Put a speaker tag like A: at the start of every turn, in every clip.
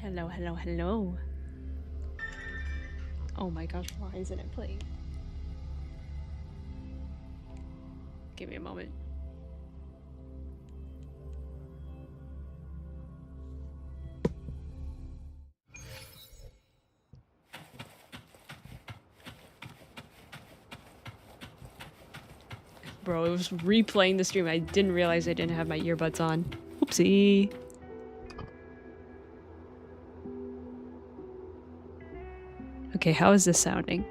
A: Hello, hello, hello. Oh my gosh, why isn't it playing? Give me a moment. Bro, it was replaying the stream. I didn't realize I didn't have my earbuds on. Oopsie. Okay, how is this sounding?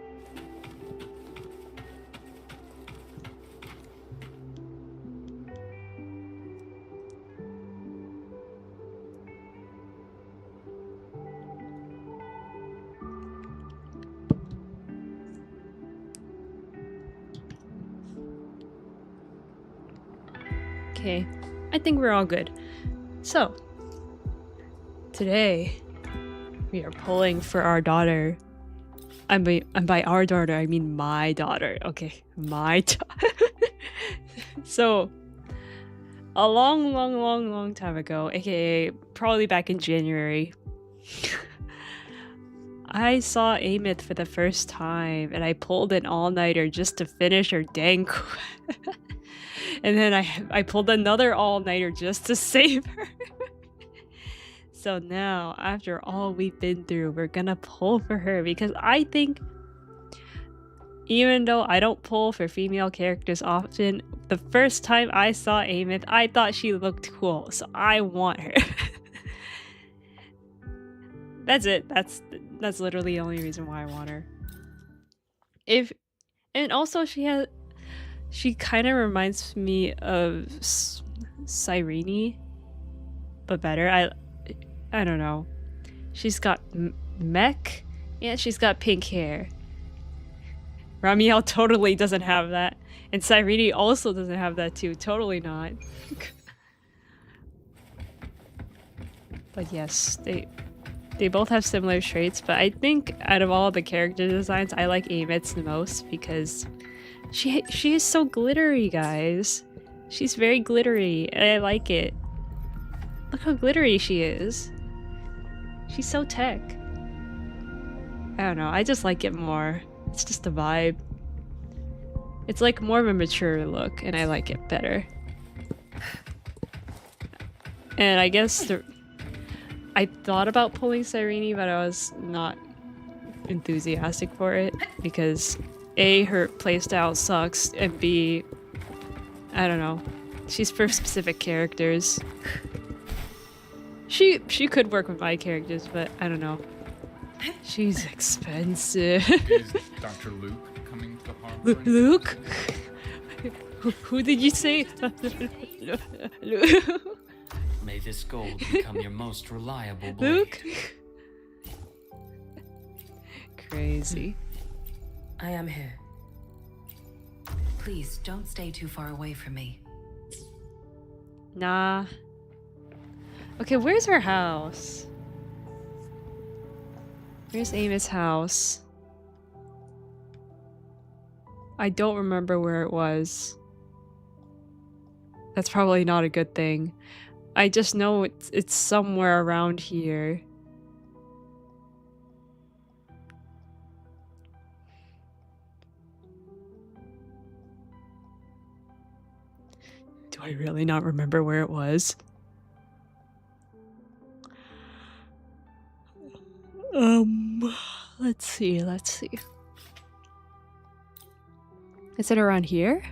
A: Okay, I think we're all good. So, today we are pulling for our daughter. And by our daughter, I mean my daughter. Okay, my daughter. So, a long time ago, aka probably back in January, I saw Aemaeth for the first time, and I pulled an all-nighter just to finish her dang quest. And then I pulled another all-nighter just to save her. So now, after all we've been through, we're gonna pull for her because I think, even though I don't pull for female characters often, the first time I saw Aemaeth, I thought she looked cool, so I want her. That's it. That's literally the only reason why I want her. And also she kind of reminds me of Cyrene, but better. I don't know. She's got mech, and she's got pink hair. Ramiel totally doesn't have that, and Cyrene also doesn't have that too. Totally not. But yes, they both have similar traits, but I think out of all the character designs, I like Aemaeth's the most because she is so glittery, guys. She's very glittery, and I like it. Look how glittery she is. She's so tech. I don't know, I just like it more. It's just a vibe. It's like more of a mature look, and I like it better. And I guess I thought about pulling Cyrene, but I was not enthusiastic for it because A, her playstyle sucks, and B, I don't know. She's for specific characters. She could work with my characters, but I don't know. She's expensive.
B: Is Dr. Luke coming to Harper?
A: Luke? Who did you say?
C: May this gold become your most reliable blade.
A: Luke? Crazy.
D: I am here. Please don't stay too far away from me.
A: Nah. Okay, where's her house? Where's Aemaeth's house? I don't remember where it was. That's probably not a good thing. I just know it's somewhere around here. Do I really not remember where it was? Let's see. Is it around here?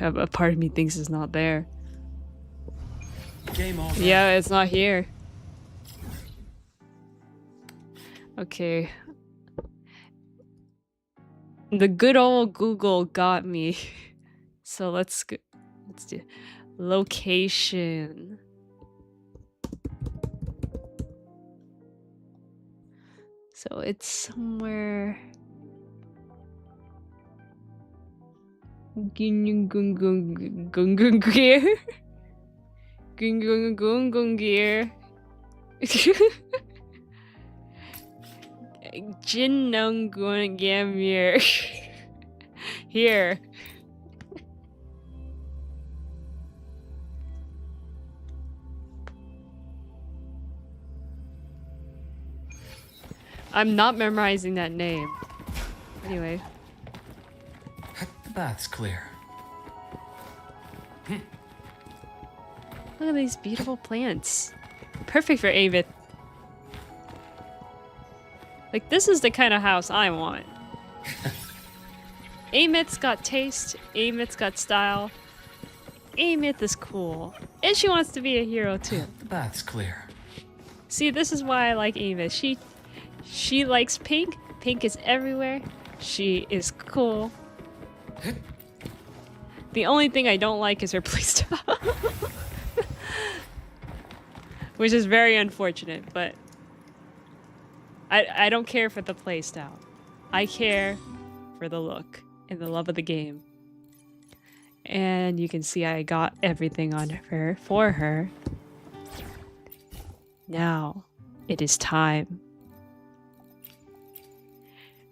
A: A part of me thinks it's not there.
C: Game over.
A: Yeah, it's not here. Okay. The good old Google got me. So let's do location. So it's somewhere. Gungungungungungir. Gungungungungungir. Jinnungunggamir. Here. I'm not memorizing that name. Anyway.
C: The bath's clear.
A: Look at these beautiful plants. Perfect for Aemaeth. Like, this is the kind of house I want. Aemeth's got taste. Aemeth's got style. Aemaeth is cool. And she wants to be a hero too.
C: The bath's clear.
A: See, this is why I like Aemaeth. She likes pink. Pink is everywhere. She is cool. The only thing I don't like is her playstyle. Which is very unfortunate, but I don't care for the playstyle. I care for the look and the love of the game. And you can see I got everything on her for her. Now it is time.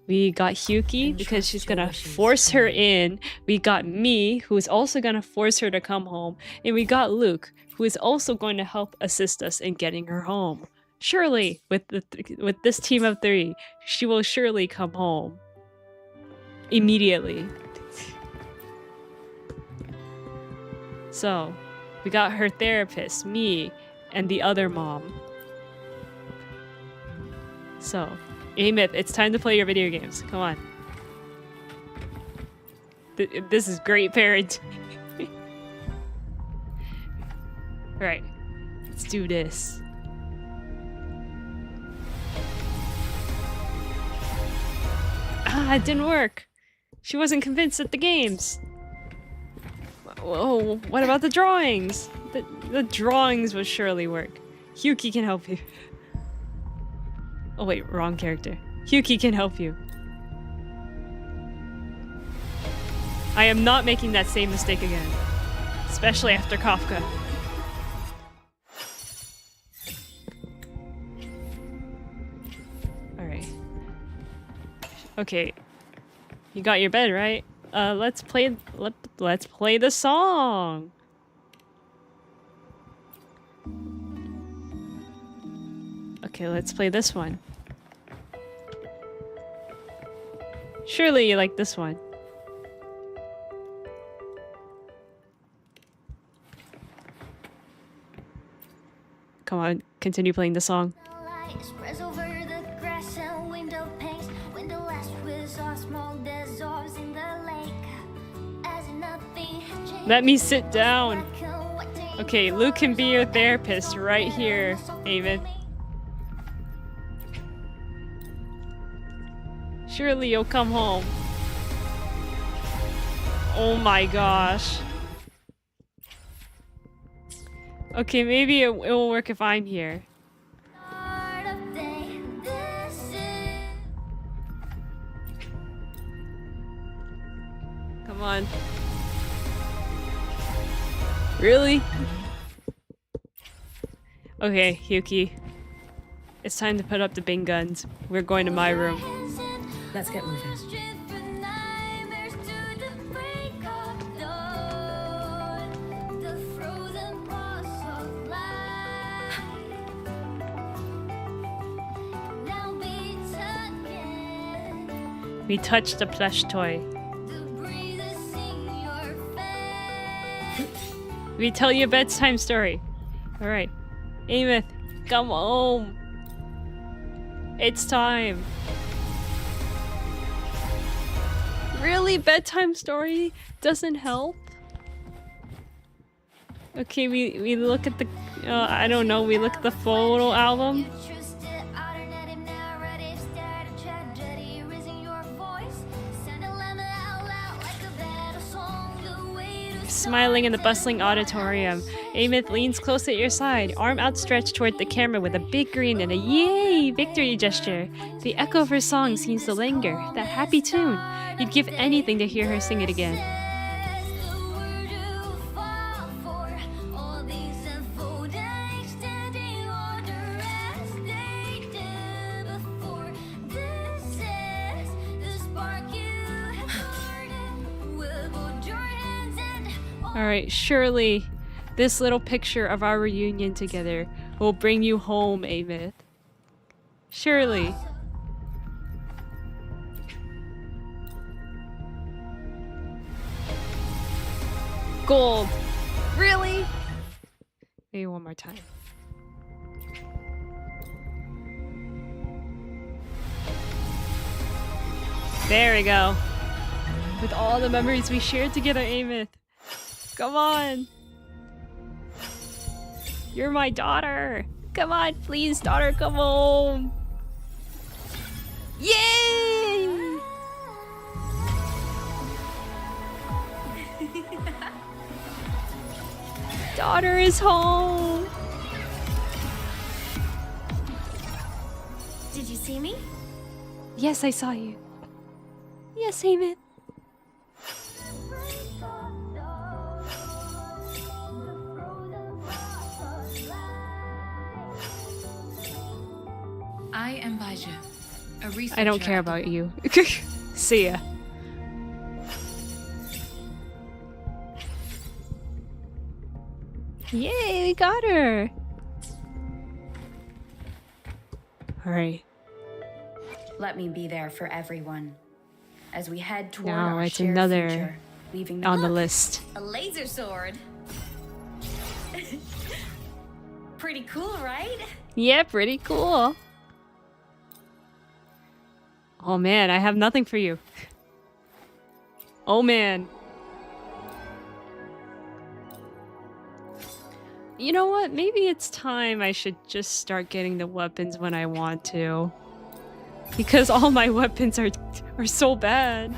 A: We got Hyuki because she's gonna force her in. We got me, who is also gonna force her to come home. And we got Luke, who is also going to help assist us in getting her home. Surely, with this team of 3, she will surely come home. Immediately. So, we got her therapist, me, and the other mom. So, Aemaeth, it's time to play your video games. Come on. This is great parenting. Alright, let's do this. Ah, it didn't work. She wasn't convinced at the games. Whoa, what about the drawings? The drawings would surely work. Hyuki can help you. Oh wait, wrong character. Hyuki can help you. I am not making that same mistake again. Especially after Kafka. Alright. Okay. You got your bed, right? Let's play the song. Okay, let's play this one. Surely you like this one. Come on, continue playing the song. Let me sit down. Okay, Luke can be your therapist right here, Aemaeth. Surely you'll come home. Oh my gosh. Okay, maybe it will work if I'm here. Come on. Really? Okay, Hyuki. It's time to put up the big guns. We're going to my room.
D: Let's get moving.
A: We touched the plush toy. We tell you a bedtime story. Alright. Aemaeth, come home. It's time. Really? Bedtime story doesn't help? Okay, we look at the... I don't know, we look at the photo album. Smiling in the bustling auditorium, Aemaeth leans close at your side, arm outstretched toward the camera with a big grin and a yay victory gesture. The echo of her song seems to linger, that happy tune. You'd give anything to hear her sing it again. Alright, surely this little picture of our reunion together will bring you home, Aemaeth. Surely. Gold. Really? Maybe one more time. There we go. With all the memories we shared together, Aemaeth. Come on. You're my daughter. Come on, please, daughter, come home. Yay! Daughter is home.
D: Did you see me?
A: Yes, I saw you. Yes, Aemaeth.
E: I am Baja, a researcher.
A: I don't care about you. See ya. Yay, we got her. Alright.
D: Let me be there for everyone as we head toward
A: Now
D: our
A: it's
D: shared
A: another
D: future, leaving
A: on the
D: Look,
A: list.
D: a laser sword. Pretty cool, right?
A: Yeah, pretty cool. Oh man, I have nothing for you. Oh man. You know what? Maybe it's time I should just start getting the weapons when I want to. Because all my weapons are so bad.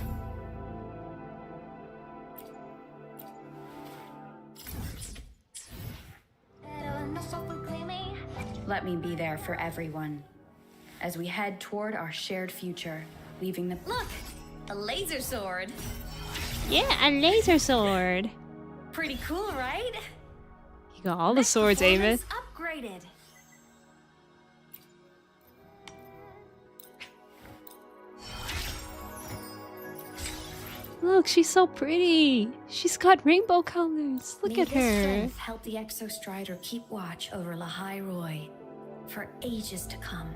D: Let me be there for everyone as we head toward our shared future, leaving the Look, a laser sword.
A: Yeah, a laser sword.
D: Pretty cool, right?
A: You got all the swords, Aemaeth.
D: Upgraded.
A: Look, she's so pretty. She's got rainbow colors. Look
D: May
A: at
D: this
A: her.
D: strength help the Exo Strider keep watch over Lahai Roy for ages to come.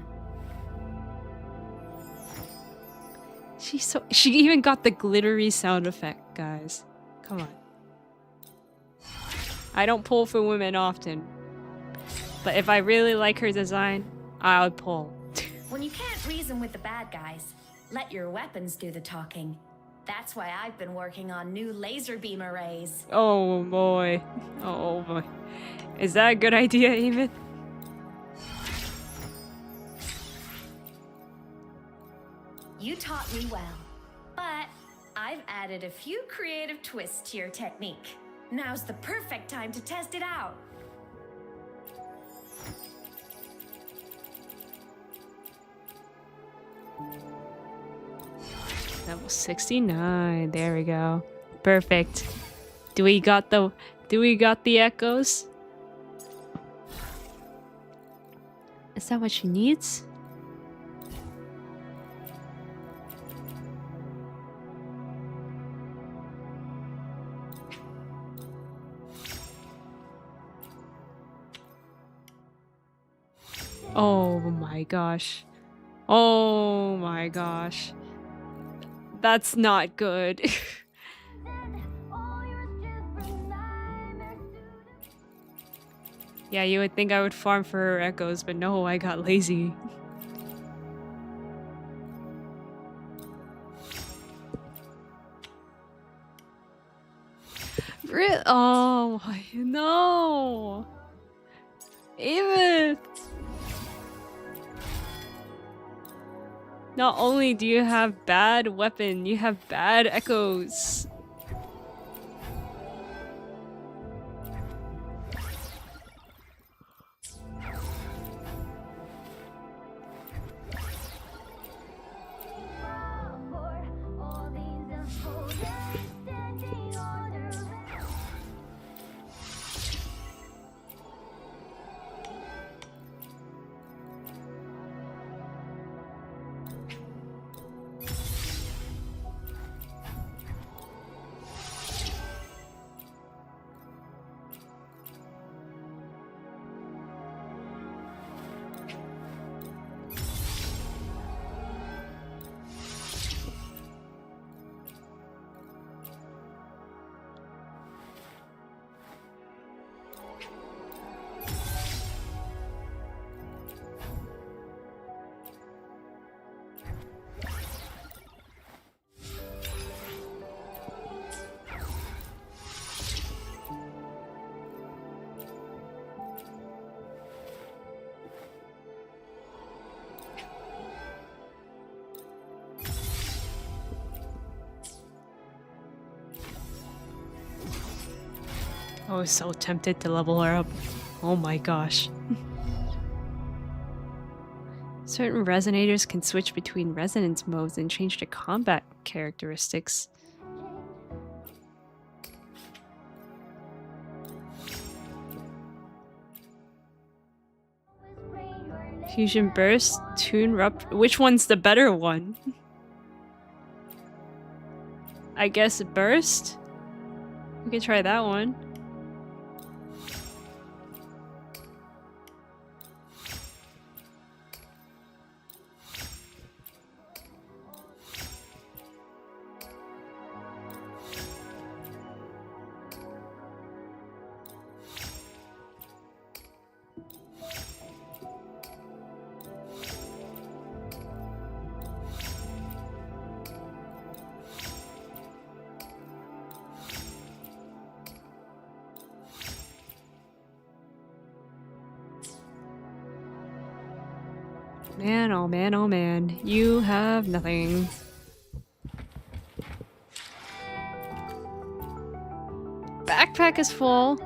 A: She even got the glittery sound effect, guys. Come on. I don't pull for women often. But if I really like her design, I would pull.
D: When you can't reason with the bad guys, let your weapons do the talking. That's why I've been working on new laser beam arrays.
A: Oh boy. Oh boy. Is that a good idea, Aemaeth?
D: You taught me well, but I've added a few creative twists to your technique. Now's the perfect time to test it out.
A: Level 69. There we go. Perfect. Do we got the echoes? Is that what she needs? Oh my gosh. Oh my gosh. That's not good. Yeah, you would think I would farm for her echoes, but no, I got lazy. Oh, no. Aemaeth. Not only do you have bad weapon, you have bad echoes. I was so tempted to level her up. Oh my gosh. Certain resonators can switch between resonance modes and change their combat characteristics. Fusion Burst, Tune Rupt. Which one's the better one? I guess Burst? We can try that one. Man, oh man, oh man. You have nothing. Backpack is full.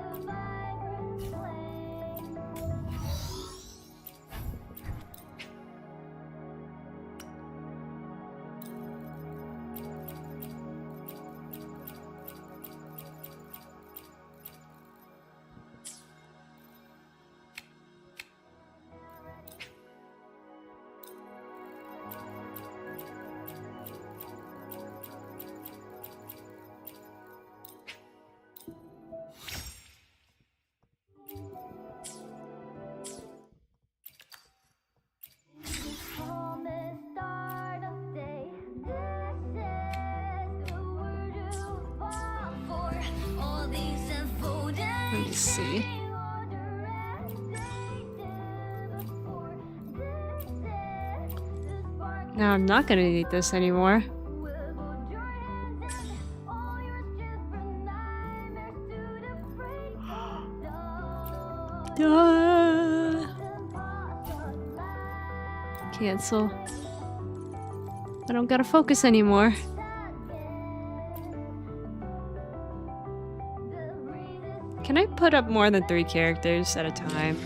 A: Let me see. Now I'm not gonna need this anymore. Cancel. I don't gotta focus anymore. Can I put up more than 3 characters at a time?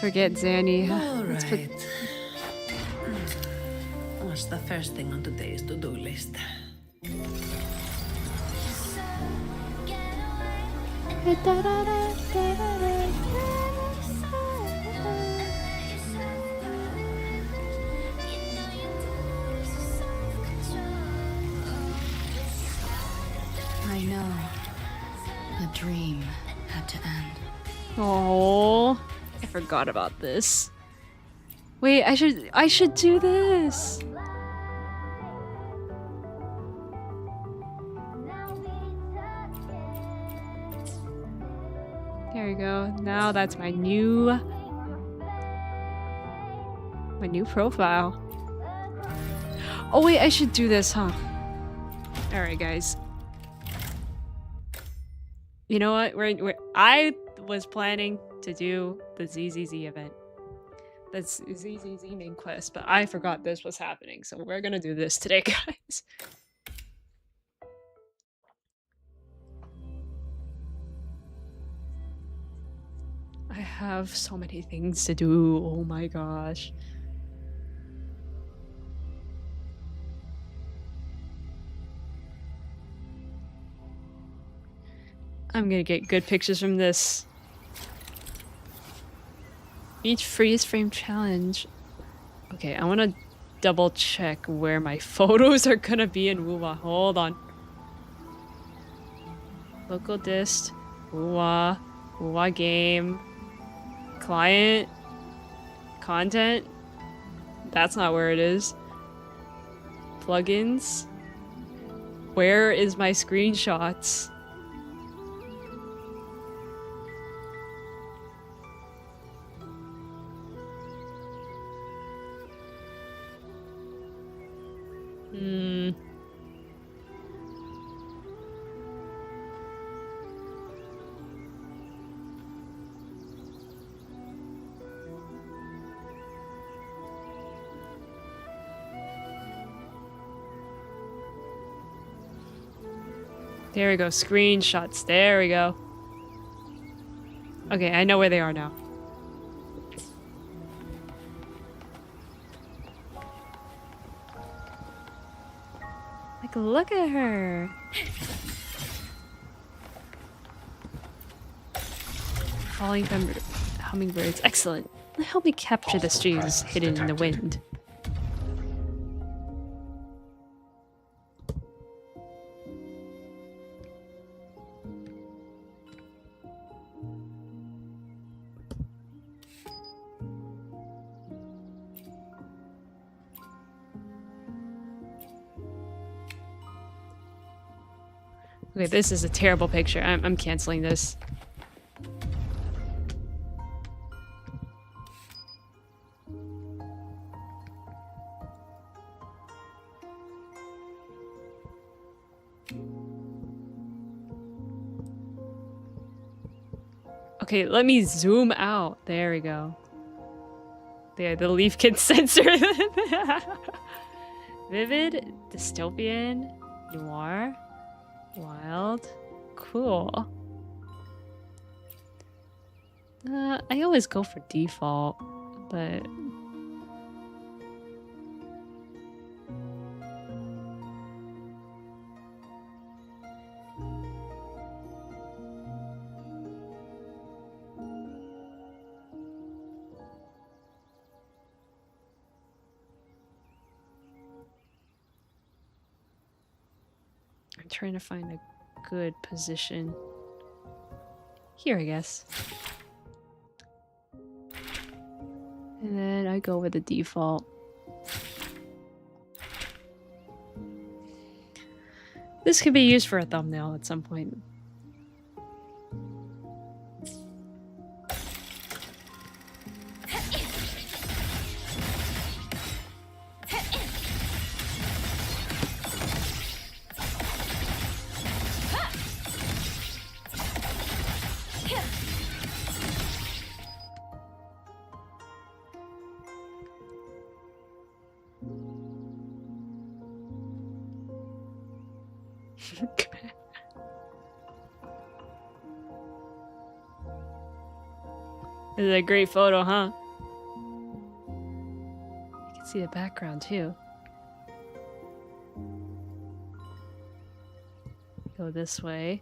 A: Forget Zanny.
F: All right. What's the first thing on today's to-do list?
E: I know. The dream had to end.
A: Oh, I forgot about this. Wait, I should do this. There we go. Now that's my new profile. Oh wait, I should do this, huh? All right, guys. You know what? I was planning to do the ZZZ event. That's ZZZ main quest, but I forgot this was happening, so we're gonna do this today, guys. I have so many things to do. Oh my gosh. I'm gonna get good pictures from this. Each freeze frame challenge. Okay, I want to double check where my photos are gonna be in Wuwa. Hold on. Local dist, Wuwa, Wuwa game, client, content. That's not where it is. plugins. Where is my screenshots? Hmm. There we go, screenshots. There we go. Okay, I know where they are now. Like, look at her. Falling hummingbirds. Excellent. Help me capture the streams hidden in the wind. Okay, this is a terrible picture. I'm canceling this. Okay, let me zoom out. There we go. Yeah, the leaf can censor it. Vivid, dystopian, noir, wild, cool. I always go for default, but I'm trying to find a good position. Here, I guess. And then I go with the default. This could be used for a thumbnail at some point. This is a great photo, huh? You can see the background too. Go this way.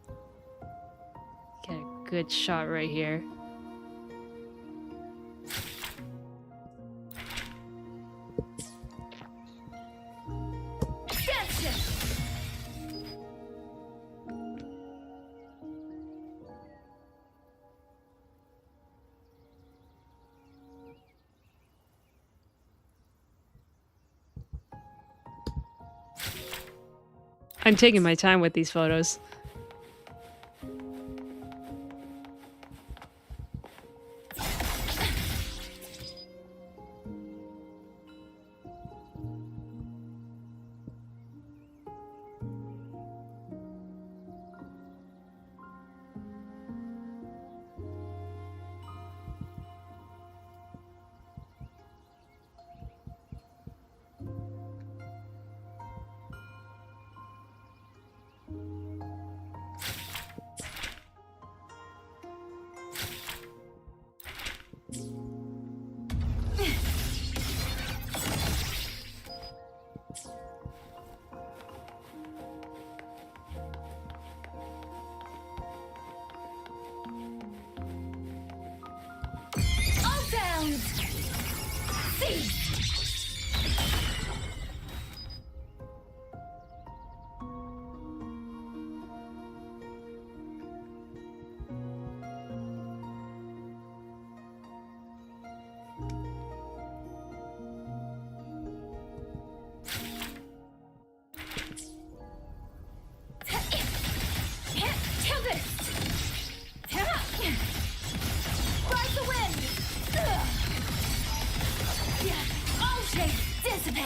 A: Get a good shot right here. I'm taking my time with these photos.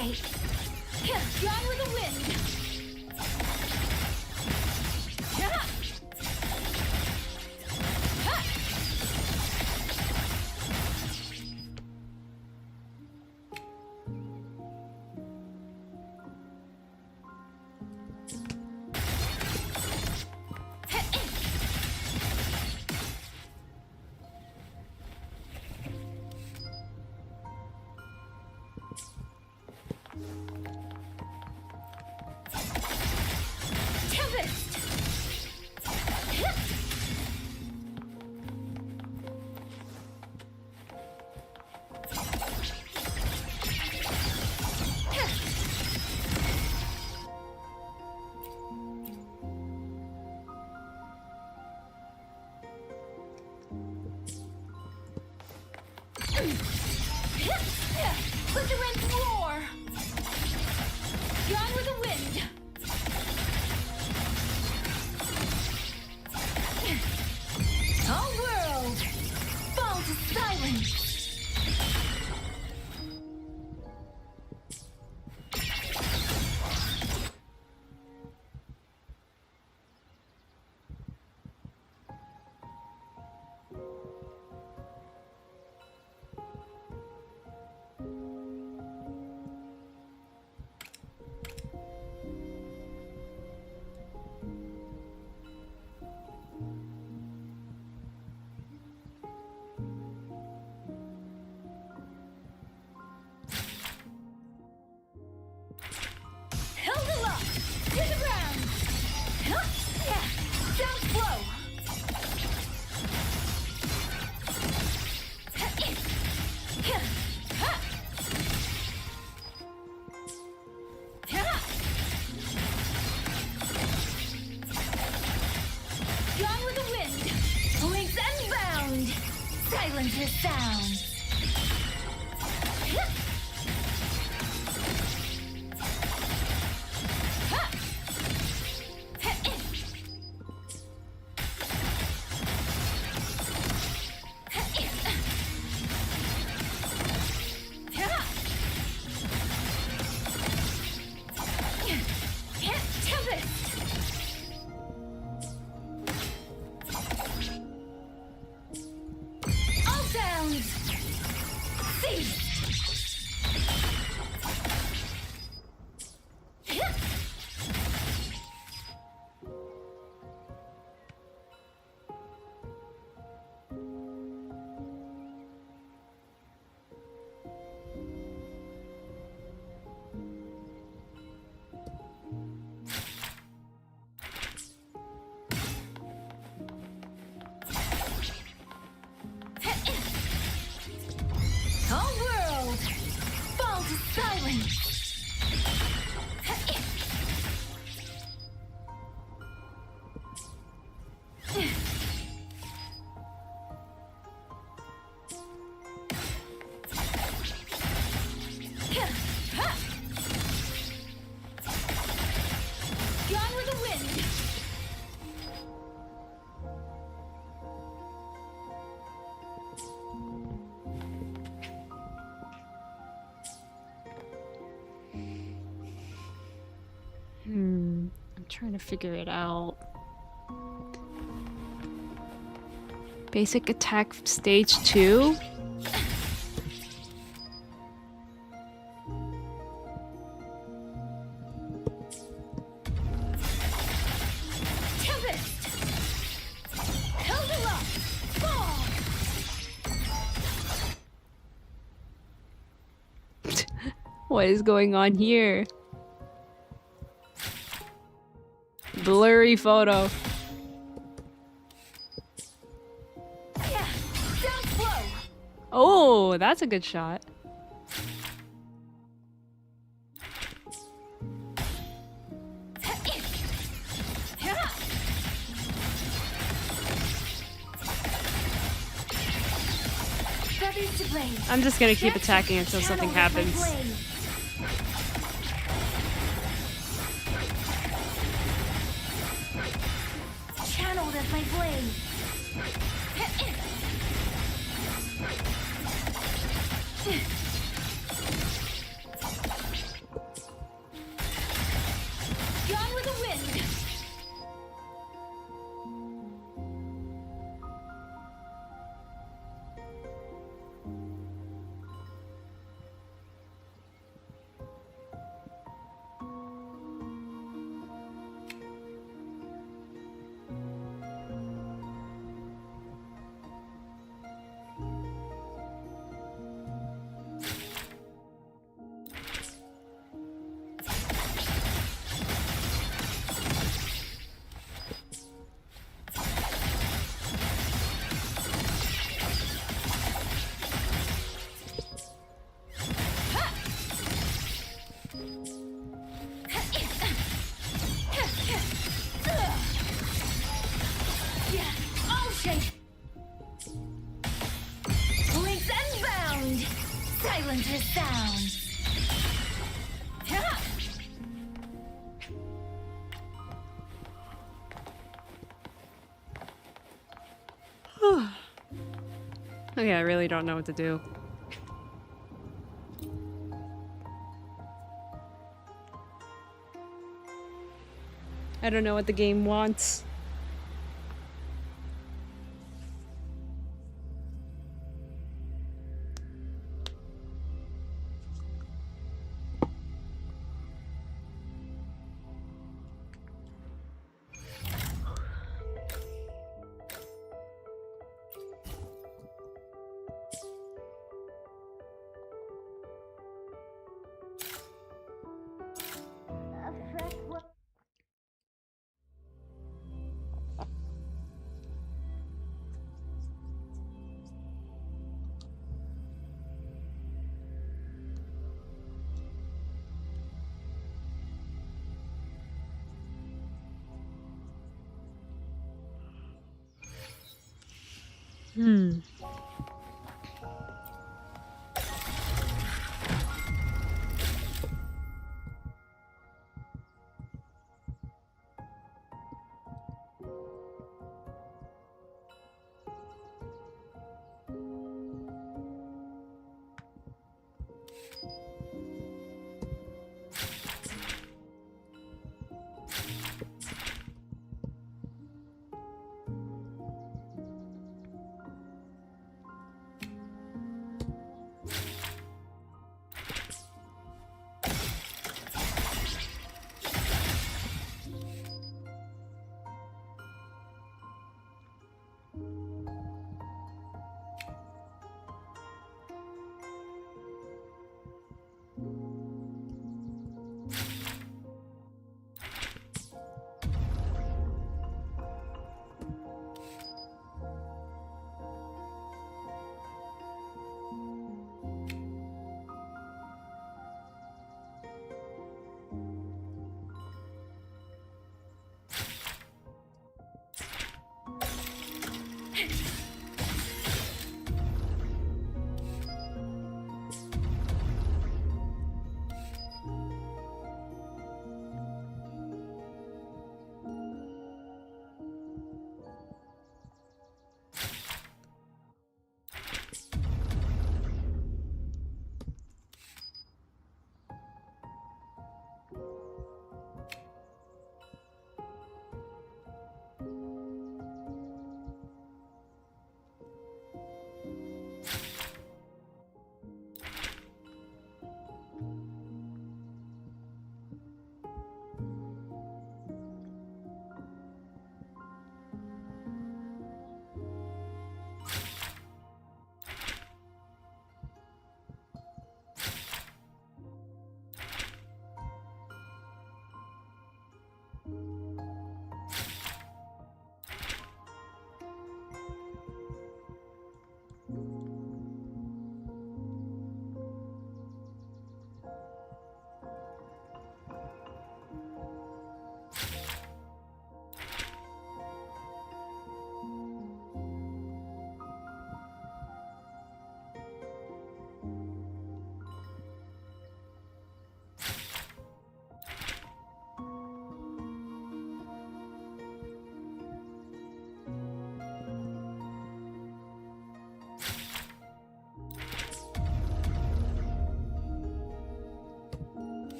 D: way. Gone with the wind. Let the wind roar! Gone with the wind! All world! Fall to silence! Silence his sound.
A: I'm trying to figure it out. Basic attack stage 2? What is going on here? Blurry photo. Oh, that's a good shot. I'm just gonna keep attacking until something happens.
D: Channeled as my blade. Silence your sounds.
A: Okay, I really don't know what to do. I don't know what the game wants. Hmm.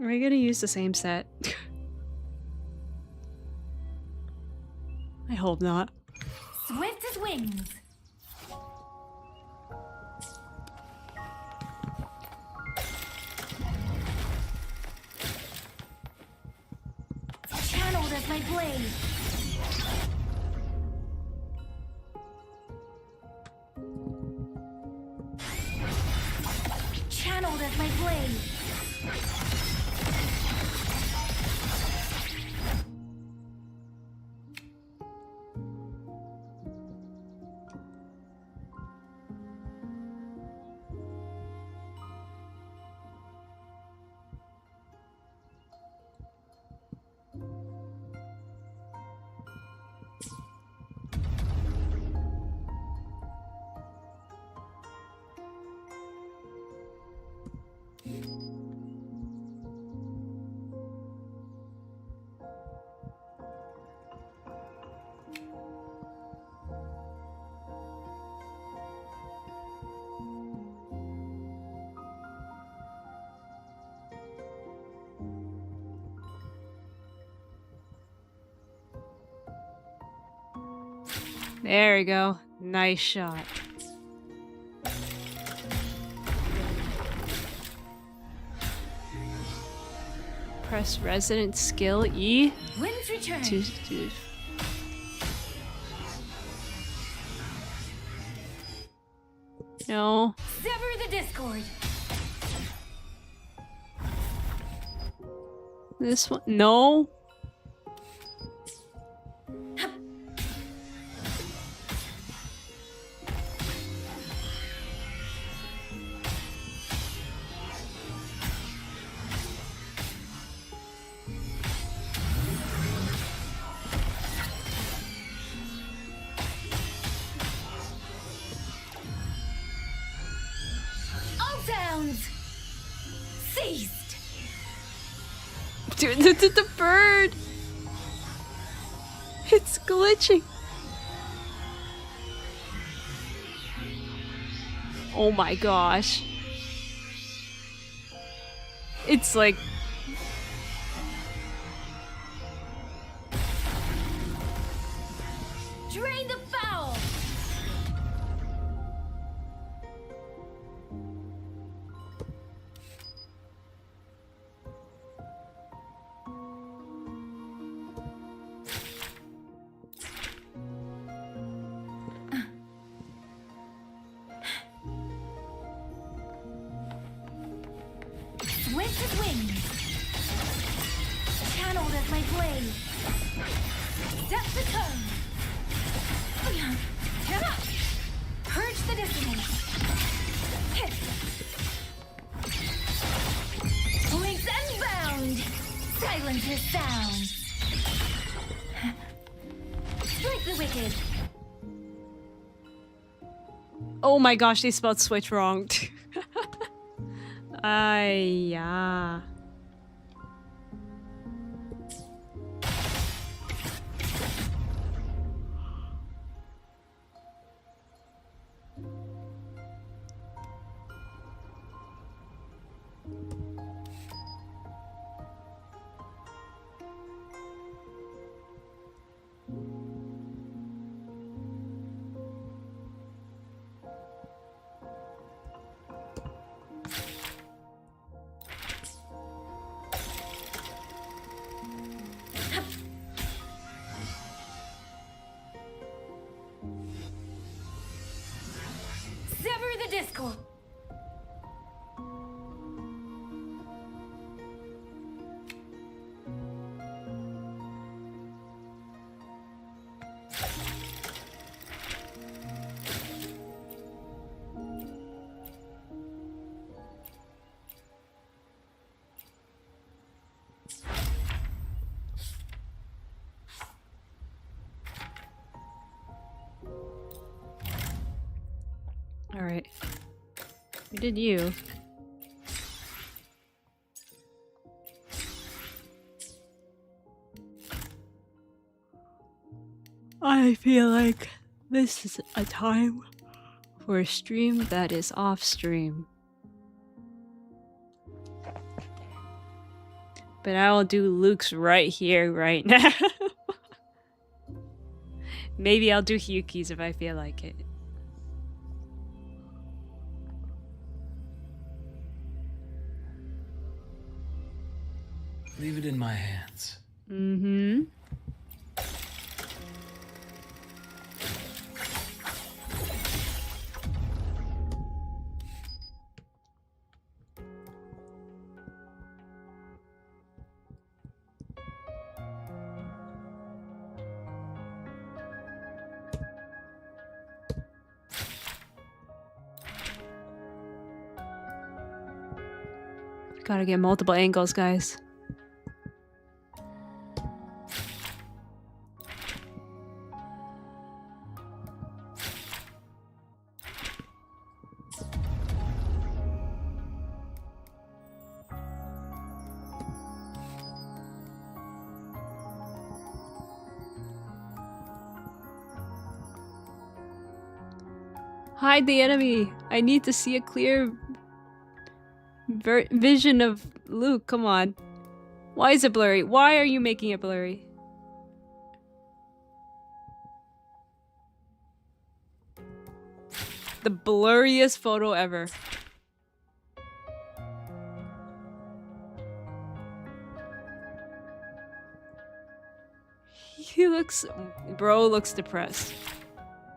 A: Are we gonna use the same set? I hope not.
D: Swift as wings. Channeled as my blade. Channeled as my blade.
A: There we go. Nice shot. Press resident skill E
D: Wind's return.
A: to no.
D: Sever the discord.
A: This one no.
D: All sounds ceased.
A: Dude, the bird. It's glitching. Oh my gosh. It's like
D: Drain the foul. Swift as wings. Channeled as my blade. Step the tongue. Purge the dissonance. Hit. Links unbound. Silence his sound. Strike the wicked.
A: oh my gosh, they spelled switch wrong. Yeah.
D: Sever the discord.
A: All right. We did you. I feel like this is a time for a stream that is off stream. But I will do Luke's right here, right now. Maybe I'll do Hyuki's if I feel like it.
C: Leave it in my hands.
A: Mm-hmm. Gotta get multiple angles, guys. Hide the enemy. I need to see a clear vision of Luke. Come on. Why is it blurry? Why are you making it blurry? The blurriest photo ever. He looks... Bro looks depressed.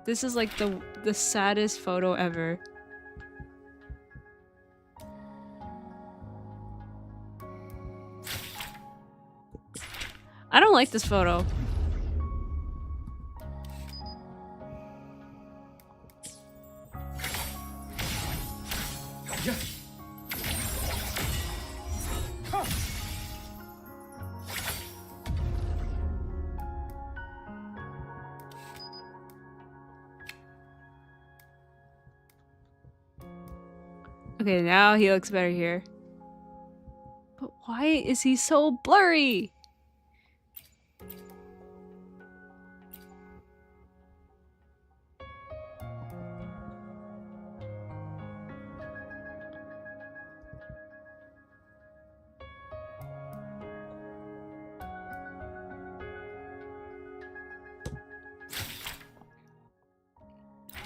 A: This is like the saddest photo ever. I don't like this photo. Okay, now he looks better here. But why is he so blurry?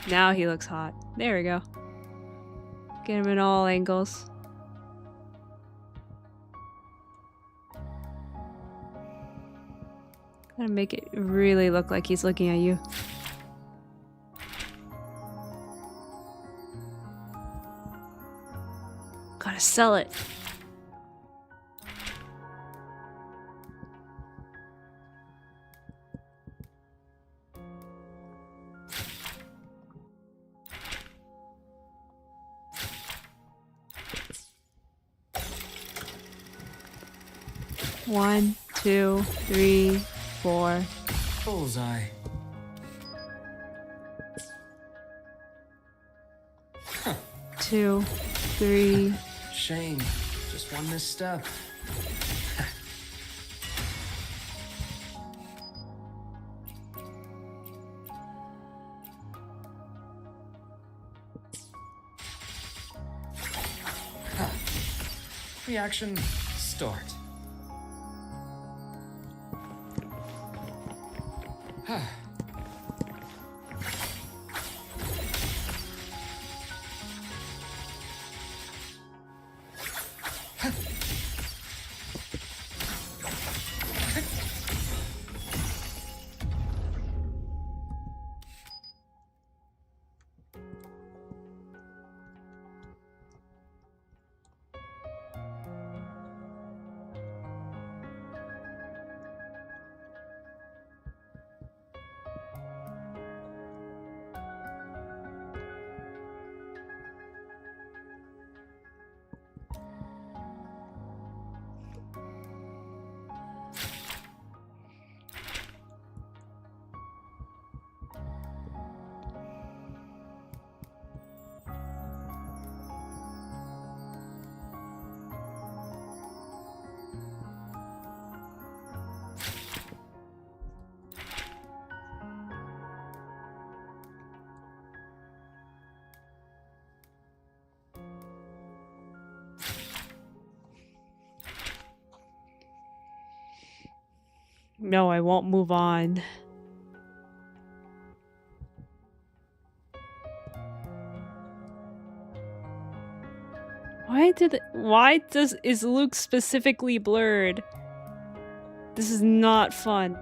A: Now he looks hot. There we go. Get him in all angles. Gotta make it really look like he's looking at you. Gotta sell it. One, 2, 3, 4.
C: Bullseye. Huh.
A: 2, 3.
C: Shame. Just one misstep. Huh. Reaction start. No, I won't move on. Is Luke specifically blurred? This is not fun.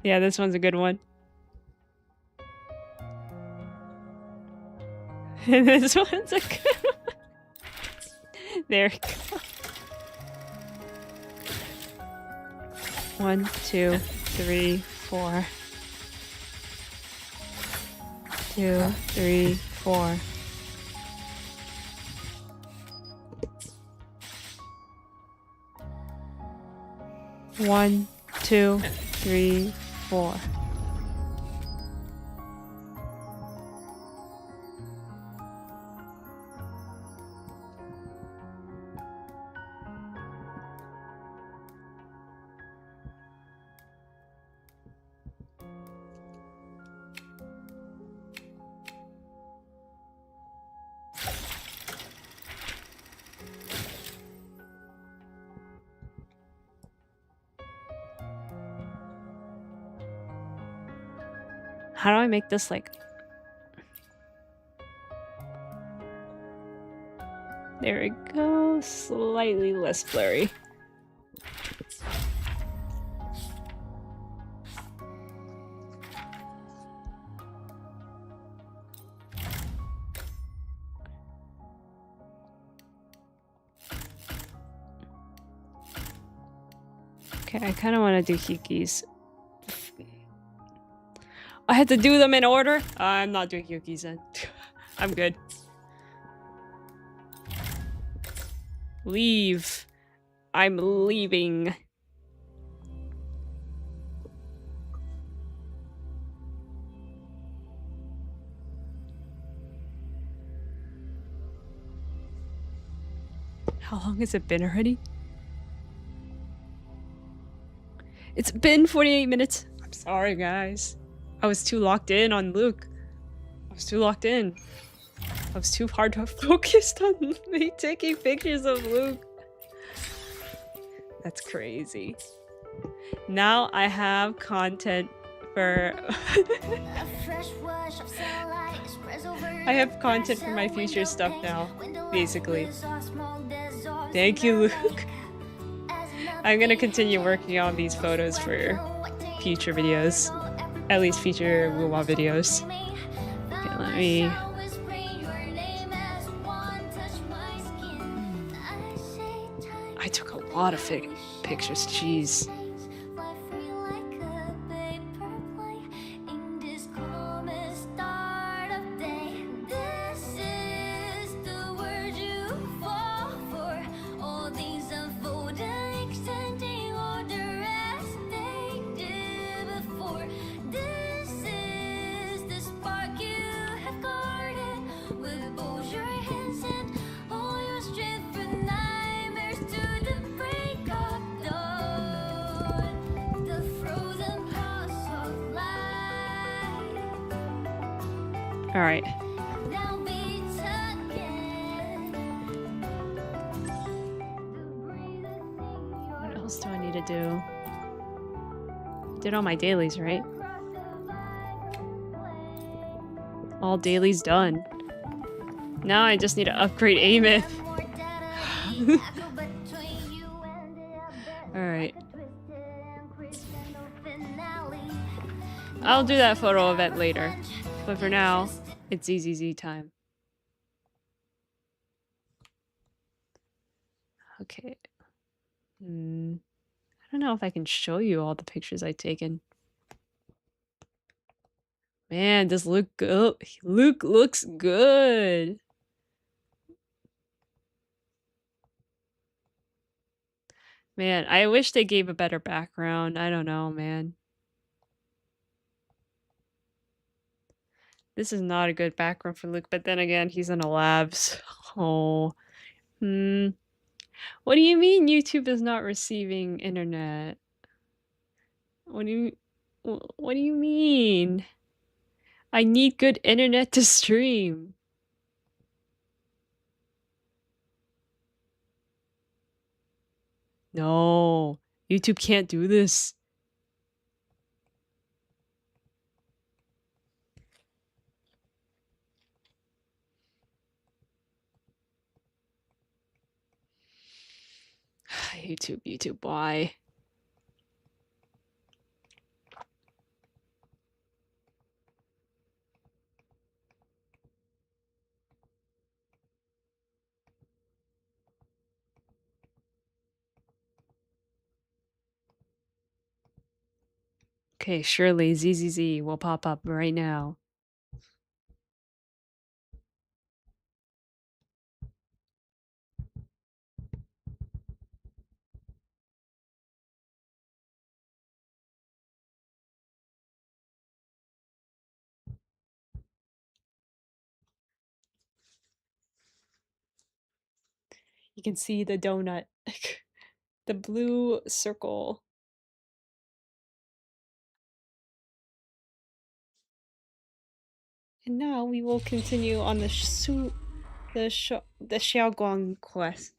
C: Yeah, this one's a good one. This one's a good one. There we go. 1, 2, 3, 4. 2, 3, 4.
A: 1, 2, 3, 4. How do I make this like... There we go. Slightly less blurry. Okay, I kind of want to do Hikis. I had to do them in order? I'm not doing Yukis then. I'm good. Leave. I'm leaving. How long has it been already? It's been 48 minutes. I'm sorry, guys. I was too locked in on Luke. I was too locked in. I was too hard focused on me taking pictures of Luke. That's crazy. Now I have content for... I have content for my future stuff now, basically. Thank you, Luke. I'm gonna continue working on these photos for future videos. At least future Wuwa videos. Okay, let me... I took a lot of pictures, jeez. Alright. What else do I need to do? Did all my dailies, right? All dailies done. Now I just need to upgrade Aemaeth. Alright. I'll do that photo event later. But for now, it's ZZZ time. Okay. I don't know if I can show you all the pictures I've taken. Man, does Luke go? Luke looks good. Man, I wish they gave a better background. I don't know, man. This is not a good background for Luke, but then again, he's in a lab, so... What do you mean YouTube is not receiving internet? What do you mean? I need good internet to stream. No, YouTube can't do this. YouTube, why? Okay, surely ZZZ will pop up right now. You can see the donut. The blue circle. And now we will continue on the Xiaoguang quest.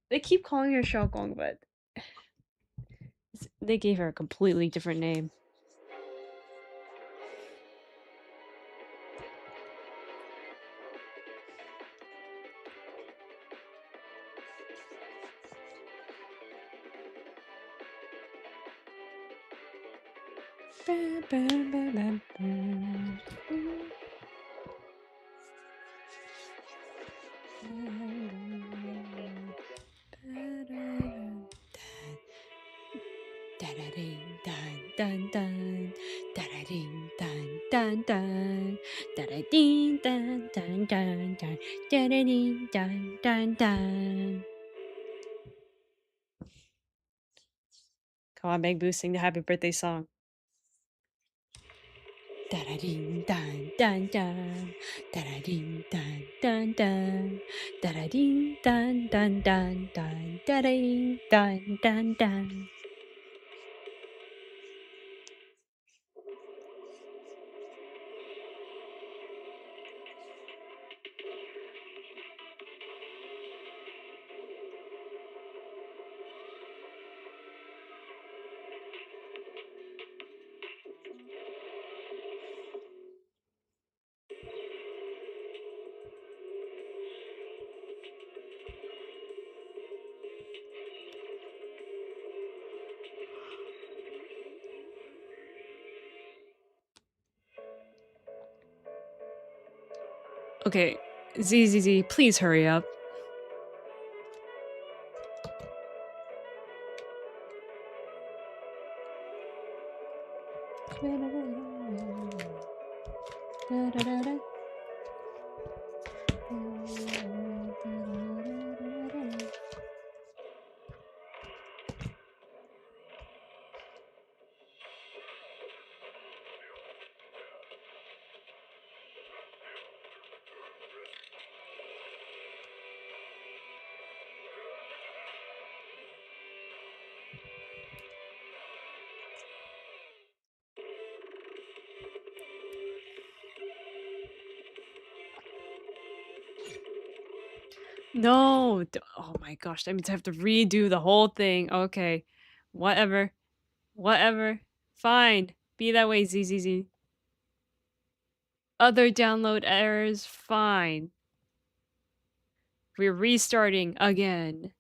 A: They keep calling her Xiaoguang, but they gave her a completely different name. Come on, make Boo sing the happy birthday song. Da-da-ding, dun, dun, dun. Da-da-ding, dun, dun, dun. Da-da-ding, dun, dun, dun, dun. Da-da-ding, dun, dun, dun. Okay, ZZZ, please hurry up. No! Oh my gosh, that means I have to redo the whole thing. Okay. Whatever. Whatever. Fine. Be that way, ZZZ. Other download errors, fine. We're restarting again.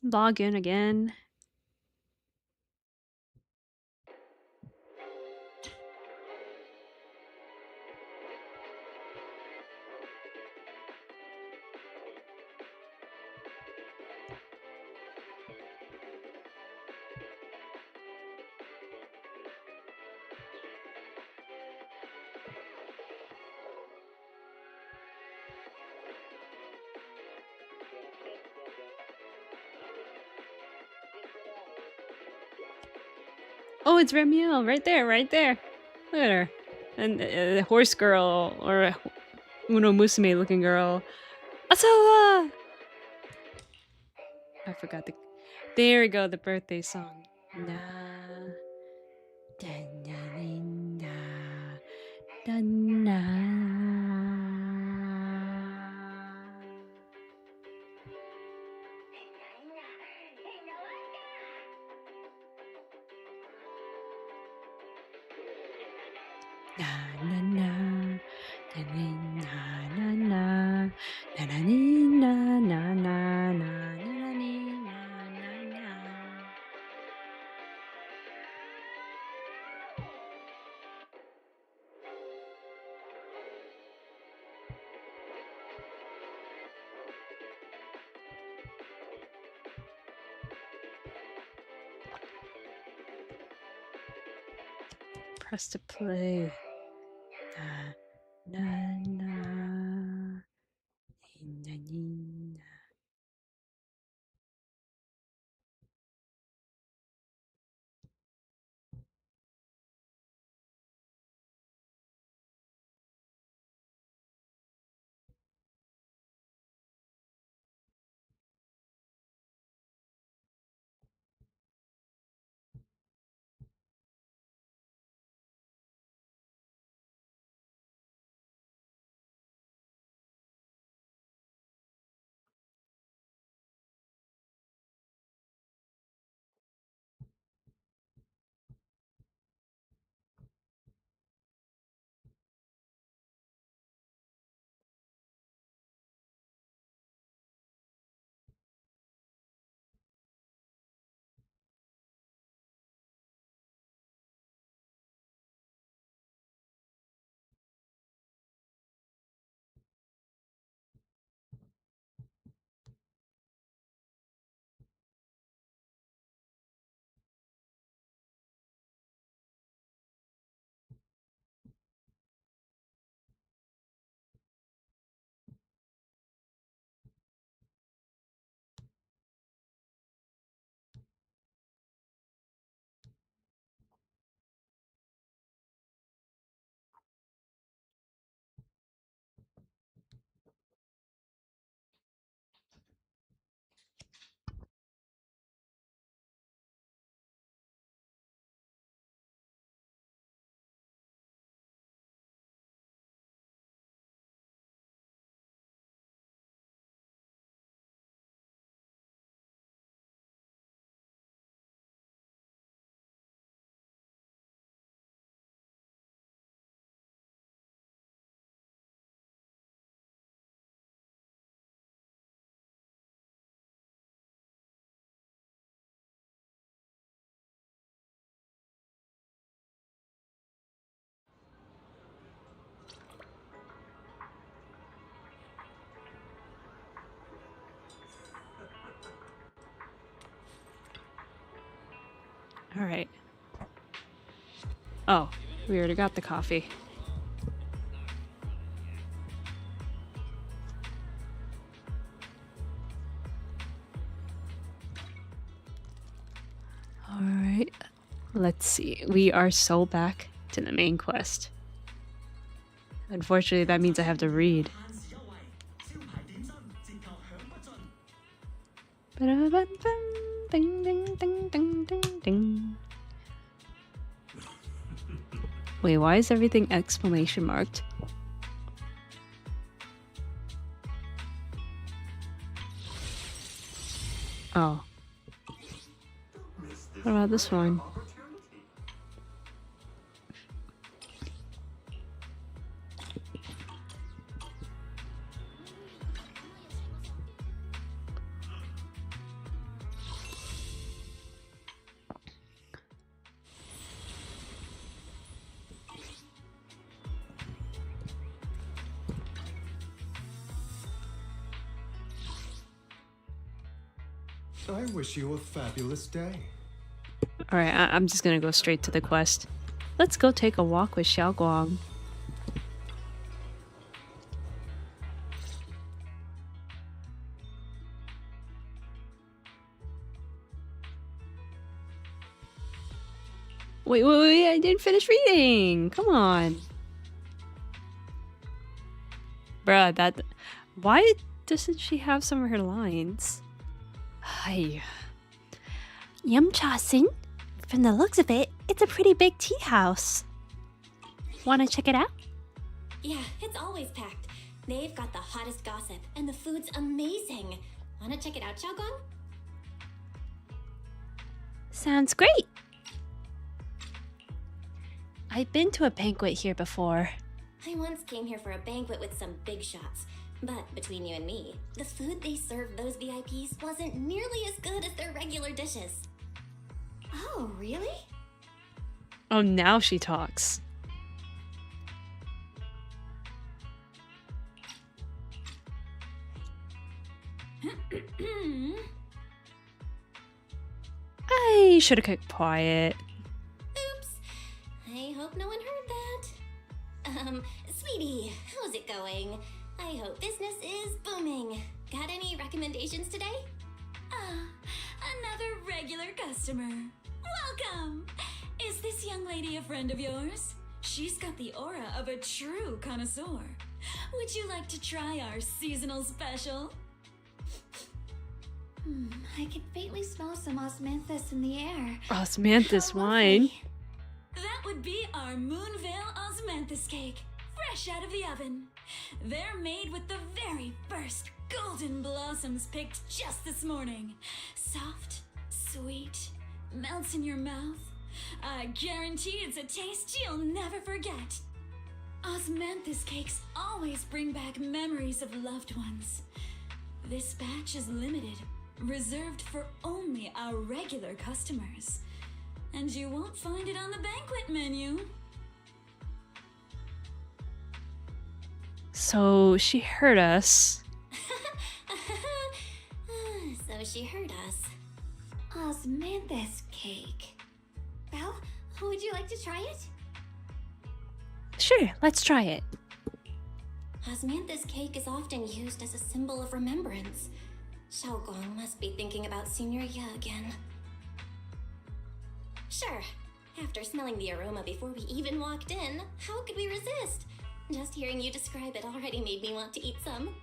A: Log in again. Oh, it's Ramiel, right there, right there. Look at her. And the horse girl, or Uno Musume looking girl. Asawa! I forgot the... There we go, the birthday song. Na, da, na, na, da, na. Na, na, na, da, na, na, na, na, na, na, na, na, na, na, na, na. Press to play. Na, na, na, na, na. All right. Oh, we already got the coffee. All right. Let's see. We are so back to the main quest. Unfortunately, that means I have to read. Ding, ding, ding, ding, ding, ding. Wait, why is everything exclamation marked? Oh. What about this one?
G: I wish you a fabulous day.
A: Alright, I'm just gonna go straight to the quest. Let's go take a walk with Xiao Guang. Wait, I didn't finish reading! Come on! Bruh, that... Why doesn't she have some of her lines? Hi.
C: Yum cha Sin? From the looks of it, it's a pretty big tea house. Wanna check it out?
D: Yeah, it's always packed. They've got the hottest gossip, and the food's amazing. Wanna check it out, Xiaogong?
C: Sounds great! I've been to a banquet here before.
D: I once came here for a banquet with some big shots. But between you and me, the food they served those VIPs wasn't nearly as good as their regular dishes. Oh, really?
A: Oh, now she talks. I should have kept quiet.
D: Oops. I hope no one heard that. Sweetie, how's it going? I hope business is booming. Got any recommendations today?
H: Another regular customer. Welcome! Is this young lady a friend of yours? She's got the aura of a true connoisseur. Would you like to try our seasonal special?
I: I can faintly smell some osmanthus in the air.
A: Osmanthus wine.
H: That would be our Moonvale Osmanthus cake, fresh out of the oven. They're made with the very first golden blossoms picked just this morning. Soft, sweet, melts in your mouth. I guarantee it's a taste you'll never forget. Osmanthus cakes always bring back memories of loved ones. This batch is limited, reserved for only our regular customers. And you won't find it on the banquet menu.
A: So she heard us.
D: So she heard us.
I: Osmanthus cake. Well, would you like to try it?
A: Sure, let's try it.
D: Osmanthus cake is often used as a symbol of remembrance. Xiaogong must be thinking about Senior Ye again. Sure. After smelling the aroma before we even walked in, how could we resist? Just hearing you describe it already made me want to eat some.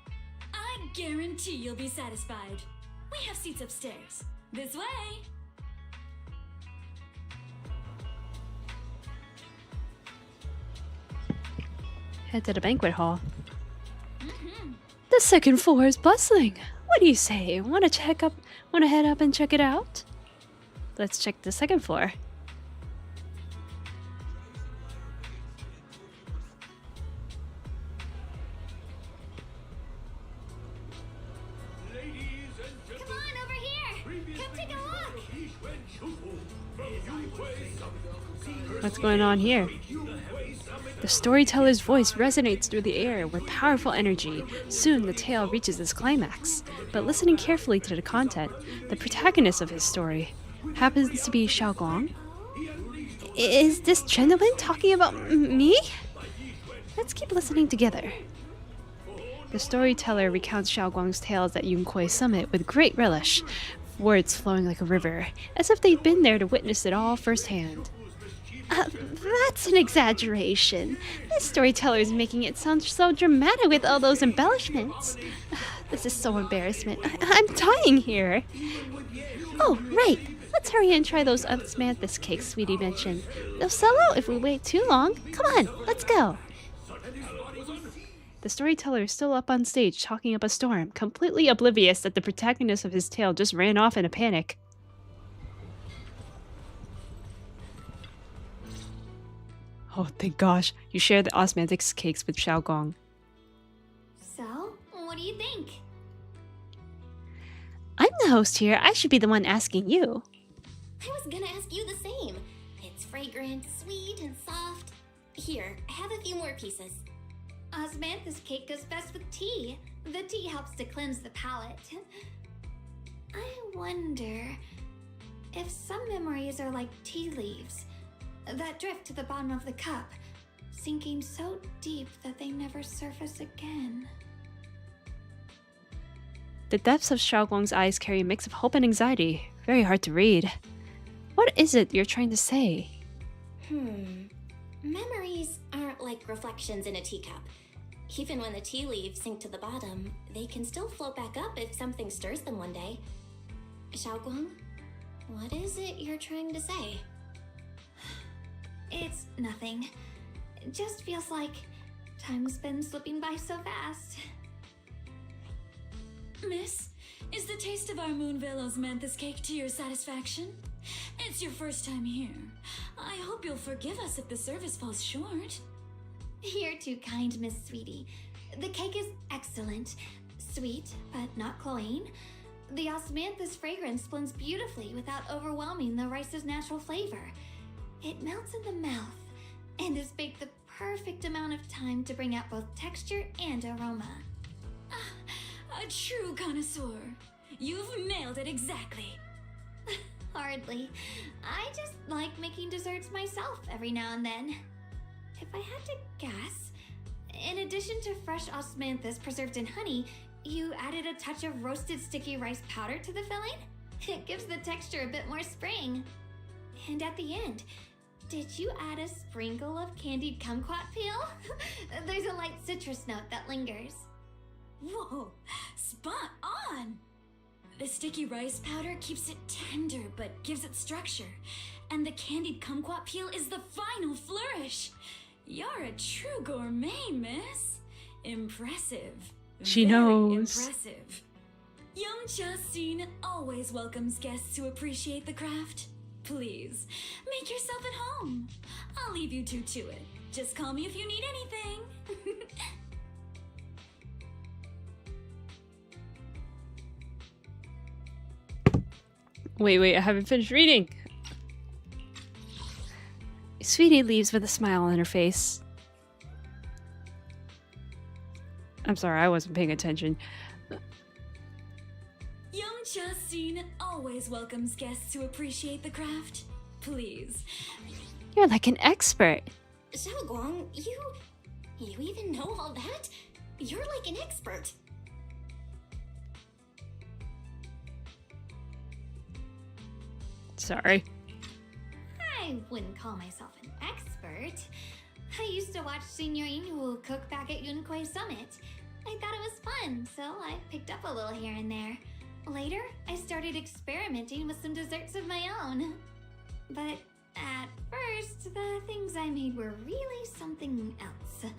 H: I guarantee you'll be satisfied. We have seats upstairs. This way.
A: Head to the banquet hall. The second floor is bustling. What do you say? Wanna head up and check it out? Let's check the second floor.
D: Come on over here! Come take a look!
A: What's going on here? The storyteller's voice resonates through the air with powerful energy. Soon the tale reaches its climax. But listening carefully to the content, the protagonist of his story happens to be Xiaogong. Is this gentleman talking about me? Let's keep listening together. The storyteller recounts Xiaogong's tales at Yunkuei Summit with great relish, words flowing like a river, as if they'd been there to witness it all firsthand. That's an exaggeration. This storyteller is making it sound so dramatic with all those embellishments. This is so embarrassment. I'm dying here. Oh, right. Let's hurry and try those osmanthus cakes Sweetie mentioned. They'll sell out if we wait too long. Come on, let's go. The storyteller is still up on stage talking up a storm, completely oblivious that the protagonist of his tale just ran off in a panic. Oh, thank gosh. You share the osmanthus cakes with Xiaogong.
I: So, what do you think?
C: I'm the host here. I should be the one asking you.
D: I was gonna ask you the same. It's fragrant, sweet, and soft. Here, have a few more pieces.
I: Osmanthus cake goes best with tea. The tea helps to cleanse the palate. I wonder if some memories are like tea leaves that drift to the bottom of the cup, sinking so deep that they never surface again.
A: The depths of Xiaogong's eyes carry a mix of hope and anxiety. Very hard to read. What is it you're trying to say?
D: Memories aren't like reflections in a teacup. Even when the tea leaves sink to the bottom, they can still float back up if something stirs them one day. Xiaogong, What is it you're trying to say?
I: It's nothing. It just feels like time's been slipping by so fast.
H: Miss, is the taste of our Moonvale Osmanthus cake to your satisfaction? It's your first time here. I hope you'll forgive us if the service falls short.
I: You're too kind, Miss Sweetie. The cake is excellent. Sweet, but not cloying. The osmanthus fragrance blends beautifully without overwhelming the rice's natural flavor. It melts in the mouth and is baked the perfect amount of time to bring out both texture and aroma.
H: A true connoisseur. You've nailed it exactly.
I: Hardly. I just like making desserts myself every now and then. If I had to guess, in addition to fresh osmanthus preserved in honey, you added a touch of roasted sticky rice powder to the filling? It gives the texture a bit more spring. And at the end, did you add a sprinkle of candied kumquat peel? There's a light citrus note that lingers.
H: Whoa, spot on! The sticky rice powder keeps it tender but gives it structure. And the candied kumquat peel is the final flourish. You're a true gourmet, miss. Impressive.
A: She
H: Very
A: knows.
H: Impressive. Young Justine always welcomes guests who appreciate the craft. Please, make yourself at home. I'll leave you two to it. Just call me if you need anything.
A: Wait, I haven't finished reading. Sweetie leaves with a smile on her face. I'm sorry, I wasn't paying attention.
H: Young Justine always welcomes guests who appreciate the craft. Please.
A: You're like an expert.
D: Xiaoguang, you even know all that? You're like an expert.
A: Sorry.
I: I wouldn't call myself an expert. I used to watch Senior Inhu cook back at Yunquay Summit. I thought it was fun, so I picked up a little here and there. Later, I started experimenting with some desserts of my own. But at first, the things I made were really something else.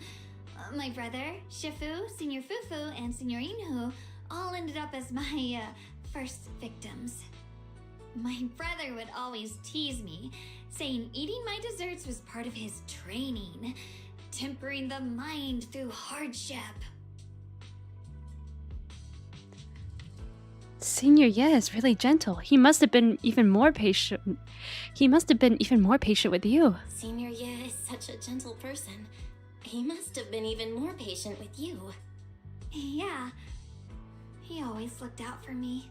I: My brother, Shifu, Senior Fufu, and Senior Inhu all ended up as my first victims. My brother would always tease me, saying eating my desserts was part of his training, tempering the mind through hardship.
A: Senior Ye is really gentle. He must have been even more patient. He must have been even more patient with you.
D: Senior Ye is such a gentle person. He must have been even more patient with you.
I: Yeah, he always looked out for me.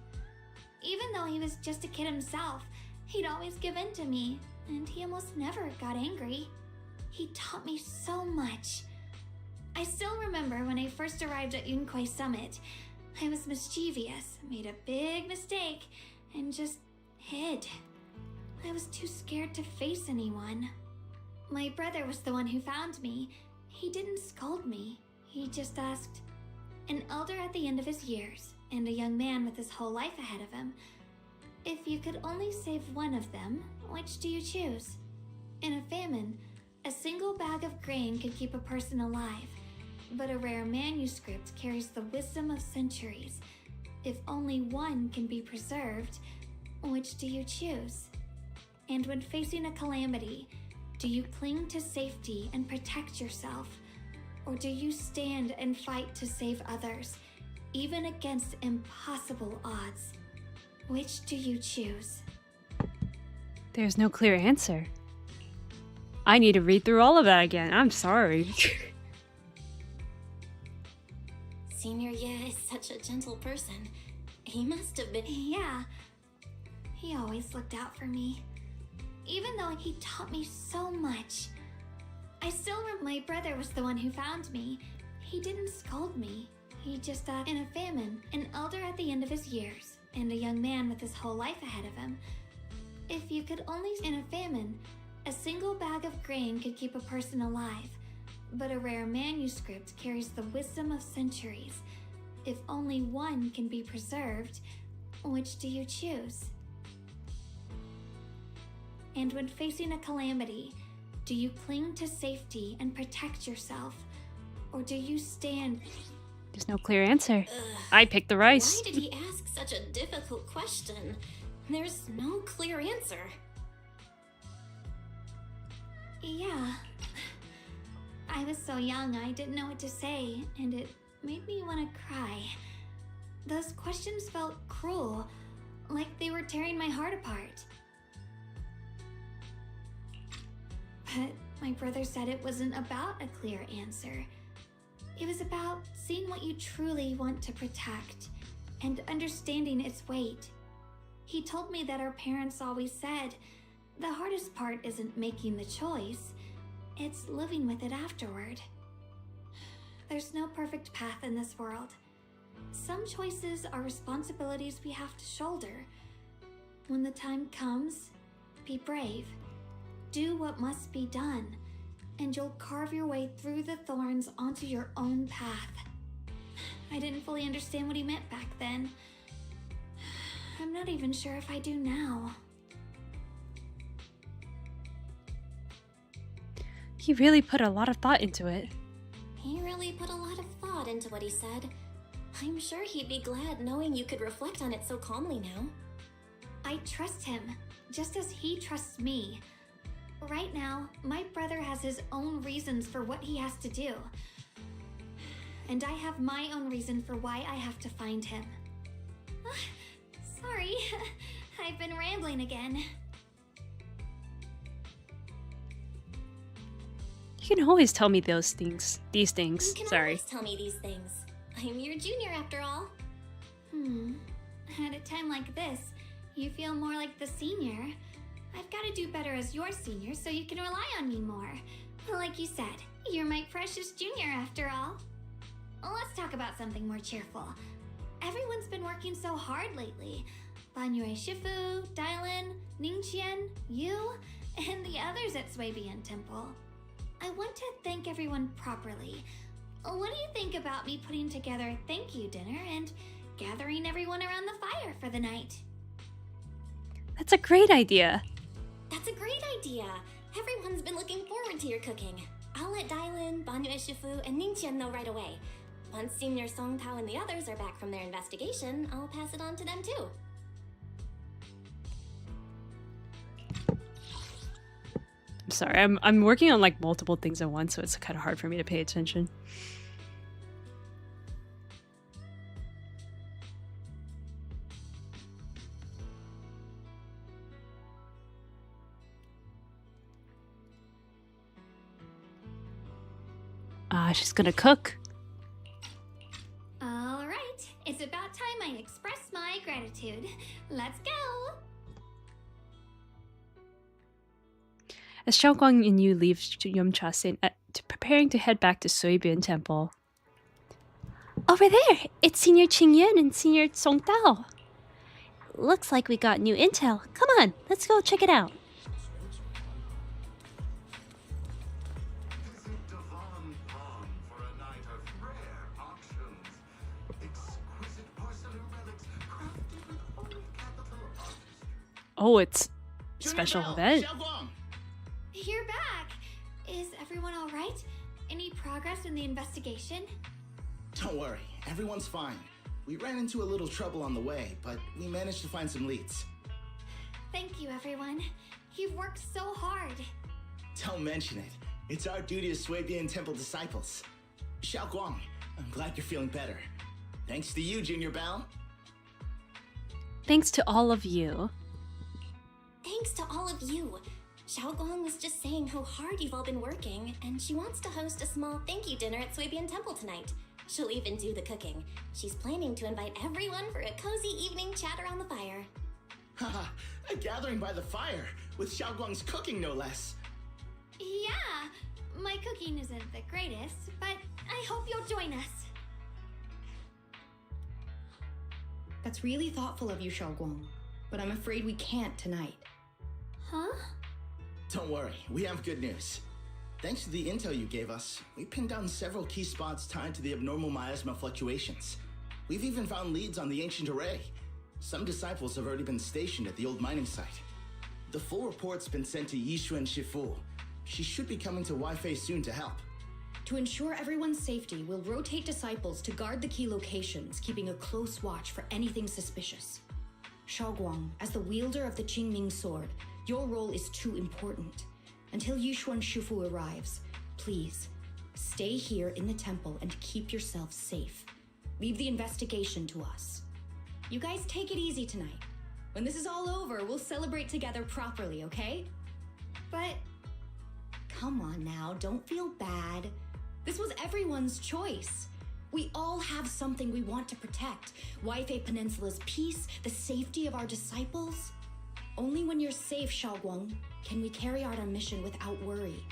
I: Even though he was just a kid himself, he'd always give in to me, and he almost never got angry. He taught me so much. I still remember when I first arrived at Yunquay Summit. I was mischievous, made a big mistake, and just hid. I was too scared to face anyone. My brother was the one who found me. He didn't scold me. He just asked, an elder at the end of his years, and a young man with his whole life ahead of him, if you could only save one of them, which do you choose? In a famine, a single bag of grain could keep a person alive, but a rare manuscript carries the wisdom of centuries. If only one can be preserved, which do you choose? And when facing a calamity, do you cling to safety and protect yourself? Or do you stand and fight to save others, even against impossible odds? Which do you choose?
A: There's no clear answer. I need to read through all of that again. I'm sorry.
D: Senior Ye is such a gentle person. He must have been...
I: Yeah, he always looked out for me. Even though he taught me so much. I still remember my brother was the one who found me. He didn't scold me. He just, in a famine, an elder at the end of his years, and a young man with his whole life ahead of him. If you could only... In a famine, a single bag of grain could keep a person alive, but a rare manuscript carries the wisdom of centuries. If only one can be preserved, which do you choose? And when facing a calamity, do you cling to safety and protect yourself? Or do you stand...
A: There's no clear answer. I picked the rice.
D: Why did he ask such a difficult question? There's no clear answer.
I: Yeah. I was so young, I didn't know what to say, and it made me want to cry. Those questions felt cruel, like they were tearing my heart apart. But my brother said it wasn't about a clear answer. It was about seeing what you truly want to protect and understanding its weight. He told me that our parents always said, the hardest part isn't making the choice, it's living with it afterward. There's no perfect path in this world. Some choices are responsibilities we have to shoulder. When the time comes, be brave. Do what must be done, and you'll carve your way through the thorns onto your own path. I didn't fully understand what he meant back then. I'm not even sure if I do now.
A: He really put a lot of thought into it.
D: He really put a lot of thought into what he said. I'm sure he'd be glad knowing you could reflect on it so calmly now.
I: I trust him, just as he trusts me. Right now, my brother has his own reasons for what he has to do. And I have my own reason for why I have to find him. Sorry, I've been rambling again.
A: You can always tell me these things.
D: You can
A: Sorry.
D: always tell me these things. I'm your junior after all.
I: At a time like this, you feel more like the senior. I've got to do better as your senior so you can rely on me more. Like you said, you're my precious junior after all. Let's talk about something more cheerful. Everyone's been working so hard lately. Banyue Shifu, Dylan, Ningqian, you, and the others at Swabian Temple. I want to thank everyone properly. What do you think about me putting together a thank you dinner and gathering everyone around the fire for the night?
A: That's a great idea.
D: That's a great idea. Everyone's been looking forward to your cooking. I'll let Dylan, Banyue Shifu, and Ningqian know right away. Once Senior Song Tao and the others are back from their investigation, I'll pass it on to them too.
A: I'm sorry. I'm working on like multiple things at once, so it's kind of hard for me to pay attention. She's gonna cook.
I: All right, it's about time I express my gratitude. Let's go!
A: As Xiaoguang and you leave Yumcha preparing to head back to Suibian Temple.
C: Over there, it's Senior Qingyun and Senior Song Tao. Looks like we got new intel. Come on, let's go check it out.
G: Visit Devon Pond for a night of rare auctions. Exquisite porcelain relics crafted with holy capital artistry.
A: Oh, it's a special event.
I: You're back! Is everyone all right? Any progress in the investigation?
J: Don't worry, everyone's fine. We ran into a little trouble on the way, but we managed to find some leads.
I: Thank you, everyone. You've worked so hard.
J: Don't mention it. It's our duty as Swabian Temple disciples. Xiaoguang, I'm glad you're feeling better. Thanks to you, Junior Bao.
A: Thanks to all of you.
D: Thanks to all of you. Xiaoguang was just saying how hard you've all been working, and she wants to host a small thank you dinner at Swabian Temple tonight. She'll even do the cooking. She's planning to invite everyone for a cozy evening chat around the fire.
J: Haha, a gathering by the fire, with Xiaoguang's cooking no less.
I: Yeah, my cooking isn't the greatest, but I hope you'll join us.
E: That's really thoughtful of you, Xiaoguang, but I'm afraid we can't tonight.
I: Huh?
J: Don't worry, we have good news. Thanks to the intel you gave us, we pinned down several key spots tied to the abnormal miasma fluctuations. We've even found leads on the ancient array. Some disciples have already been stationed at the old mining site. The full report's been sent to Yishuan Shifu. She should be coming to Wi-Fi soon to help.
E: To ensure everyone's safety, we'll rotate disciples to guard the key locations, keeping a close watch for anything suspicious. Shaoguang, as the wielder of the Qingming sword, your role is too important. Until Yishuan Shifu arrives, please, stay here in the temple and keep yourself safe. Leave the investigation to us. You guys take it easy tonight. When this is all over, we'll celebrate together properly, okay? But come on now, don't feel bad. This was everyone's choice. We all have something we want to protect. Wi-Fi Peninsula's peace, the safety of our disciples. Only when you're safe, Shaoguang, can we carry out our mission without worry.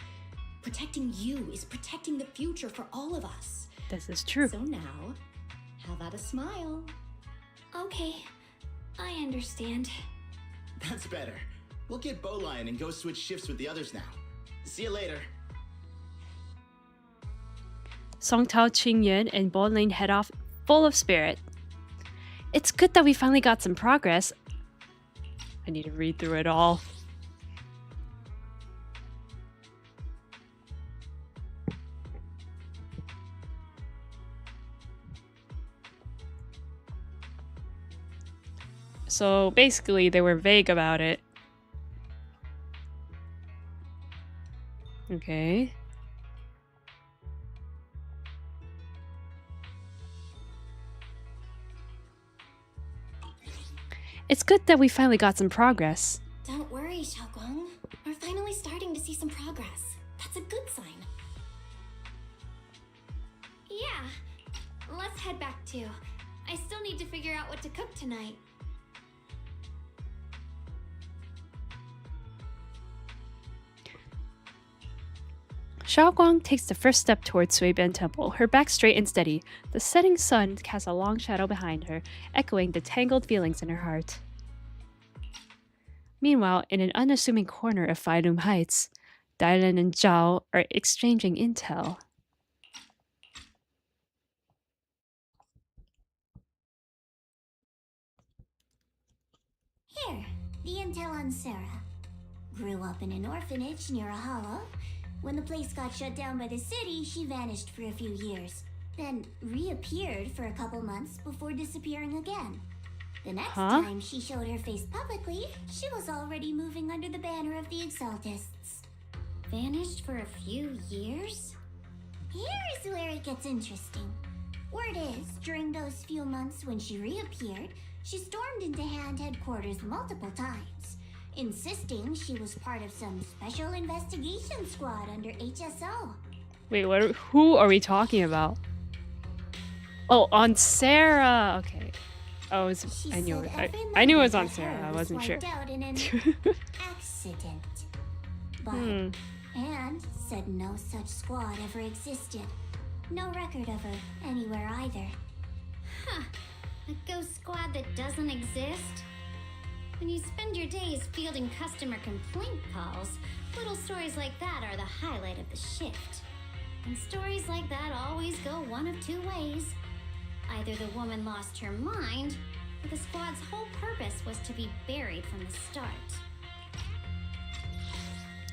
E: Protecting you is protecting the future for all of us.
A: This is true.
E: So now, how about a smile?
I: Okay, I understand.
J: That's better. We'll get Bowline and go switch shifts with the others now. See you later.
A: Song Tao, Qingyuan, and Bolin head off full of spirit. It's good that we finally got some progress. I need to read through it all. So basically, they were vague about it. Okay. It's good that we finally got some progress.
D: Don't worry, Shaoguang. We're finally starting to see some progress. That's a good sign.
I: Yeah, let's head back too. I still need to figure out what to cook tonight.
A: Shaoguang takes the first step towards Suiban Temple, her back straight and steady. The setting sun casts a long shadow behind her, echoing the tangled feelings in her heart. Meanwhile, in an unassuming corner of Failum Heights, Dylan and Zhao are exchanging intel.
D: Here, the intel on Sarah. Grew up in an orphanage near a hollow. When the place got shut down by the city, she vanished for a few years. Then reappeared for a couple months before disappearing again. The next time she showed her face publicly, she was already moving under the banner of the Exaltists. Vanished for a few years? Here's where it gets interesting. Word is, during those few months when she reappeared, she stormed into Hand headquarters multiple times, insisting she was part of some special investigation squad under HSO.
A: Wait, what? Who are we talking about? Oh, on Sarah. Okay. Oh, I knew it. I knew it was on Sarah. I wasn't sure.
D: Out in an accident. But and said no such squad ever existed. No record of her anywhere either. Huh. A ghost squad that doesn't exist? When you spend your days fielding customer complaint calls, little stories like that are the highlight of the shift. And stories like that always go one of two ways. Either the woman lost her mind, or the squad's whole purpose was to be buried from the start.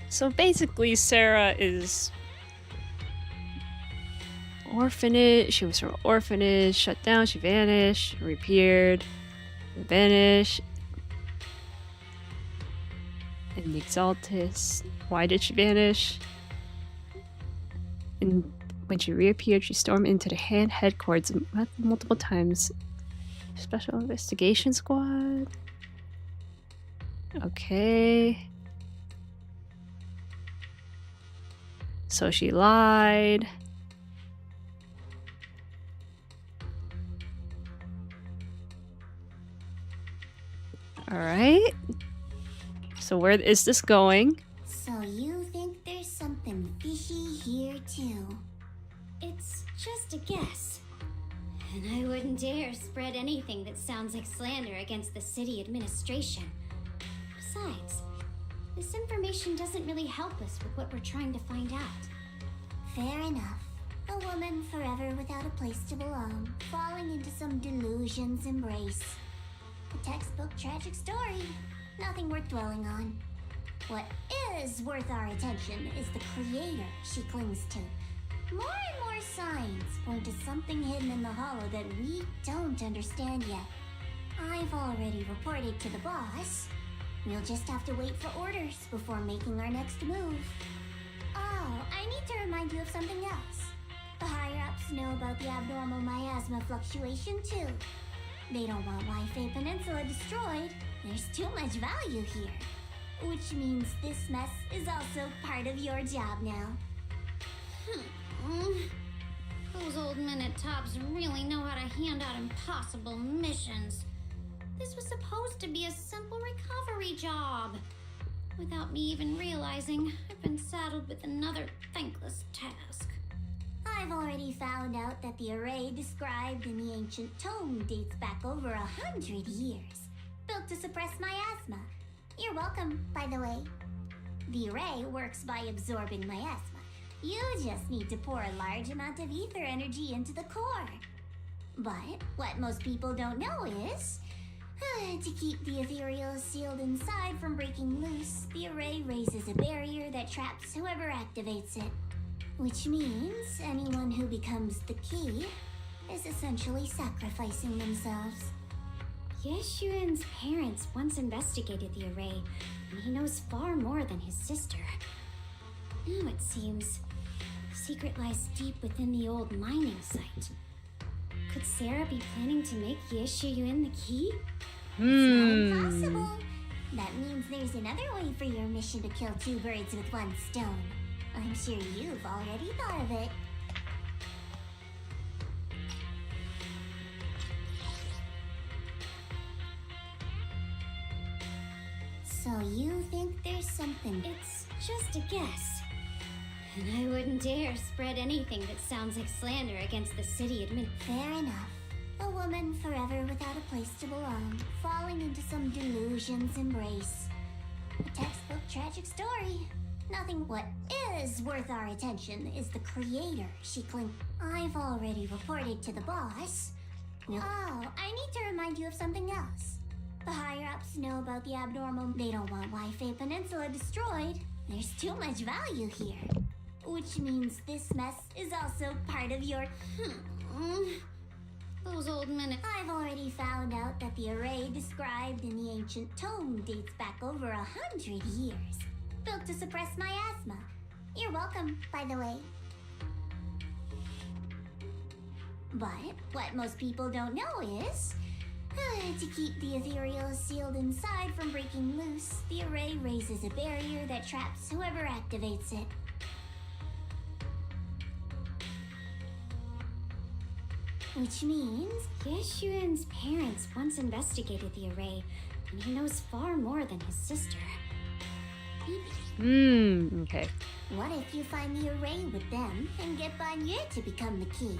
A: So basically, Sarah is orphanage. She was from orphanage, shut down, she vanished, reappeared, vanished. And the Exaltis. Why did she vanish? And when she reappeared, she stormed into the Hand headquarters multiple times. Special Investigation Squad. Okay. So she lied. Alright. So where is this going?
D: So you think there's something fishy here too? It's just a guess. And I wouldn't dare spread anything that sounds like slander against the city administration. Besides, this information doesn't really help us with what we're trying to find out. Fair enough. A woman forever without a place to belong, falling into some delusion's embrace. A textbook tragic story. Nothing worth dwelling on. what is worth our attention is the creator she clings to. More and more signs point to something hidden in the hollow that we don't understand yet. I've already reported to the boss. We'll just have to wait for orders before making our next move. Oh, I need to remind you of something else. The higher-ups know about the abnormal miasma fluctuation, too. They don't want Wi-Fi Peninsula destroyed. There's too much value here. Which means this mess is also part of your job now.
I: Those old minute tops really know how to hand out impossible missions. This was supposed to be a simple recovery job. Without me even realizing, I've been saddled with another thankless task.
D: I've already found out that the array described in the ancient tome dates back over 100 years, built to suppress miasma. You're welcome, by the way. The array works by absorbing miasma. You just need to pour a large amount of ether energy into the core. But what most people don't know is, to keep the ethereal sealed inside from breaking loose, the array raises a barrier that traps whoever activates it. Which means anyone who becomes the key is essentially sacrificing themselves.
I: Yeshuan's parents once investigated the array, and he knows far more than his sister. Now it seems the secret lies deep within the old mining site. Could Sarah be planning to make Yeshuyun the key?
D: It's not impossible. That means there's another way for your mission to kill two birds with one stone. I'm sure you've already thought of it. So you think there's something?
I: It's just a guess. And I wouldn't dare spread anything that sounds like slander against the city admin.
D: Fair enough. A woman forever without a place to belong, falling into some delusion's embrace. A textbook tragic story. Nothing. What is worth our attention is the creator she clings. I've already reported to the boss. Oh, I need to remind you of something else. The higher-ups know about the abnormal. They don't want Wi-Fi Peninsula destroyed. There's too much value here. Which means this mess is also part of your...
I: Those old minutes.
D: I've already found out that the array described in the ancient tome dates back over 100 years, built to suppress miasma. You're welcome, by the way. But what most people don't know is, to keep the ethereal sealed inside from breaking loose, the array raises a barrier that traps whoever activates it. Which means
I: Yeshuan's parents once investigated the array, and he knows far more than his sister.
A: Okay.
D: What if you find the array with them and get Banya to become the key?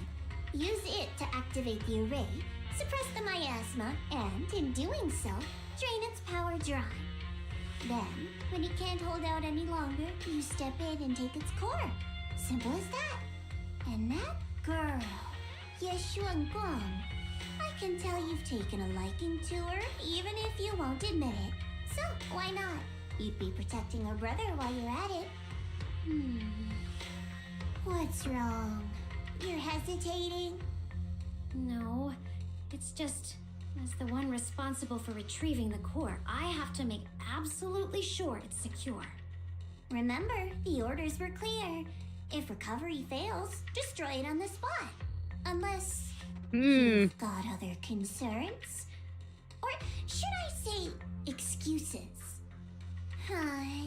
D: Use it to activate the array, suppress the miasma, and in doing so, drain its power dry. Then, when it can't hold out any longer, you step in and take its core. Simple as that. And that girl, Yeshuan Guang, I can tell you've taken a liking to her, even if you won't admit it. So, why not? You'd be protecting her brother while you're at it. What's wrong? You're hesitating?
I: No, it's just, as the one responsible for retrieving the core, I have to make absolutely sure it's secure.
D: Remember, the orders were clear. If recovery fails, destroy it on the spot. Unless you've got other concerns. Or should I say excuses?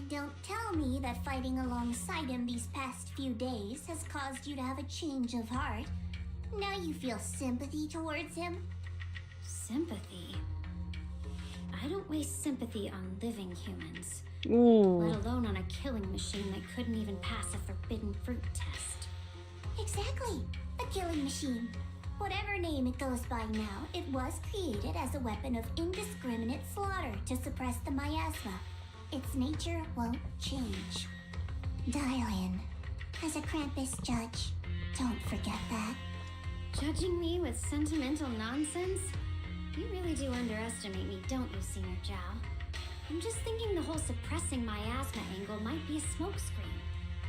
D: Don't tell me that fighting alongside him these past few days has caused you to have a change of heart. Now you feel sympathy towards him?
I: Sympathy? I don't waste sympathy on living humans.
A: Ooh.
I: Let alone on a killing machine that couldn't even pass a forbidden fruit test.
D: Exactly. A killing machine. Whatever name it goes by now, it was created as a weapon of indiscriminate slaughter to suppress the miasma. Its nature won't change. Dial in. As a Krampus judge, don't forget that.
I: Judging me with sentimental nonsense? You really do underestimate me, don't you, Senior Zhao? I'm just thinking the whole suppressing miasma angle might be a smokescreen.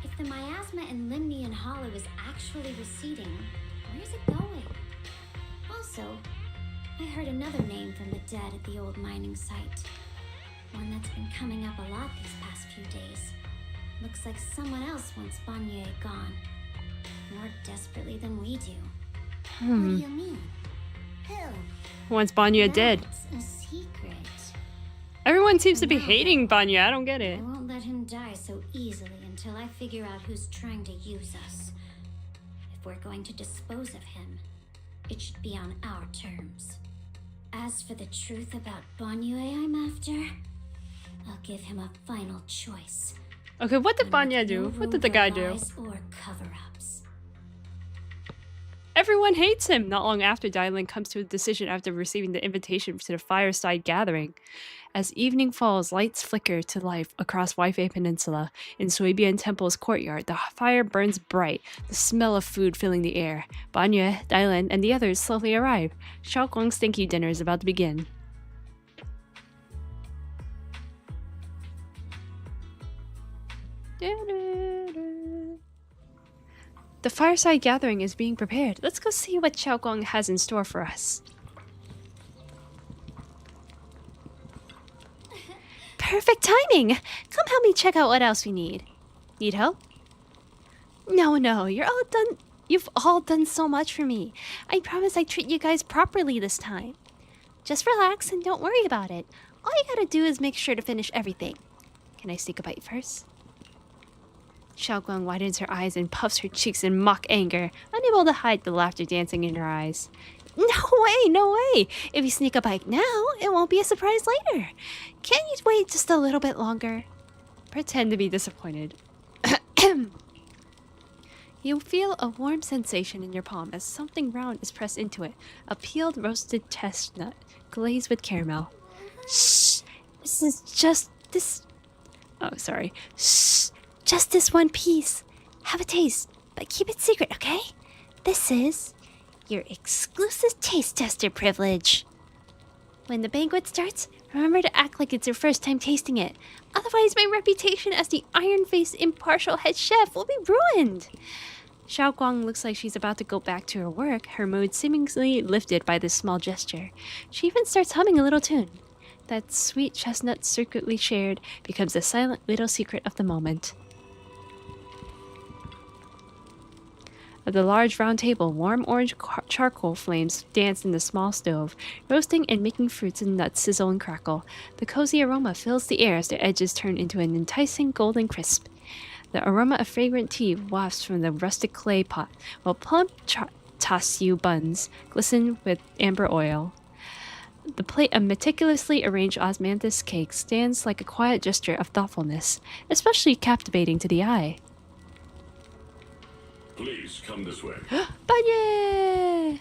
I: If the miasma in Limnian Hollow is actually receding, where's it going? Also, I heard another name from the dead at the old mining site. One that's been coming up a lot these past few days. Looks like someone else wants Banye gone. More desperately than we do. What do you mean? Who?
A: Wants Banya dead.
I: That's a secret.
A: Everyone seems to be hating Banya. I don't get it.
I: I won't let him die so easily until I figure out who's trying to use us. If we're going to dispose of him, it should be on our terms. As for the truth about Banyue I'm after, I'll give him a final choice.
A: Okay, what did
I: One
A: Banya
I: with
A: do?
I: no
A: What
I: room
A: did the
I: for
A: guy do?
I: lies or cover-ups.
A: Everyone hates him. Not long after, Dylan comes to a decision after receiving the invitation to the fireside gathering. As evening falls, lights flicker to life across Waifei Peninsula. In Suibian Temple's courtyard, the fire burns bright, the smell of food filling the air. Banya, Dylan, and the others slowly arrive. Shaoguang's thank you dinner is about to begin. The fireside gathering is being prepared. Let's go see what Shaoguang has in store for us. Perfect timing! Come help me check out what else we need. Need help? No, you've all done so much for me. I promise I treat you guys properly this time. Just relax and don't worry about it. All you gotta do is make sure to finish everything. Can I sneak a bite first? Shaoguang widens her eyes and puffs her cheeks in mock anger, unable to hide the laughter dancing in her eyes. No way! If you sneak a bite now, it won't be a surprise later. Can't you wait just a little bit longer? Pretend to be disappointed. You feel a warm sensation in your palm as something round is pressed into it. A peeled roasted chestnut, glazed with caramel. Shh! Oh, sorry. Shh! Just this one piece. Have a taste, but keep it secret, okay? This is your exclusive taste tester privilege. When the banquet starts, remember to act like it's your first time tasting it. Otherwise, my reputation as the iron-faced impartial head chef will be ruined. Shaoguang looks like she's about to go back to her work, her mood seemingly lifted by this small gesture. She even starts humming a little tune. That sweet chestnut secretly shared becomes a silent little secret of the moment. At the large round table, warm orange charcoal flames dance in the small stove, roasting and making fruits and nuts sizzle and crackle. The cozy aroma fills the air as their edges turn into an enticing golden crisp. The aroma of fragrant tea wafts from the rustic clay pot, while plump tasyu buns glisten with amber oil. The plate of meticulously arranged osmanthus cake stands like a quiet gesture of thoughtfulness, especially captivating to the eye.
G: Please come this way.
A: Banye!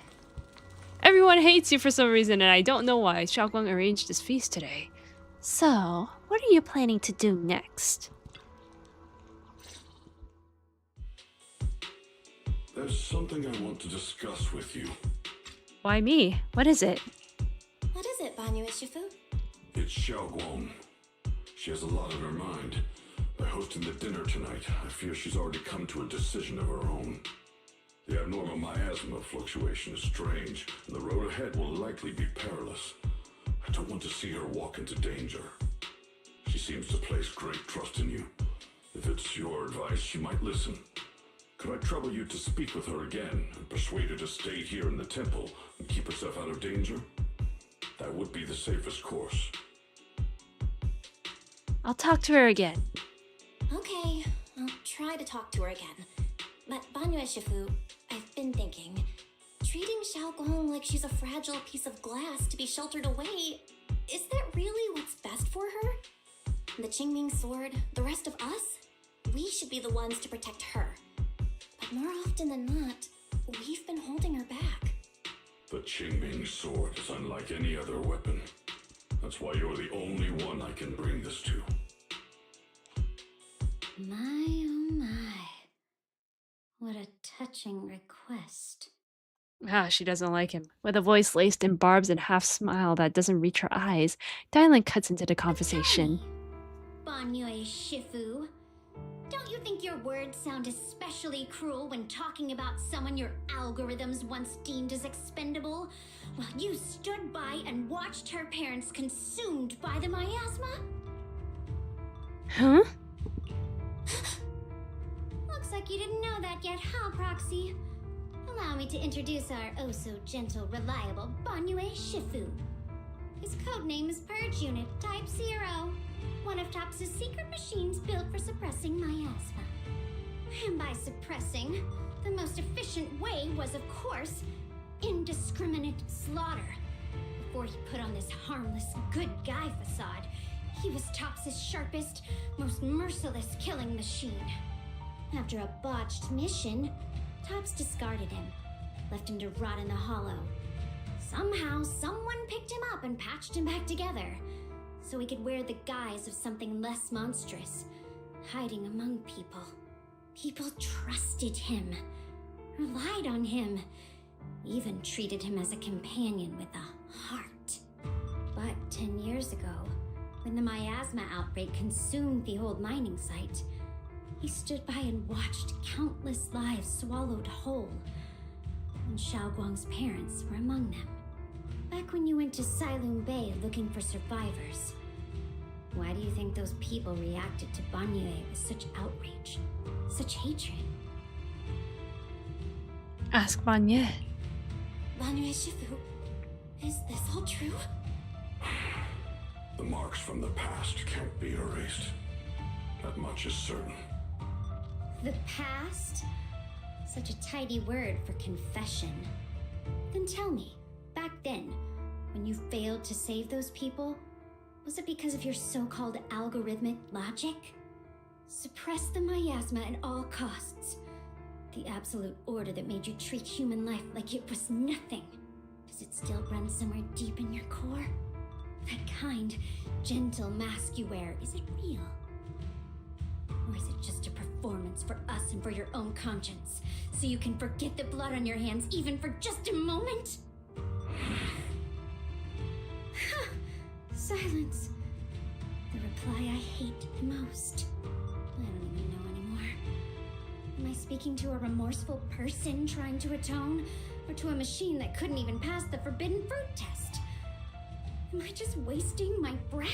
A: Everyone hates you for some reason, and I don't know why Shaoguang arranged this feast today. So, what are you planning to do next?
G: There's something I want to discuss with you.
A: Why me? What is it?
D: What is it, Banyu Ishifu?
G: It's Xiaoguang. She has a lot on her mind. By hosting the dinner tonight, I fear she's already come to a decision of her own. The abnormal miasma fluctuation is strange, and the road ahead will likely be perilous. I don't want to see her walk into danger. She seems to place great trust in you. If it's your advice, she might listen. Could I trouble you to speak with her again and persuade her to stay here in the temple and keep herself out of danger? That would be the safest course.
A: I'll talk to her again.
D: Okay, I'll try to talk to her again. But Banyu Ishifu, I've been thinking, treating Xiaoguang like she's a fragile piece of glass to be sheltered away, is that really what's best for her? The Qingming sword, the rest of us, we should be the ones to protect her. But more often than not, we've been holding her back.
G: The Qingming sword is unlike any other weapon. That's why you're the only one I can bring this to.
I: My, oh my. What a touching request.
A: Ah, she doesn't like him. With a voice laced in barbs and half-smile that doesn't reach her eyes, Dylan cuts into the conversation.
D: Banyue Shifu. Don't you think your words sound especially cruel when talking about someone your algorithms once deemed as expendable, while you stood by and watched her parents consumed by the miasma?
A: Huh?
D: Looks like you didn't know that yet, huh, Proxy? Allow me to introduce our oh-so-gentle, reliable Banyue Shifu. His codename is Purge Unit Type 0, one of TOPS' secret machines built for suppressing miasma. And by suppressing, the most efficient way was, of course, indiscriminate slaughter. Before he put on this harmless, good guy facade, he was TOPS' sharpest, most merciless killing machine. After a botched mission, TOPS discarded him, left him to rot in the hollow. Somehow, someone picked him up and patched him back together, so he could wear the guise of something less monstrous, hiding among people. People trusted him, relied on him, even treated him as a companion with a heart. But 10 years ago, when the miasma outbreak consumed the old mining site, he stood by and watched countless lives swallowed whole, and Xiaoguang's parents were among them. Back when you went to Silum Bay looking for survivors, why do you think those people reacted to Banyue with such outrage, such hatred?
A: Ask Banyue.
D: Banyue Shifu, is this all true?
G: The marks from the past can't be erased. That much is certain.
D: The past? Such a tidy word for confession. Then tell me, back then, when you failed to save those people, was it because of your so-called algorithmic logic? Suppress the miasma at all costs. The absolute order that made you treat human life like it was nothing. Does it still run somewhere deep in your core? That kind, gentle mask you wear, is it real? Or is it just a performance for us and for your own conscience, so you can forget the blood on your hands even for just a moment? Silence. The reply I hate the most. I don't even know anymore. Am I speaking to a remorseful person trying to atone, or to a machine that couldn't even pass the forbidden fruit test? Am I just wasting my breath?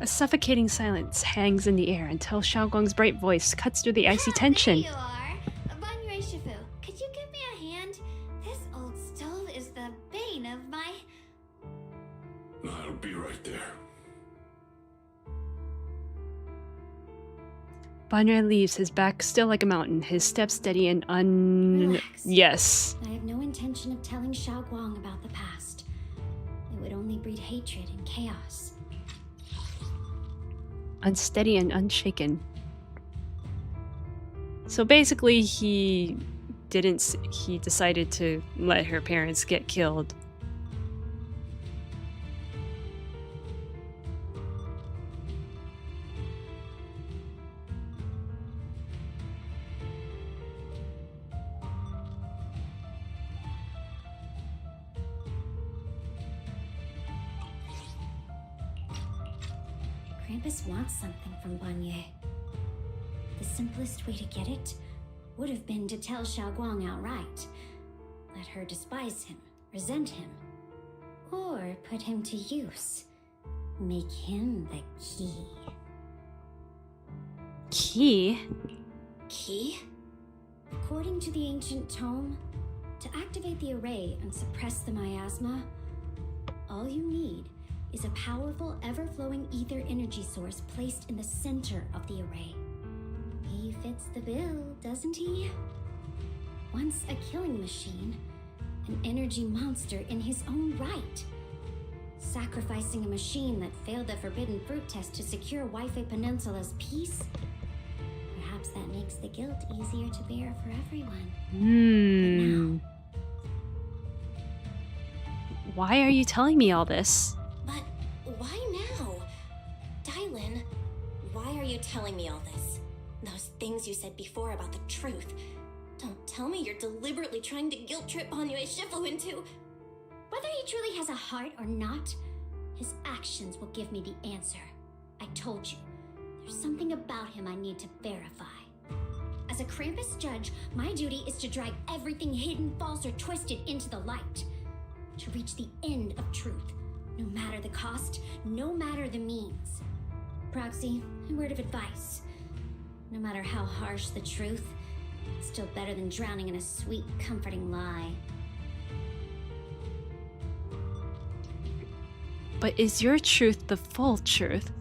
A: A suffocating silence hangs in the air until Xiaoguang's bright voice cuts through the icy tension.
I: There you are. Banyue Shifu, could you give me a hand? This old stove is the bane of my...
G: I'll be right there.
A: Banyue leaves, his back still like a mountain, his steps steady and
D: Relax.
A: Yes.
D: I have no intention of telling Xiaoguang about the past. It would only breed hatred and chaos.
A: Unsteady and unshaken. So basically, he decided to let her parents get killed.
D: Krampus wants something from Banyue. The simplest way to get it would have been to tell Xiaoguang outright. Let her despise him, resent him, or put him to use. Make him the key.
A: Key?
D: Key? According to the ancient tome, to activate the array and suppress the miasma, all you need is a powerful, ever-flowing ether energy source placed in the center of the array. He fits the bill, doesn't he? Once a killing machine, an energy monster in his own right. Sacrificing a machine that failed the forbidden fruit test to secure Wi-Fi Peninsula's peace? Perhaps that makes the guilt easier to bear for everyone. But now,
A: Why are you telling me all this?
D: but why now? Dylan, why are you telling me all this? Those things you said before about the truth. Don't tell tell me you're deliberately trying to guilt trip Banye Shifu into...
I: Whether he truly has a heart or not, his actions will give me the answer. I told you, there's something about him I need to verify. As a Krampus judge, my duty is to drag everything hidden, false, or twisted into the light. To reach the end of truth, no matter the cost, no matter the means. Proxy, a word of advice. No matter how harsh the truth, it's still better than drowning in a sweet, comforting lie.
A: But is your truth the full truth?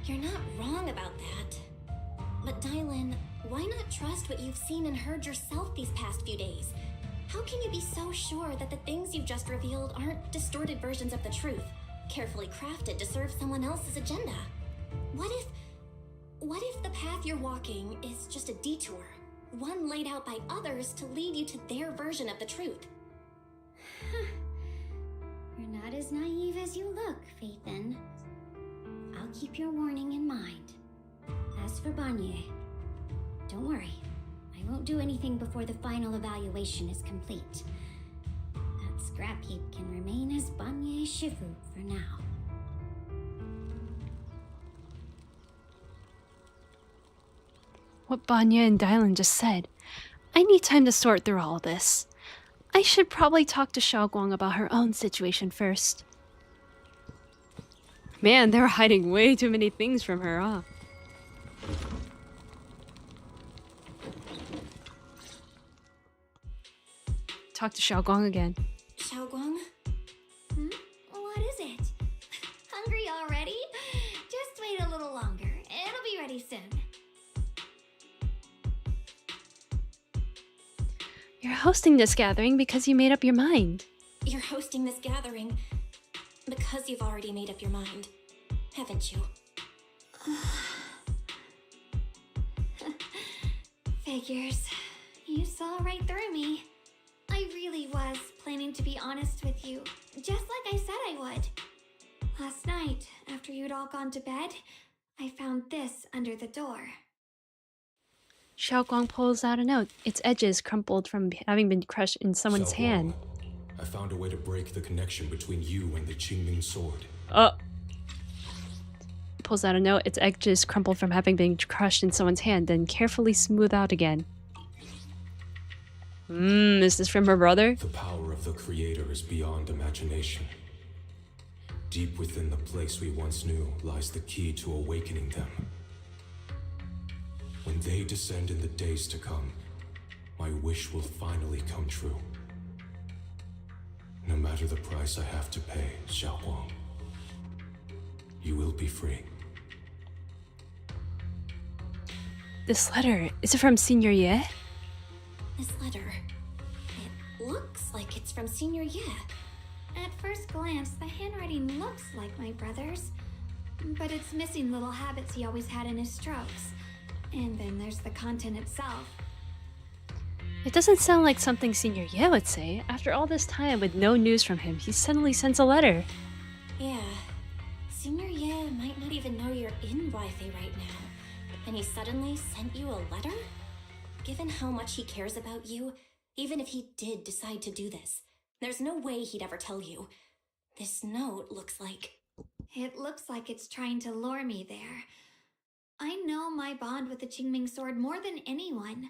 D: You're not wrong about that. But Dylan, why not trust what you've seen and heard yourself these past few days? How can you be so sure that the things you've just revealed aren't distorted versions of the truth, carefully crafted to serve someone else's agenda? What if the path you're walking is just a detour, one laid out by others to lead you to their version of the truth?
I: You're not as naive as you look, Faithin. I'll keep your warning in mind. As for Banye, don't worry. I won't do anything before the final evaluation is complete. That scrap heap can remain as Banye Shifu for now.
A: What Banye and Dylan just said. I need time to sort through all this. I should probably talk to Xiaoguang about her own situation first. Man, they're hiding way too many things from her, huh? Talk to Xiaoguang again.
D: Xiaoguang?
I: What is it? Hungry already? Just wait a little longer. It'll be ready soon.
A: You're hosting this gathering because you made up your mind.
D: You're hosting this gathering because you've already made up your mind, haven't you?
I: Figures. You saw right through me. I really was planning to be honest with you, just like I said I would. Last night, after you'd all gone to bed, I found this under the door.
A: Xiaoguang pulls out a note. Its edges crumpled from having been crushed in someone's hand.
K: I found a way to break the connection between you and the Qingming sword.
A: Pulls out a note. Its edges crumpled from having been crushed in someone's hand, then carefully smooth out again. Is this from her brother?
K: The power of the Creator is beyond imagination. Deep within the place we once knew lies the key to awakening them. When they descend in the days to come, my wish will finally come true. No matter the price I have to pay, Xiaoguang, you will be free.
A: This letter, is it from Senior Ye?
D: This letter, it looks like it's from Senior Ye.
I: At first glance, the handwriting looks like my brother's, but it's missing little habits he always had in his strokes. And then there's the content itself.
A: It doesn't sound like something Senior Ye would say. After all this time with no news from him, he suddenly sends a letter.
D: Yeah, Senior Ye might not even know you're in Wi-Fi right now, and he suddenly sent you a letter? Given how much he cares about you, even if he did decide to do this, there's no way he'd ever tell you. This note looks like...
I: It looks like it's trying to lure me there. I know my bond with the Qingming sword more than anyone.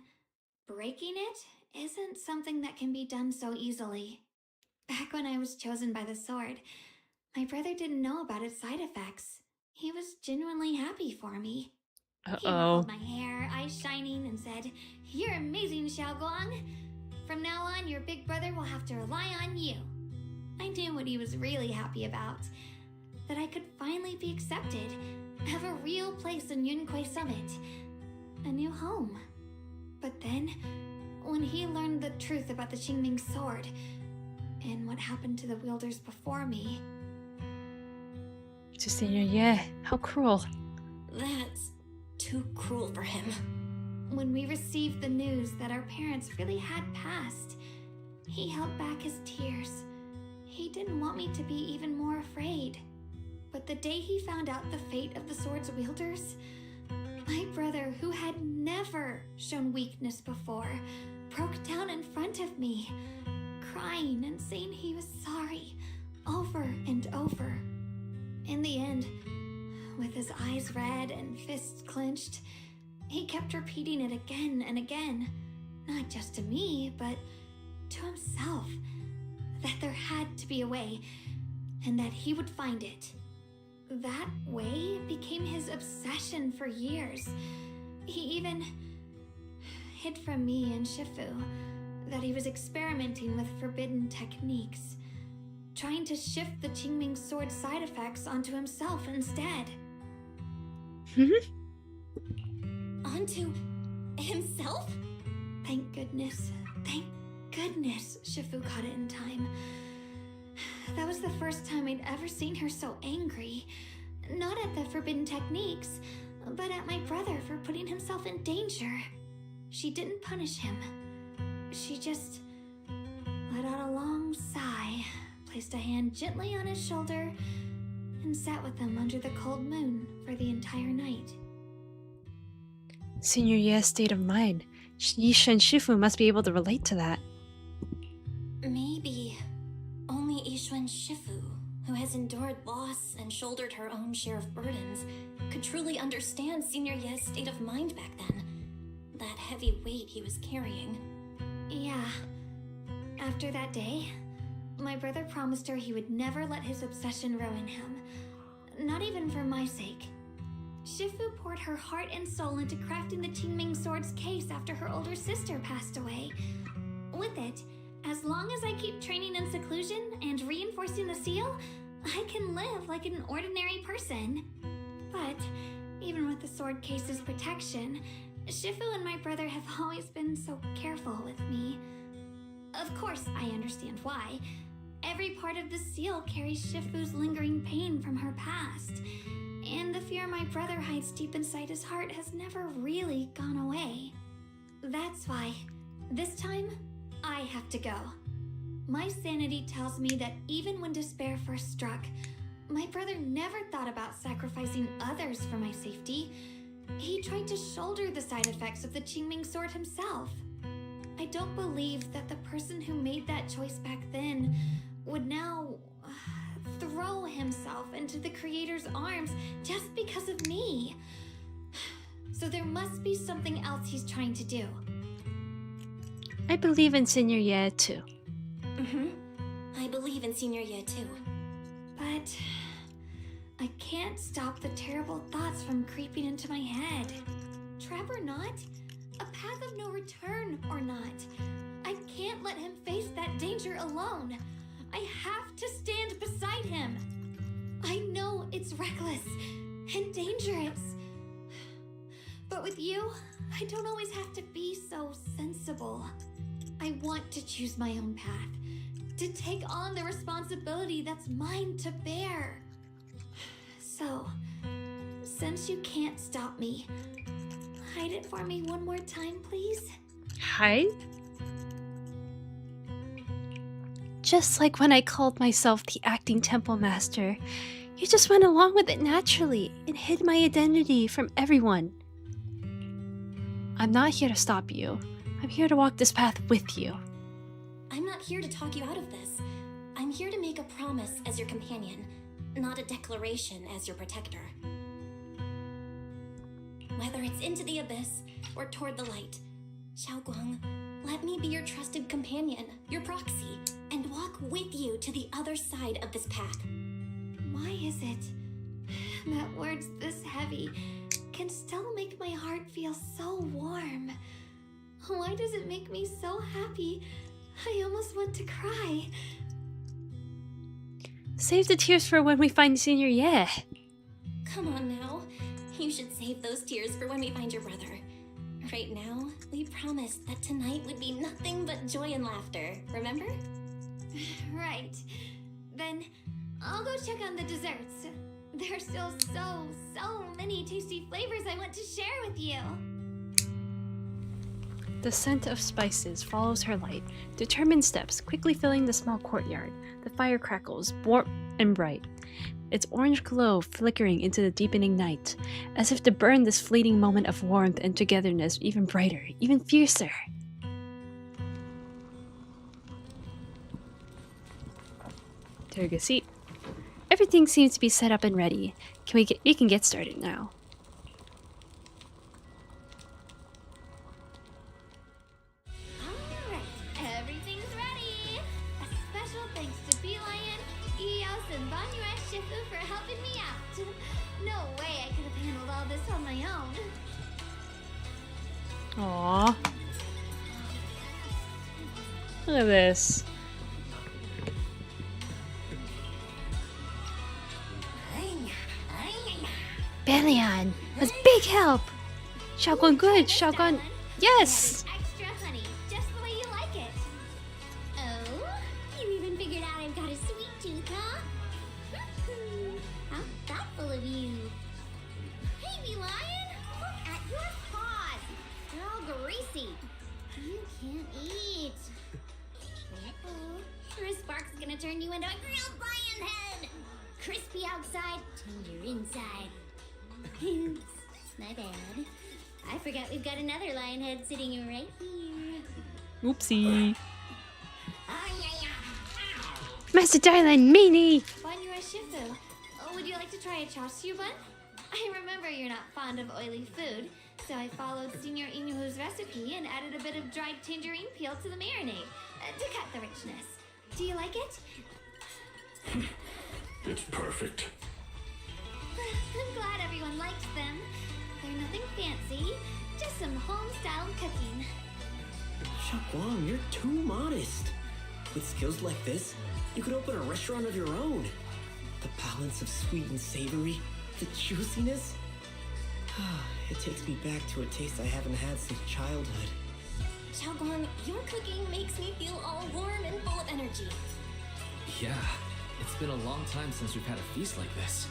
I: Breaking it isn't something that can be done so easily. Back when I was chosen by the sword, my brother didn't know about its side effects. He was genuinely happy for me. He ruffled my hair, eyes shining, and said, "You're amazing, Xiaoguang. From now on, your big brother will have to rely on you." I knew what he was really happy about. That I could finally be accepted, have a real place in Yunquei Summit, a new home. But then, when he learned the truth about the Qingming sword, and what happened to the wielders before me...
A: To Senior Ye, how cruel.
D: That's too cruel for him.
I: When we received the news that our parents really had passed, he held back his tears. He didn't want me to be even more afraid. But the day he found out the fate of the sword's wielders, my brother, who had never shown weakness before, broke down in front of me, crying and saying he was sorry over and over. In the end, with his eyes red and fists clenched, he kept repeating it again and again, not just to me, but to himself, that there had to be a way, and that he would find it. That way became his obsession for years. He even hid from me and Shifu that he was experimenting with forbidden techniques, trying to shift the Qingming sword side effects onto himself instead.
D: Onto himself?
I: Thank goodness Shifu caught it in time. That was the first time I'd ever seen her so angry. Not at the forbidden techniques, but at my brother for putting himself in danger. She didn't punish him. She just let out a long sigh, placed a hand gently on his shoulder, and sat with him under the cold moon for the entire night.
A: Senior Ye's state of mind. Yisha and Shifu must be able to relate to that.
D: Maybe only Yishuan Shifu, who has endured loss and shouldered her own share of burdens, could truly understand Senior Ye's state of mind back then. That heavy weight he was carrying.
I: Yeah. After that day, my brother promised her he would never let his obsession ruin him. Not even for my sake. Shifu poured her heart and soul into crafting the Qingming sword's case after her older sister passed away. With it, as long as I keep training in seclusion and reinforcing the seal, I can live like an ordinary person. But even with the sword case's protection, Shifu and my brother have always been so careful with me. Of course, I understand why. Every part of the seal carries Shifu's lingering pain from her past, and the fear my brother hides deep inside his heart has never really gone away. That's why, this time, I have to go. My sanity tells me that even when despair first struck, my brother never thought about sacrificing others for my safety. He tried to shoulder the side effects of the Qingming sword himself. I don't believe that the person who made that choice back then would now throw himself into the Creator's arms just because of me. So there must be something else he's trying to do.
A: I believe in Senior Ye too.
D: I believe in Senior Ye too.
I: But I can't stop the terrible thoughts from creeping into my head. Trap or not, a path of no return or not, I can't let him face that danger alone. I have to stand beside him. I know it's reckless and dangerous. But with you, I don't always have to be so sensible. I want to choose my own path, to take on the responsibility that's mine to bear. So, since you can't stop me, hide it for me one more time, please?
A: Hide? Just like when I called myself the acting temple master, you just went along with it naturally and hid my identity from everyone. I'm not here to stop you. I'm here to walk this path with you.
D: I'm not here to talk you out of this. I'm here to make a promise as your companion, not a declaration as your protector. Whether it's into the abyss or toward the light, Xiaoguang, let me be your trusted companion, your proxy, and walk with you to the other side of this path.
I: Why is it that words this heavy can still make my heart feel so warm? Why does it make me so happy? I almost want to cry.
A: Save the tears for when we find Senior Ye.
D: Come on now. You should save those tears for when we find your brother. Right now, we promised that tonight would be nothing but joy and laughter, remember?
I: Right. Then I'll go check on the desserts. There's still so many tasty flavors I want to share with you.
A: The scent of spices follows her light, determined steps quickly filling the small courtyard. The fire crackles, warm and bright, its orange glow flickering into the deepening night, as if to burn this fleeting moment of warmth and togetherness even brighter, even fiercer. Take a seat. Everything seems to be set up and ready. We can get started now.
I: Alright, everything's ready! A special thanks to Beelion, Eos, and Banyue Shifu for helping me out. No way I could have handled all this on my own.
A: Aww. Look at this.
C: Beelion was big help. Xiaoguang good. Xiaoguang, yes.
I: Extra honey, just the way you like it. Oh, you even figured out I've got a sweet tooth, huh? How thoughtful of you. Hey, Beelion, look at your paws. They're all greasy. You can't eat. Uh-oh. Or Sparks is gonna turn you into a grilled lion head. Crispy outside, tender inside. Oops, my bad. I forgot we've got another lion head sitting right here.
A: Oopsie.
C: Master Dylan, meanie.
I: Banyue Shifu, would you like to try a chashu bun? I remember you're not fond of oily food, so I followed Senior Inuhu's recipe and added a bit of dried tangerine peel to the marinade to cut the richness. Do you like it?
G: It's perfect.
I: I'm glad everyone likes them. They're nothing fancy, just some home-style cooking.
L: Xiaoguang, you're too modest. With skills like this, you could open a restaurant of your own. The balance of sweet and savory, the juiciness. It takes me back to a taste I haven't had since childhood.
D: Xiaoguang, your cooking makes me feel all warm and full of energy.
M: Yeah, it's been a long time since we've had a feast like this.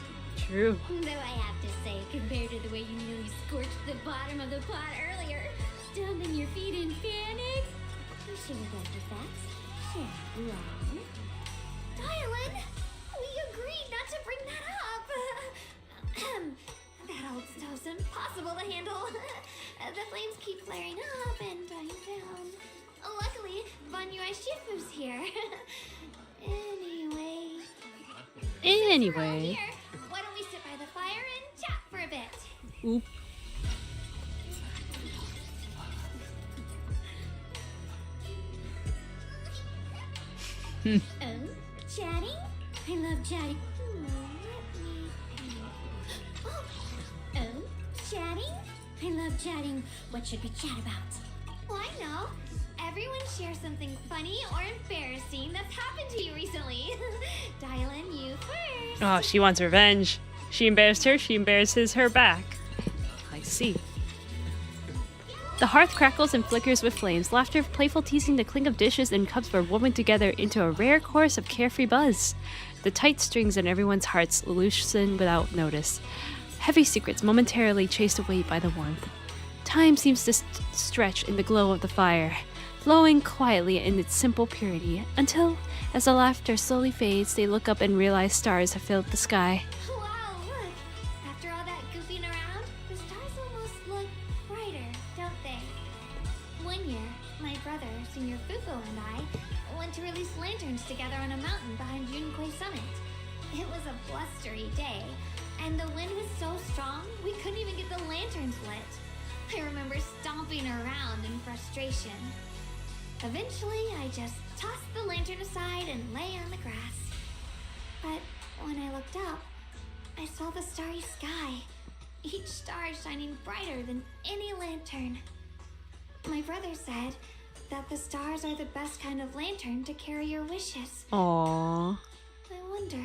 A: True.
I: Though I have to say, compared to the way you nearly scorched the bottom of the pot earlier, stomping your feet in panic. You should have got the facts. Xiaoguang. Dylan, we agreed not to bring that up. That old stove's impossible to handle. The flames keep flaring up and dying down. Luckily, Banyue Shifu's here.
A: Anyway.
I: Here, why don't we sit by the fire and chat for a bit?
A: Oop.
I: Oh, chatting? I love chatting. Oh, chatting? I love chatting. What should we chat about? Well, I know. Everyone share something funny or embarrassing that's happened to you recently. Dylan, you first.
A: Oh, she wants revenge. She embarrassed her, she embarrasses her back. I see. The hearth crackles and flickers with flames. Laughter, playful teasing, the clink of dishes and cups were woven together into a rare chorus of carefree buzz. The tight strings in everyone's hearts loosen without notice. Heavy secrets momentarily chased away by the warmth. Time seems to stretch in the glow of the fire, flowing quietly in its simple purity, until, as the laughter slowly fades, they look up and realize stars have filled the sky.
I: Wow, look. After all that goofing around, the stars almost look brighter, don't they? One year, my brother, Senior Fuko, and I went to release lanterns together on a mountain behind Junkui Summit. It was a blustery day, and the wind was so strong we couldn't even get the lanterns lit. I remember stomping around in frustration. Eventually, I just tossed the lantern aside and lay on the grass. But when I looked up, I saw the starry sky, each star shining brighter than any lantern. My brother said that the stars are the best kind of lantern to carry your wishes.
A: Aww.
I: I wonder,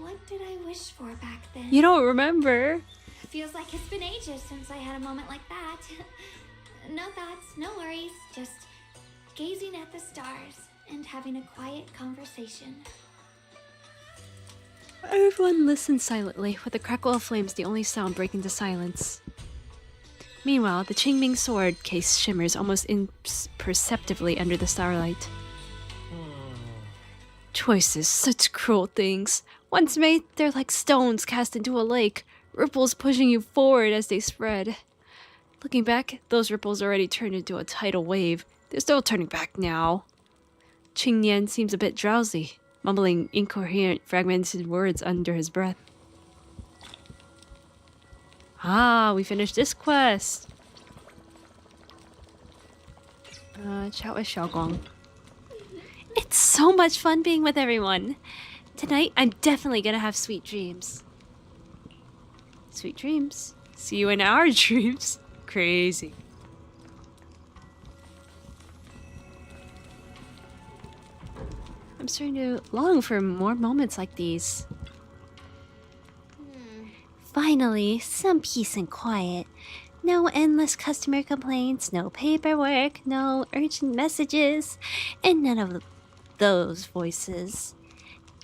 I: what did I wish for back then?
A: You don't remember?
I: Feels like it's been ages since I had a moment like that. No thoughts, no worries, just gazing at the stars and having a quiet conversation.
A: Everyone listens silently, with the crackle of flames the only sound breaking the silence. Meanwhile, the Qingming sword case shimmers almost imperceptibly under the starlight. Choices, such cruel things. Once made, they're like stones cast into a lake, ripples pushing you forward as they spread. Looking back, those ripples already turned into a tidal wave. There's no turning back now. Qingnian seems a bit drowsy. mumbling incoherent, fragmented words under his breath. Ah, we finished this quest! Chat with Xiaoguang.
C: It's so much fun being with everyone. Tonight, I'm definitely gonna have sweet dreams.
A: Sweet dreams. See you in our dreams. Crazy. I'm starting to long for more moments like these.
C: Finally, some peace and quiet. No endless customer complaints, no paperwork, no urgent messages, and none of those voices.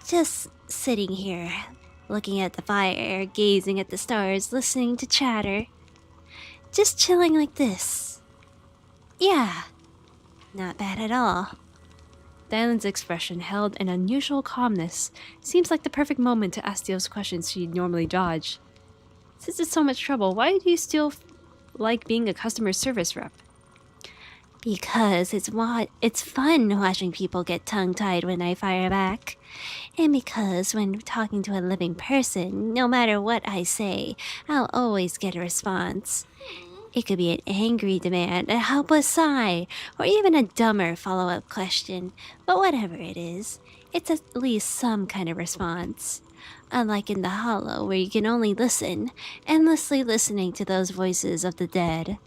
C: Just sitting here, looking at the fire, gazing at the stars, listening to chatter. Just chilling like this. Yeah, not bad at all.
A: Dylan's expression held an unusual calmness. Seems like the perfect moment to ask those questions she'd normally dodge. Since it's so much trouble, why do you still like being a customer service rep?
C: Because it's fun watching people get tongue-tied when I fire back. And because when talking to a living person, no matter what I say, I'll always get a response. It could be an angry demand, a helpless sigh, or even a dumber follow-up question. But whatever it is, it's at least some kind of response. Unlike in the Hollow, where you can only listen, endlessly listening to those voices of the dead.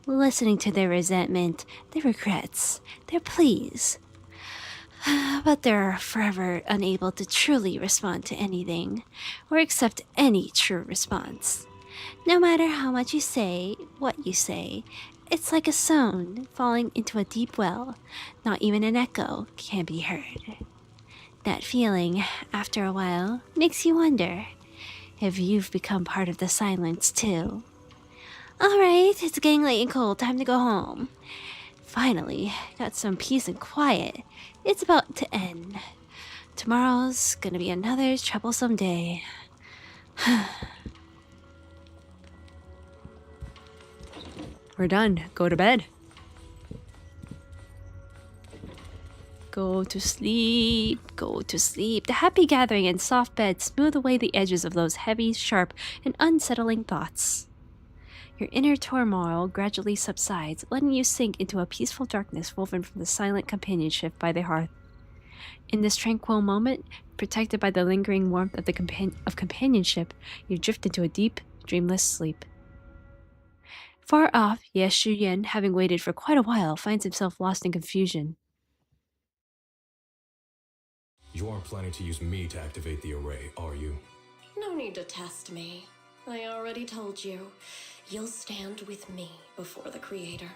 C: Listening to their resentment, their regrets, their pleas. But they're forever unable to truly respond to anything, or accept any true response. No matter how much you say, what you say, it's like a stone falling into a deep well. Not even an echo can be heard. That feeling, after a while, makes you wonder if you've become part of the silence too. Alright, it's getting late and cold, time to go home. Finally, got some peace and quiet. It's about to end. Tomorrow's gonna be another troublesome day.
A: We're done. Go to bed. Go to sleep. Go to sleep. The happy gathering and soft bed smooth away the edges of those heavy, sharp, and unsettling thoughts. Your inner turmoil gradually subsides, letting you sink into a peaceful darkness woven from the silent companionship by the hearth. In this tranquil moment, protected by the lingering warmth of companionship, you drift into a deep, dreamless sleep. Far off, Ye Shuyan, having waited for quite a while, finds himself lost in confusion.
K: You aren't planning to use me to activate the array, are you?
N: No need to test me. I already told you. You'll stand with me before the Creator.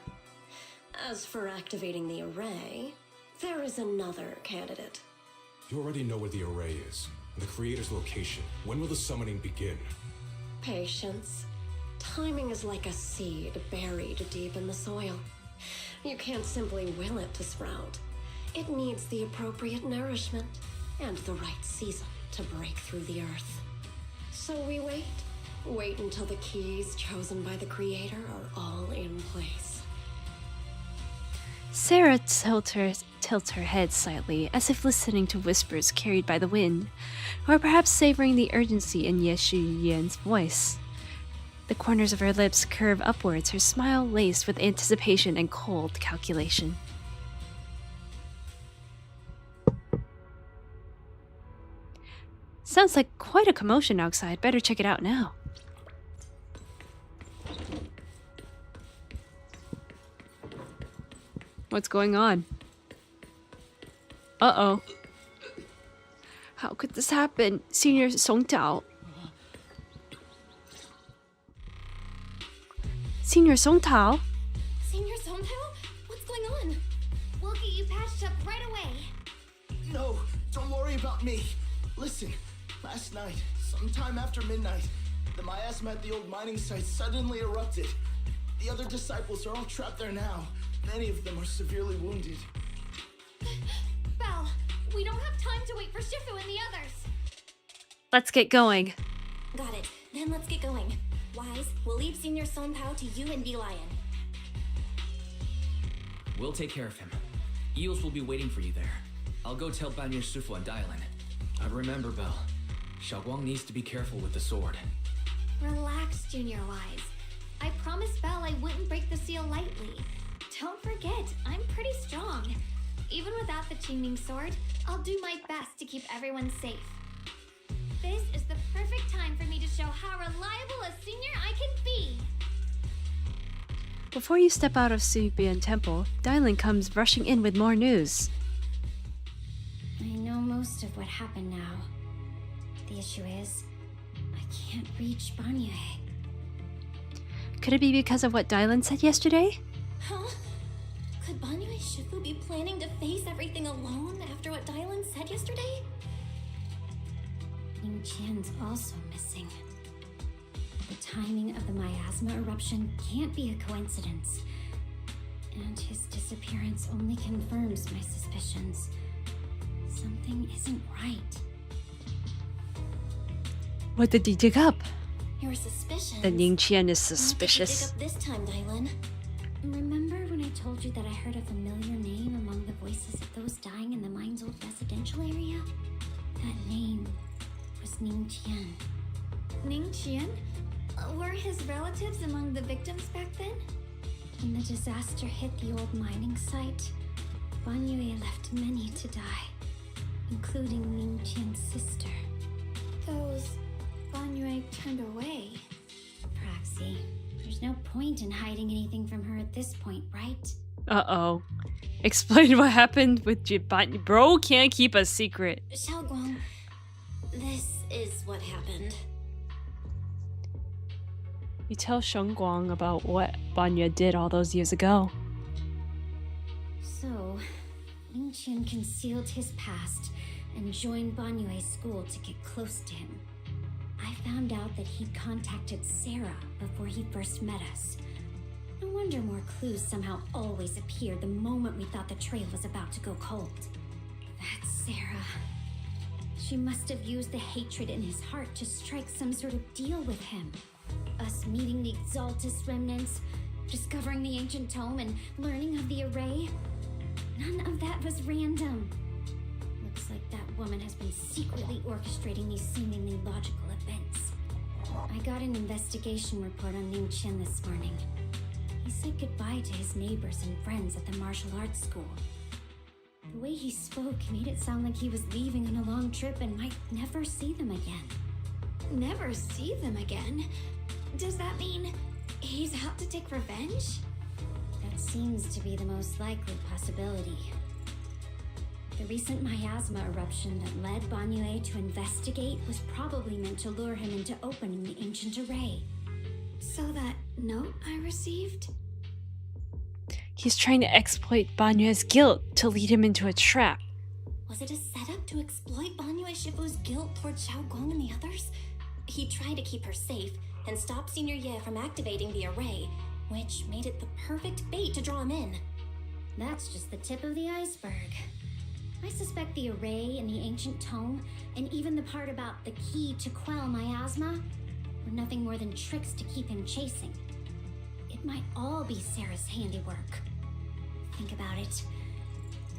N: As for activating the array, there is another candidate.
K: You already know where the array is, and the Creator's location. When will the summoning begin?
N: Patience. Timing is like a seed buried deep in the soil. You can't simply will it to sprout. It needs the appropriate nourishment and the right season to break through the earth. So we wait. Wait until the keys chosen by the Creator are all in place.
A: Sarah tilts her head slightly, as if listening to whispers carried by the wind, or perhaps savoring the urgency in Ye Shuyan's voice. The corners of her lips curve upwards, her smile laced with anticipation and cold calculation. Sounds like quite a commotion outside. Better check it out now. What's going on? Uh-oh. How could this happen? Senior Song Tao. Senior Song Tao?
D: Senior Sontao? What's going on?
I: We'll get you patched up right away.
J: No, don't worry about me. Listen, last night, sometime after midnight, the miasma at the old mining site suddenly erupted. The other disciples are all trapped there now. Many of them are severely wounded.
I: Belle, we don't have time to wait for Shifu and the others.
A: Let's get going.
D: Got it. Then let's get going. Wise, we'll leave Senior Sontao to you and V-Lion.
M: We'll take care of him. Eos will be waiting for you there. I'll go tell Banyu Shifu and Dylan. Remember, Belle, Xiaoguang needs to be careful with the sword.
I: Relax, Junior Wise. I promised Belle I wouldn't break the seal lightly. Don't forget, I'm pretty strong. Even without the Qingming sword, I'll do my best to keep everyone safe. This is the perfect time for me to show how reliable a senior I can be.
A: Before you step out of Subian Temple, Dylan comes rushing in with more news.
I: I know most of what happened now. The issue is, I can't reach Banyu.
A: Could it be because of what Dylan said yesterday?
D: Huh? Could Banyu Shifu be planning to face everything alone after what Dylan said yesterday?
I: Ning Qian's also missing. The timing of the miasma eruption can't be a coincidence. And his disappearance only confirms my suspicions. Something isn't right.
A: What did he dig up?
D: Your suspicions?
A: That Ning Qian is
D: What
A: suspicious.
D: did you dig up this time, Dylan?
I: Remember when I told you that I heard a familiar name among the voices of those dying in the mine's old residential area? That name was Ning Qian. Ning Qian? Were his relatives among the victims back then? When the disaster hit the old mining site, Banyu left many to die, including Ning Qian's sister. Those Banyu turned away. Praxi, there's no point in hiding anything from her at this point, right?
A: Uh-oh. Explain what happened with Jiban. Bro can't keep a secret.
D: Xiaoguang, this is what happened.
A: You tell Shengguang about what Banya did all those years ago.
I: So, Ning Qian concealed his past and joined Banyue's school to get close to him. I found out that he'd contacted Sarah before he first met us. No wonder more clues somehow always appeared the moment we thought the trail was about to go cold. That's Sarah. She must have used the hatred in his heart to strike some sort of deal with him. Us meeting the Exaltus remnants, discovering the ancient tome, and learning of the array. None of that was random. Looks like that woman has been secretly orchestrating these seemingly logical events. I got an investigation report on Ning Qian this morning. He said goodbye to his neighbors and friends at the martial arts school. The way he spoke made it sound like he was leaving on a long trip and might never see them again. Never see them again? Does that mean he's out to take revenge? That seems to be the most likely possibility. The recent miasma eruption that led Banyue to investigate was probably meant to lure him into opening the ancient array. So that note I received?
A: He's trying to exploit Banyue's guilt to lead him into a trap.
D: Was it a setup to exploit Banyu Shifu's guilt towards Xiaoguang and the others? He tried to keep her safe and stop Senior Ye from activating the array, which made it the perfect bait to draw him in.
I: That's just the tip of the iceberg. I suspect the array and the ancient tome, and even the part about the key to quell miasma, were nothing more than tricks to keep him chasing. It might all be Sarah's handiwork. Think about it.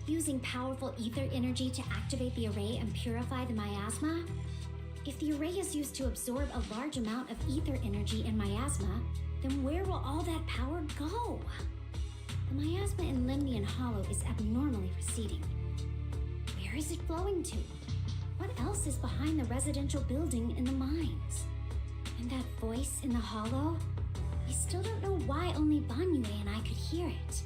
I: Using powerful ether energy to activate the array and purify the miasma? If the array is used to absorb a large amount of ether energy and miasma, then where will all that power go? The miasma in Limnian Hollow is abnormally receding. Where is it flowing to? What else is behind the residential building in the mines? And that voice in the hollow? I still don't know why only Banyue and I could hear it.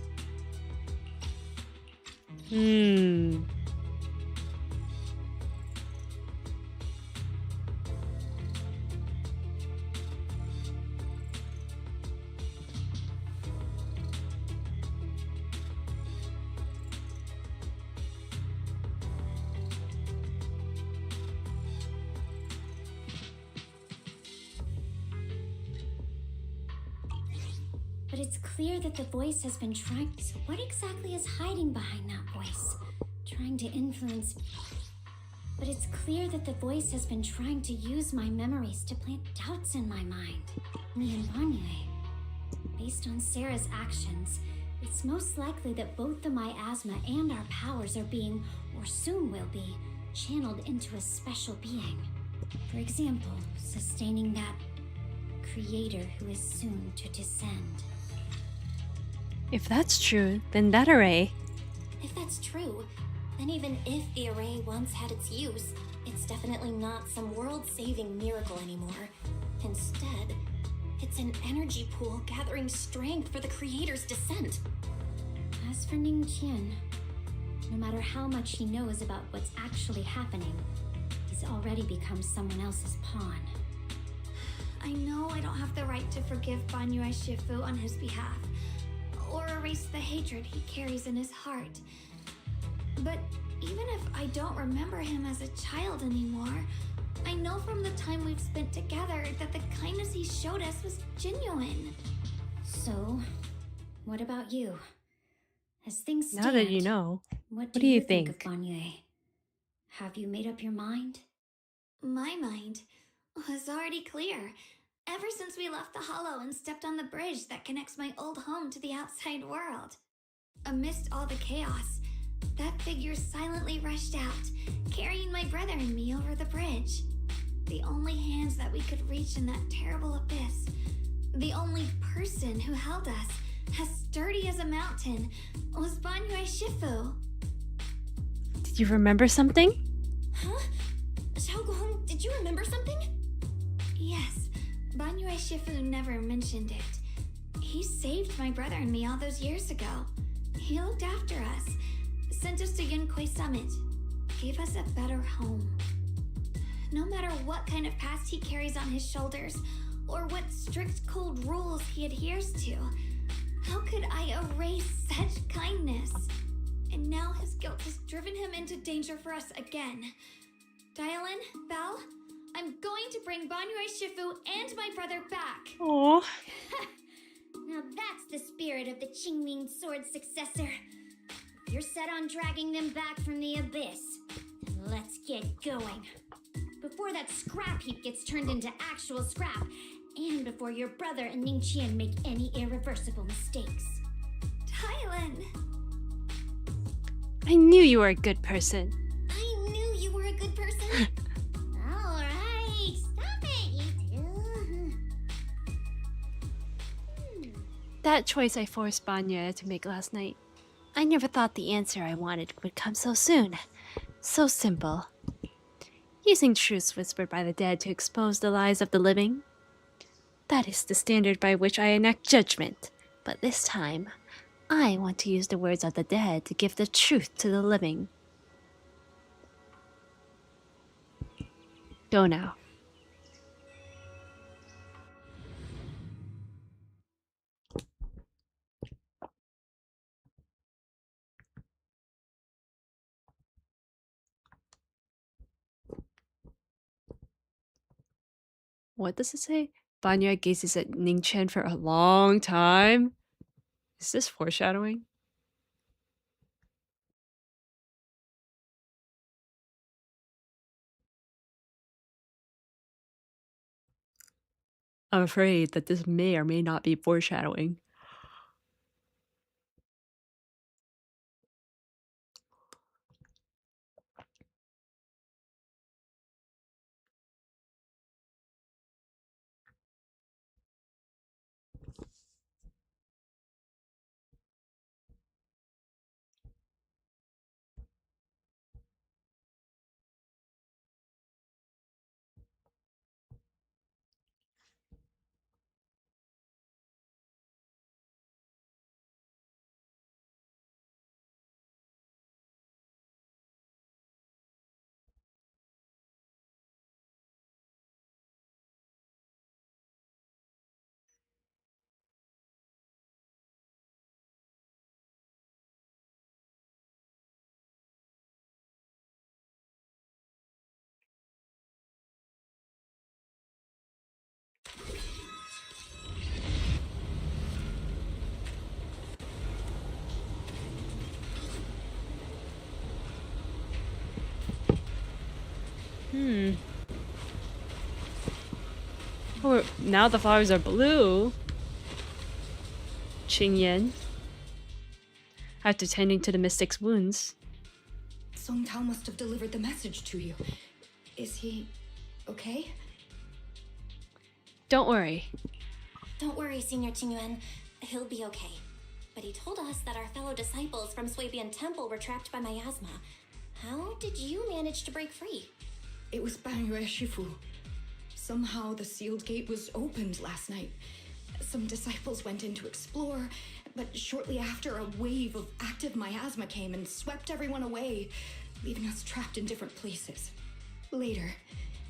I: But it's clear that the voice has been trying. So what exactly is hiding behind that voice? Trying to influence. But it's clear that the voice has been trying to use my memories to plant doubts in my mind. Me and Banyue. Based on Sarah's actions,
D: It's most likely that both the miasma and our powers are being, or soon will be, channeled into a special being. For example, sustaining that creator who is soon to descend.
A: If that's true, then that array...
D: If that's true, then even if the array once had its use, it's definitely not some world-saving miracle anymore. Instead, it's an energy pool gathering strength for the creator's descent. As for Ning Qian, no matter how much he knows about what's actually happening, he's already become someone else's pawn.
I: I know I don't have the right to forgive Banyue Shifu on his behalf, or erase the hatred he carries in his heart. But even if I don't remember him as a child anymore, I know from the time we've spent together that the kindness he showed us was genuine.
D: So, what about you? As things stand,
A: Now that you know,
D: what
A: do you
D: think
A: think?
D: of Banyue? Have you made up your mind?
I: My mind was already clear. Ever since we left the Hollow and stepped on the bridge that connects my old home to the outside world. Amidst all the chaos, that figure silently rushed out, carrying my brother and me over the bridge. The only hands that we could reach in that terrible abyss. The only person who held us, as sturdy as a mountain, was Banyue Shifu.
A: Did you remember something?
D: Huh? Xiaoguang, did you remember something?
I: Yes, Banyue Shifu never mentioned it. He saved my brother and me all those years ago. He looked after us, sent us to Yunquei Summit, gave us a better home. No matter what kind of past he carries on his shoulders, or what strict cold rules he adheres to, how could I erase such kindness? And now his guilt has driven him into danger for us again. Dialin, Belle, I'm going to bring Banyue Shifu and my brother back.
A: Aww.
D: Now that's the spirit of the Qingming Sword's successor. If you're set on dragging them back from the abyss, then let's get going. Before that scrap heap gets turned into actual scrap, and before your brother and Ning Qian make any irreversible mistakes.
I: Dialin!
A: I knew you were a good person.
D: I knew you were a good person. All right, stop it, you two.
A: That choice I forced Banya to make last night. I never thought the answer I wanted would come so soon. So simple. Using truths whispered by the dead to expose the lies of the living. That is the standard by which I enact judgment. But this time, I want to use the words of the dead to give the truth to the living. Go now. What does it say? Banya gazes at Ning Chen for a long time. Is this foreshadowing? I'm afraid that this may or may not be foreshadowing. Oh, now the flowers are blue. Qingyan. after tending to the mystic's wounds.
E: Song Tao must have delivered the message to you. Is he okay?
A: Don't worry.
D: Don't worry, Senior Qingyuan. He'll be okay. But he told us that our fellow disciples from Swabian Temple were trapped by miasma. How did you manage to break free?
E: It was Bangyue Shifu. Somehow the sealed gate was opened last night. Some disciples went in to explore, but shortly after, a wave of active miasma came and swept everyone away, leaving us trapped in different places. Later,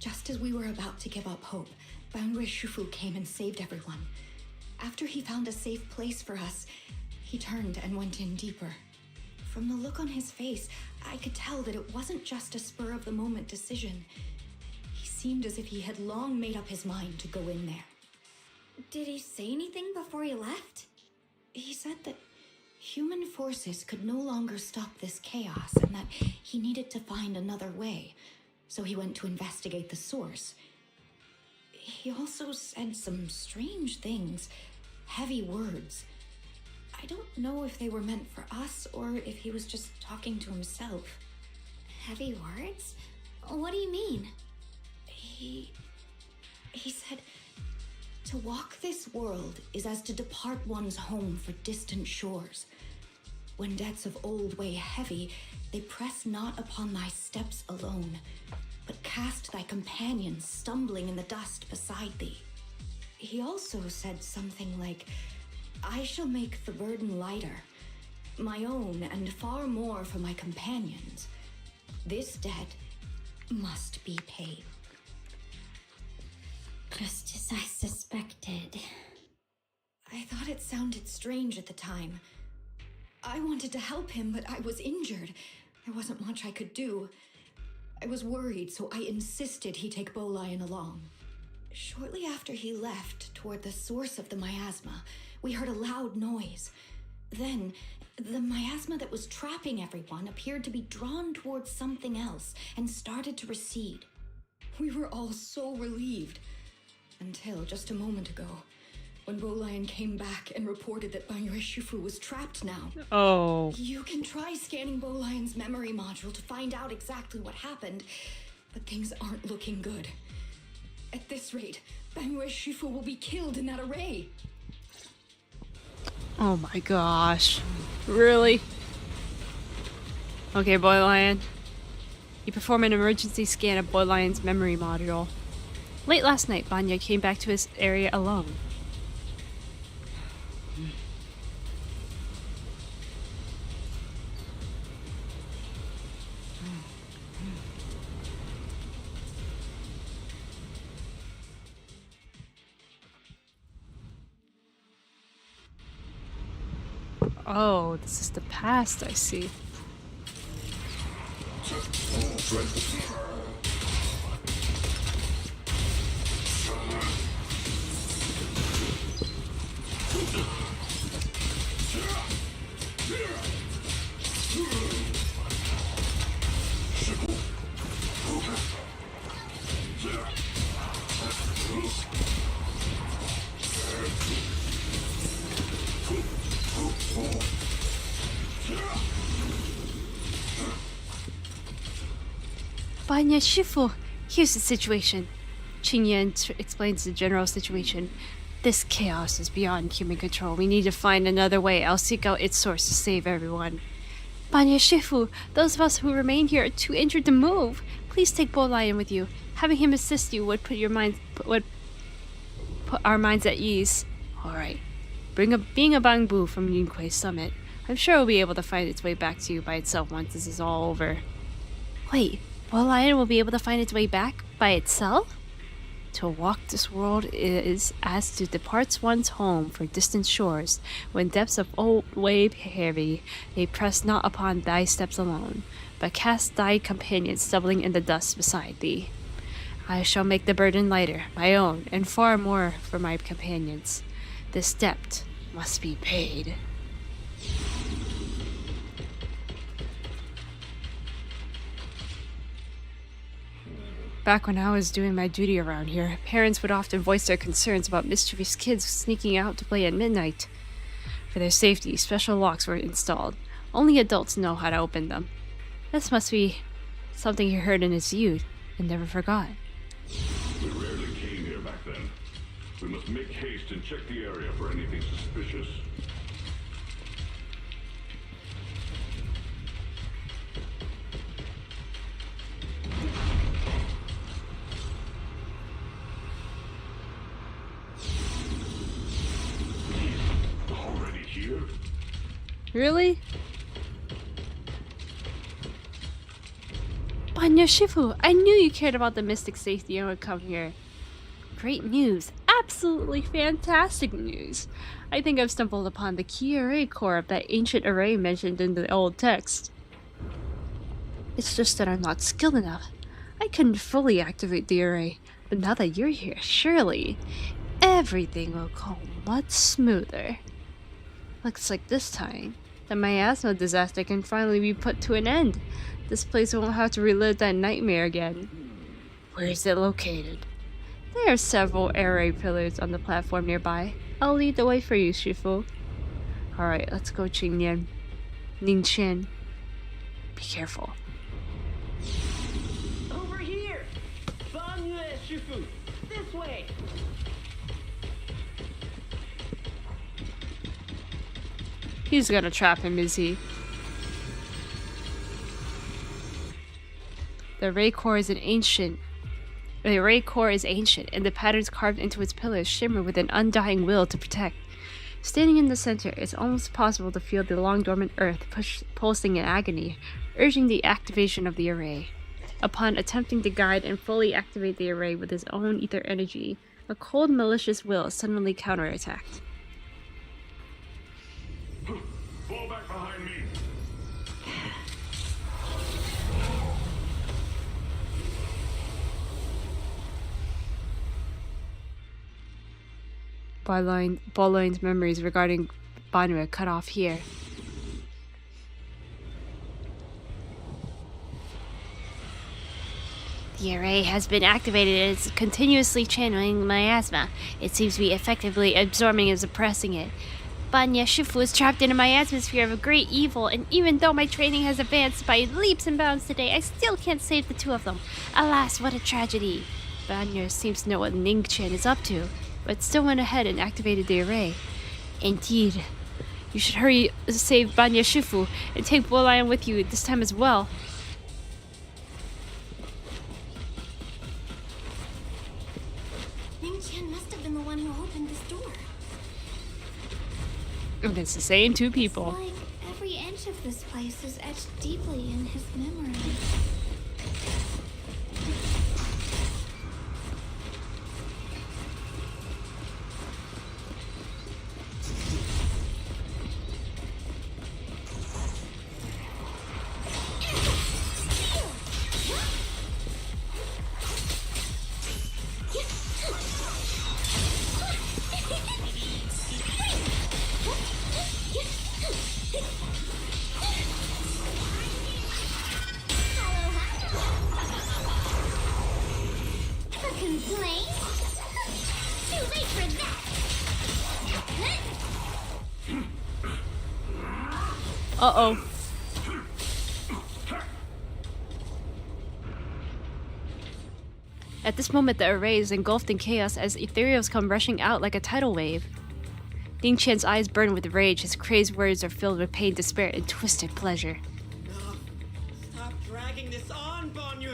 E: just as we were about to give up hope, Bangyue Shifu came and saved everyone. After he found a safe place for us, he turned and went in deeper. From the look on his face, I could tell that it wasn't just a spur-of-the-moment decision. He seemed as if he had long made up his mind to go in there.
I: Did he say anything before he left?
E: He said that human forces could no longer stop this chaos and that he needed to find another way, so he went to investigate the source. He also said some strange things, heavy words. I don't know if they were meant for us or if he was just talking to himself.
I: Heavy words? What do you mean?
E: He said, to walk this world is as to depart one's home for distant shores. When debts of old weigh heavy, they press not upon thy steps alone, but cast thy companions stumbling in the dust beside thee. He also said something like, I shall make the burden lighter, my own and far more for my companions. This debt must be paid.
I: Just as I suspected.
E: I thought it sounded strange at the time. I wanted to help him, but I was injured. There wasn't much I could do. I was worried, so I insisted he take Bolian along. Shortly after he left, toward the source of the miasma, we heard a loud noise. Then, the miasma that was trapping everyone appeared to be drawn towards something else and started to recede. We were all so relieved. Until just a moment ago, when Bolian came back and reported that Bangyue Shifu was trapped now.
A: Oh.
E: You can try scanning Bolian's memory module to find out exactly what happened, but things aren't looking good. At this rate, Bangyue Shifu will be killed in that array.
A: Oh my gosh. Really? Okay, Boy Lion. You perform an emergency scan of Boy Lion's memory module. Late last night, Banya came back to his area alone. Oh, this is the past, I see. Banya Shifu, here's the situation. Qingyan explains the general situation. This chaos is beyond human control. We need to find another way. I'll seek out its source to save everyone. Banya Shifu, those of us who remain here are too injured to move. Please take Bo Lion with you. Having him assist you would put our minds at ease. Alright. Being a Bangbu from Yunquei Summit. I'm sure we'll be able to find its way back to you by itself once this is all over. Wait, Bo Lion will be able to find its way back by itself? To walk this world is as to depart one's home for distant shores. When depths of old weigh heavy, they press not upon thy steps alone, but cast thy companions stumbling in the dust beside thee. I shall make the burden lighter, my own, and far more for my companions. This debt must be paid. Back when I was doing my duty around here, parents would often voice their concerns about mischievous kids sneaking out to play at midnight. For their safety, special locks were installed. Only adults know how to open them. This must be something he heard in his youth and never forgot.
G: We rarely came here back then. We must make haste and check the area for anything suspicious. Already here?
A: Really? Banya Shifu, I knew you cared about the mystic safety and would come here. Great news. Absolutely fantastic news. I think I've stumbled upon the key array core of that ancient array mentioned in the old text. It's just that I'm not skilled enough. I couldn't fully activate the array, but now that you're here, surely everything will go much smoother. Looks like this time, the miasma disaster can finally be put to an end. This place won't have to relive that nightmare again. Where is it located? There are several array pillars on the platform nearby. I'll lead the way for you, Shifu. Alright, let's go, Qingnian. Ningqian. Be careful.
L: Over here! Banyue Shifu! This way!
A: He's gonna trap him, is he? The array core is ancient, and the patterns carved into its pillars shimmer with an undying will to protect. Standing in the center, it's almost possible to feel the long-dormant earth pulsing in agony, urging the activation of the array. Upon attempting to guide and fully activate the array with his own ether energy, a cold, malicious will suddenly counterattacked.
G: Fall back behind me.
A: Boline's memories regarding Banyue cut off here.
C: The array has been activated and is continuously channeling miasma. It seems to be effectively absorbing and suppressing it. Banya Shifu is trapped in a miasmosphere of great evil, and even though my training has advanced by leaps and bounds today, I still can't save the two of them. Alas, what a tragedy. Banya seems to know what Ningqian is up to, but still went ahead and activated the array. Indeed. You should hurry save Banya Shifu and take Bolian with you this time as well.
D: Ningqian must have been the one who opened this door.
A: And it's the same two people.
I: It's like every inch of this place is etched deeply in his memory.
A: Uh-oh. At this moment, the array is engulfed in chaos as ethereals come rushing out like a tidal wave. Ningqian's eyes burn with rage, his crazed words are filled with pain, despair, and twisted pleasure.
L: No! Stop dragging this on, Banyue!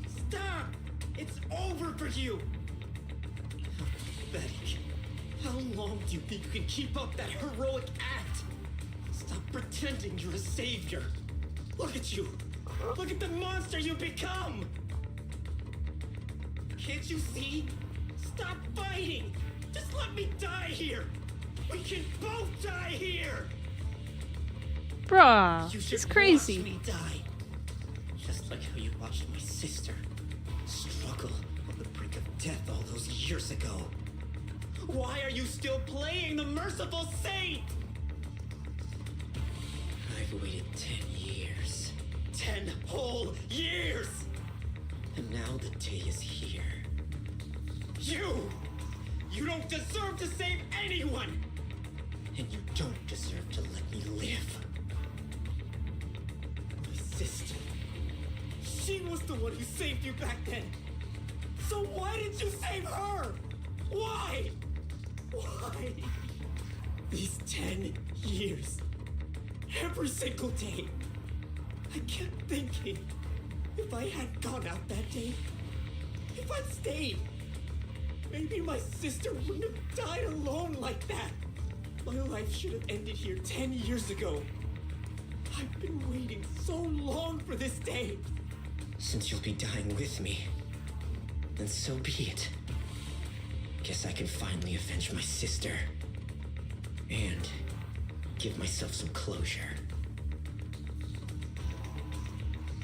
L: Stop! It's over for you! How pathetic. How long do you think you can keep up that heroic act? Stop pretending you're a savior. Look at you. Look at the monster you've become. Can't you see? Stop fighting. Just let me die here. We can both die here.
A: Bruh,
L: You
A: it's
L: should
A: crazy.
L: watch me die. Just like how you watched my sister struggle on the brink of death all those years ago. Why are you still playing the merciful saint? I've waited 10 years. 10 whole years! And now the day is here. You don't deserve to save anyone! And you don't deserve to let me live. She was the one who saved you back then. So why did you save her? Why? Why? These 10 years. Every single day. I kept thinking, if I had gone out that day, if I'd stayed, maybe my sister wouldn't have died alone like that. My life should have ended here 10 years ago. I've been waiting so long for this day.
O: Since you'll be dying with me, then so be it. Guess I can finally avenge my sister. And give myself some closure.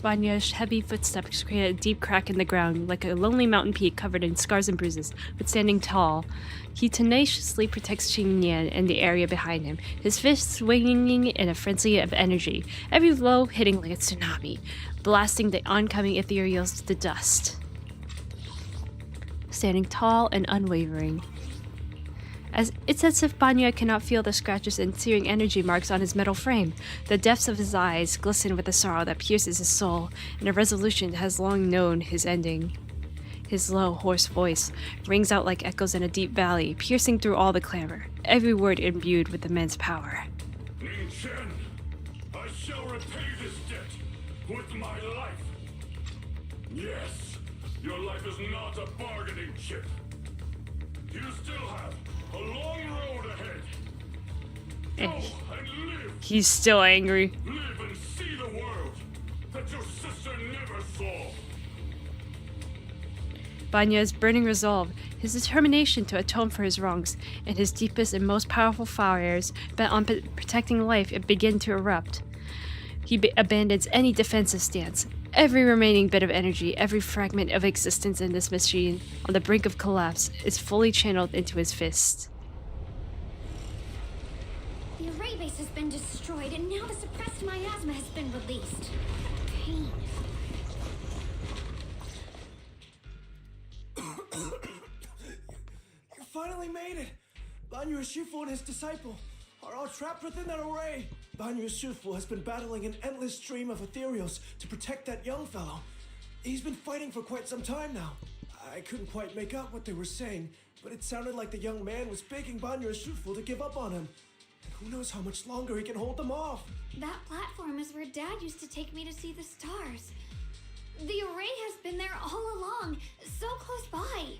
A: Banya's heavy footsteps create a deep crack in the ground, like a lonely mountain peak covered in scars and bruises, but standing tall. He tenaciously protects Xingnian and the area behind him, his fists swinging in a frenzy of energy, every blow hitting like a tsunami, blasting the oncoming ethereals to dust. Standing tall and unwavering. It's as if Banya cannot feel the scratches and searing energy marks on his metal frame. The depths of his eyes glisten with the sorrow that pierces his soul, and a resolution that has long known his ending. His low, hoarse voice rings out like echoes in a deep valley, piercing through all the clamor, every word imbued with immense power.
G: Ning Chen, I shall repay this debt with my life. Yes, your life is not a bargaining chip. You still have a long road ahead. Go and live.
A: He's still angry.
G: Live and see the world that your sister never saw.
A: Banya's burning resolve, his determination to atone for his wrongs, and his deepest and most powerful fires bent on protecting life begin to erupt. He abandons any defensive stance. Every remaining bit of energy, every fragment of existence in this machine, on the brink of collapse, is fully channeled into his fist.
I: The array base has been destroyed, and now the suppressed miasma has been released. Pain.
L: You finally made it! Banyu Shifu and his disciple are all trapped within that array. Banyu Shifu has been battling an endless stream of ethereals to protect that young fellow. He's been fighting for quite some time now. I couldn't quite make out what they were saying, but it sounded like the young man was begging Banyu Shifu to give up on him. And who knows how much longer he can hold them off.
I: That platform is where Dad used to take me to see the stars. The array has been there all along, so close by.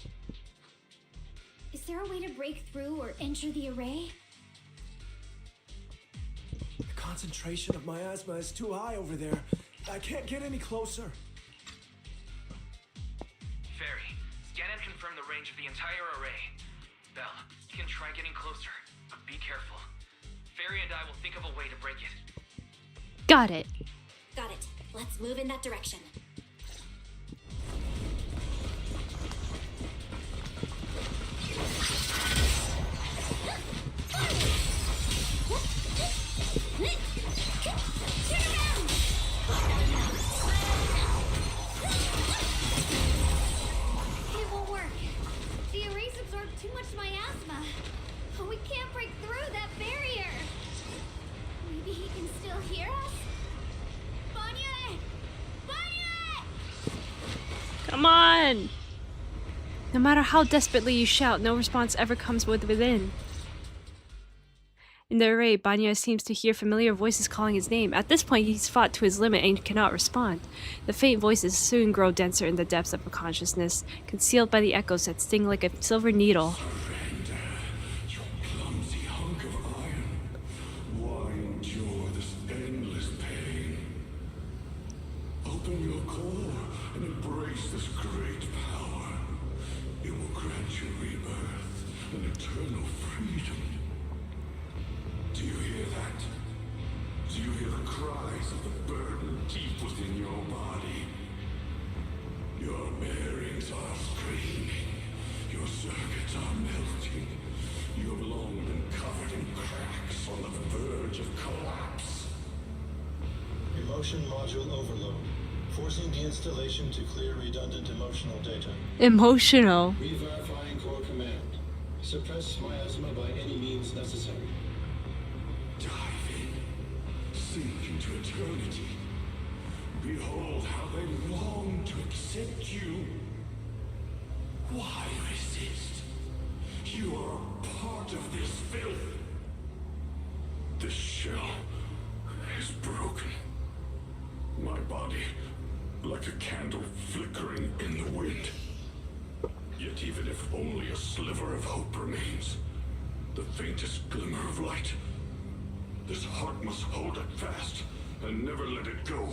I: Is there a way to break through or enter the array?
L: The concentration of miasma is too high over there. I can't get any closer.
P: Fairy, scan and confirm the range of the entire array. Belle, you can try getting closer, but be careful. Fairy and I will think of a way to break it.
A: Got it.
D: Got it. Let's move in that direction.
I: It won't work. The arrays absorb too much miasma. We can't break through that barrier. Maybe he can still hear us? Banya! Banya!
A: Come on! No matter how desperately you shout, no response ever comes within. In the array, Banya seems to hear familiar voices calling his name. At this point, he's fought to his limit and cannot respond. The faint voices soon grow denser in the depths of consciousness, concealed by the echoes that sting like a silver needle.
G: Surrender, you clumsy hunk of iron. Why endure this endless pain? Open your core and embrace this great power. It will grant you rebirth and eternal freedom. Do you hear that? Do you hear the cries of the burden deep within your body? Your bearings are screaming. Your circuits are melting. You have long been covered in cracks on the verge of collapse.
Q: Emotion module overload. Forcing deinstallation to clear redundant emotional data.
A: Emotional.
Q: Re-verifying core command. Suppress miasma by any means necessary.
G: Dive in. Sink into eternity. Behold how they long to accept you. Why resist? You are a part of this filth. This shell is broken. My body, like a candle flickering in the wind. Yet even if only a sliver of hope remains, the faintest glimmer of light, this heart must hold it fast and never let it go.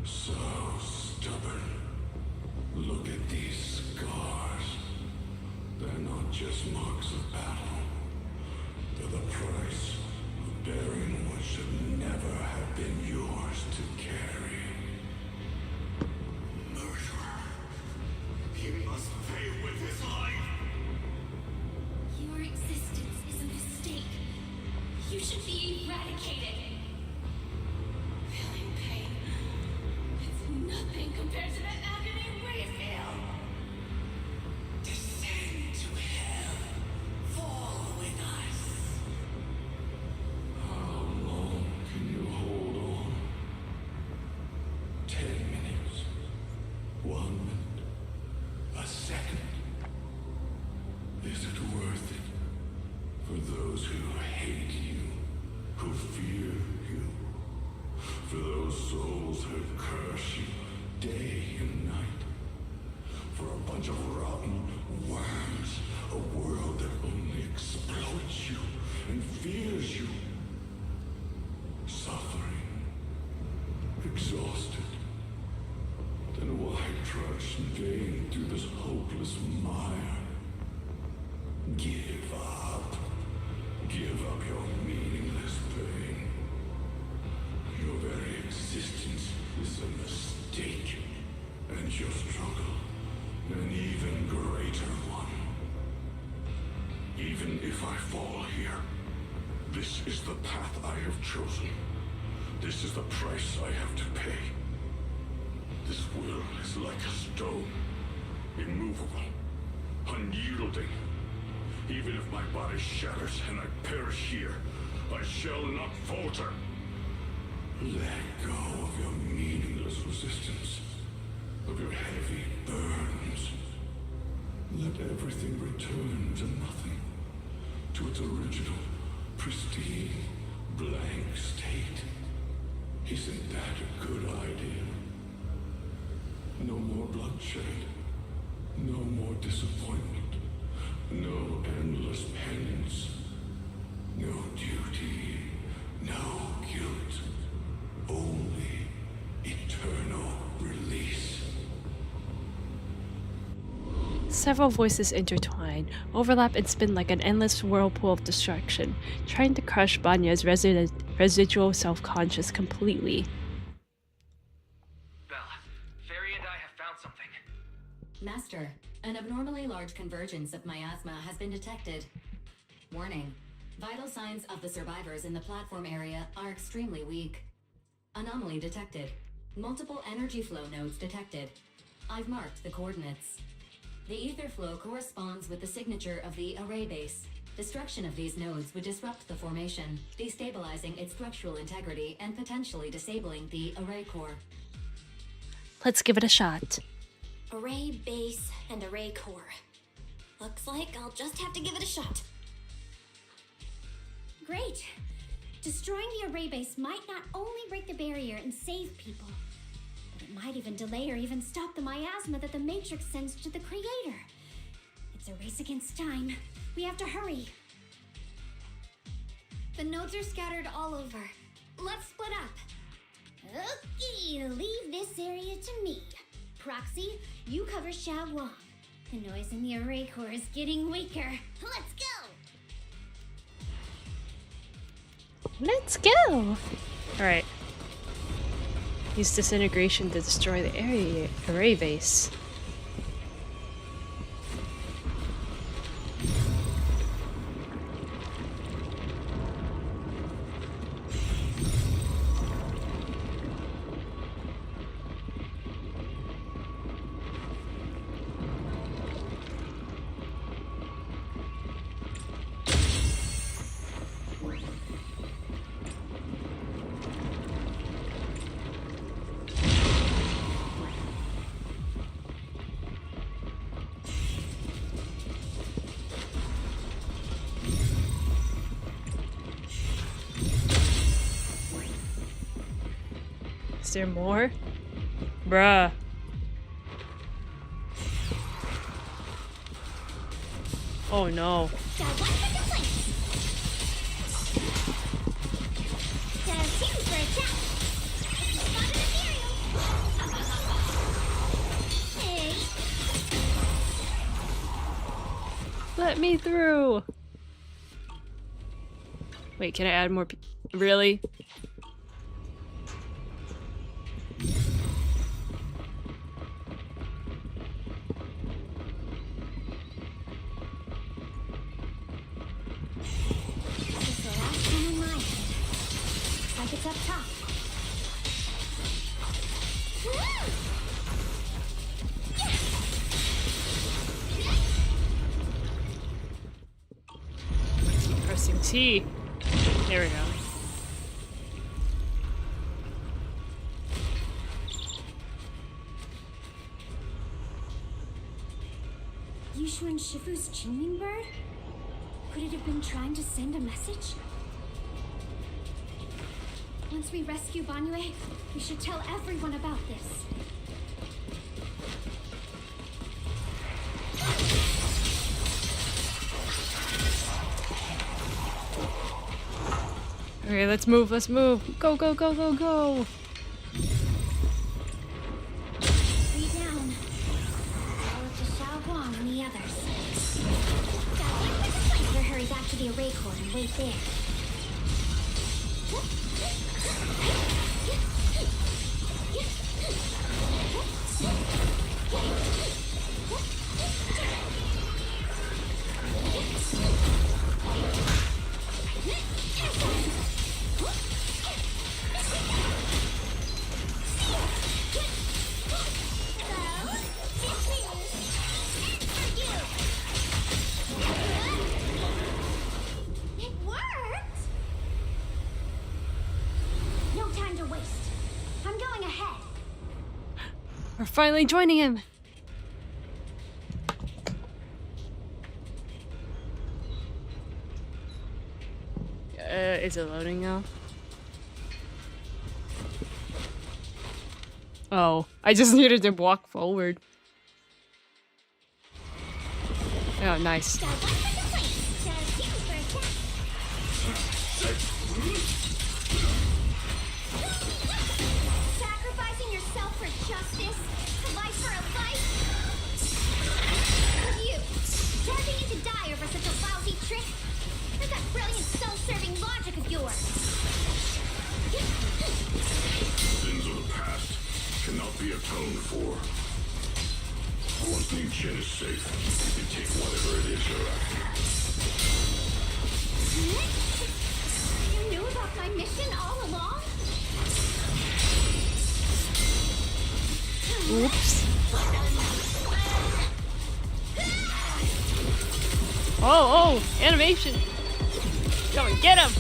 G: So stubborn. Look at these scars. They're not just marks of battle. They're the price of bearing what should never have been yours to carry. Murderer. He must pay with his life.
H: Your existence is a mistake. You should be eradicated. Feeling pain. It's nothing compared to the agony we feel.
G: Descend to hell. Fall with us. How long can you hold on? 10 minutes. 1 minute. A second. Is it worth it? For those who hate you, who fear you, for those souls who curse you day and night, for a bunch of rotten worms, a world that only exploits you and fears you, suffering, exhausted, then why trudge in vain through this hopeless mire? Give up. Give up your meaningless pain. Your very existence is a mistake, and your struggle an even greater one. Even if I fall here, this is the path I have chosen. This is the price I have to pay. This will is like a stone, immovable, unyielding. Even if my body shatters and I perish here, I shall not falter. Let go of your meaningless resistance, of your heavy burns. Let everything return to nothing, to its original, pristine, blank state. Isn't that a good idea? No more bloodshed, no more disappointment. No endless penance, no duty, no guilt, only eternal release.
A: Several voices intertwine, overlap and spin like an endless whirlpool of destruction, trying to crush Banya's residual self-conscious completely.
P: Belle, Fairy and I have found something.
E: Master, an abnormally large convergence of miasma has been detected. Warning. Vital signs of the survivors in the platform area are extremely weak. Anomaly detected. Multiple energy flow nodes detected. I've marked the coordinates. The ether flow corresponds with the signature of the array base. Destruction of these nodes would disrupt the formation, destabilizing its structural integrity and potentially disabling the array core.
A: Let's give it a shot.
D: Array base and array core. Looks like I'll just have to give it a shot.
I: Great! Destroying the array base might not only break the barrier and save people, but it might even delay or even stop the miasma that the Matrix sends to the Creator. It's a race against time. We have to hurry. The nodes are scattered all over. Let's split up. Okay, leave this area to me. Proxy, you cover Xiaoguang. The noise in the array core is getting weaker. Let's go!
A: Let's go! Alright. Use disintegration to destroy the array base. there more? Bruh. Oh no. Let me through. Wait, can I add more? Really?
D: This is the last one in my head. Looks like it's up top.
A: Pressing T. There we go.
D: Yushu and Shifu's Qingming bird? Could it have been trying to send a message? Once we rescue Banyue, we should tell everyone about this.
A: Okay, let's move, let's move. Go, go, go, go, go.
D: Three down. Follow to Xiaoguang and the others. Better hurry back to the array core and wait there. It worked! No time to waste. I'm going ahead.
A: We're finally joining him. Is it loading now? Oh, I just needed to walk forward. Oh, nice.
D: Sacrificing yourself for justice? A life for a life? And you, charging into die over such a lousy trick? Where's that brilliant self-serving logic of yours?
G: Sins of the past cannot be atoned for. Once New Gen is safe, you can take whatever it is you're after.
D: You knew about my mission all along?
A: Oops. Oh, animation. Go and get him.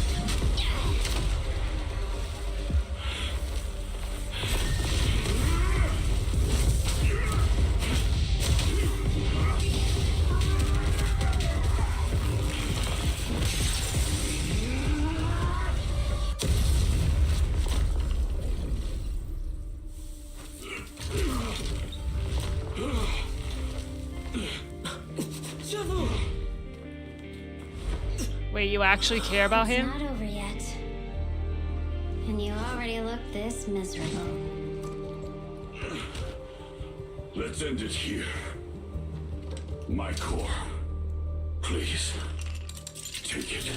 A: Wait, you actually care about him?
D: It's not over yet. And you already look this miserable.
G: Let's end it here. My core. Please. Take it.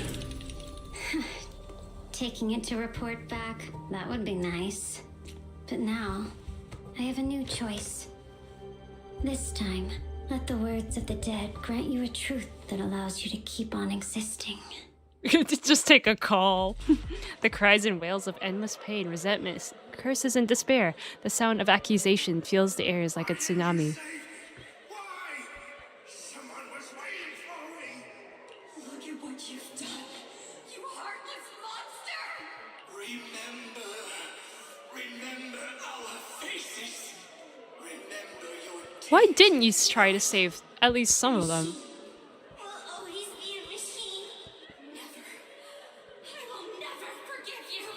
D: Taking it to report back, that would be nice. But now, I have a new choice. This time, let the words of the dead grant you a truth that allows you to keep on existing.
A: Just take a call. The cries and wails of endless pain, resentment, curses, and despair. The sound of accusation fills the air like a tsunami.
H: Look at what you've done, you heartless monster!
J: Remember our faces. Remember your
A: Why didn't you try to save at least some of them?
D: Will always be a machine.
H: Never. I will never forgive you.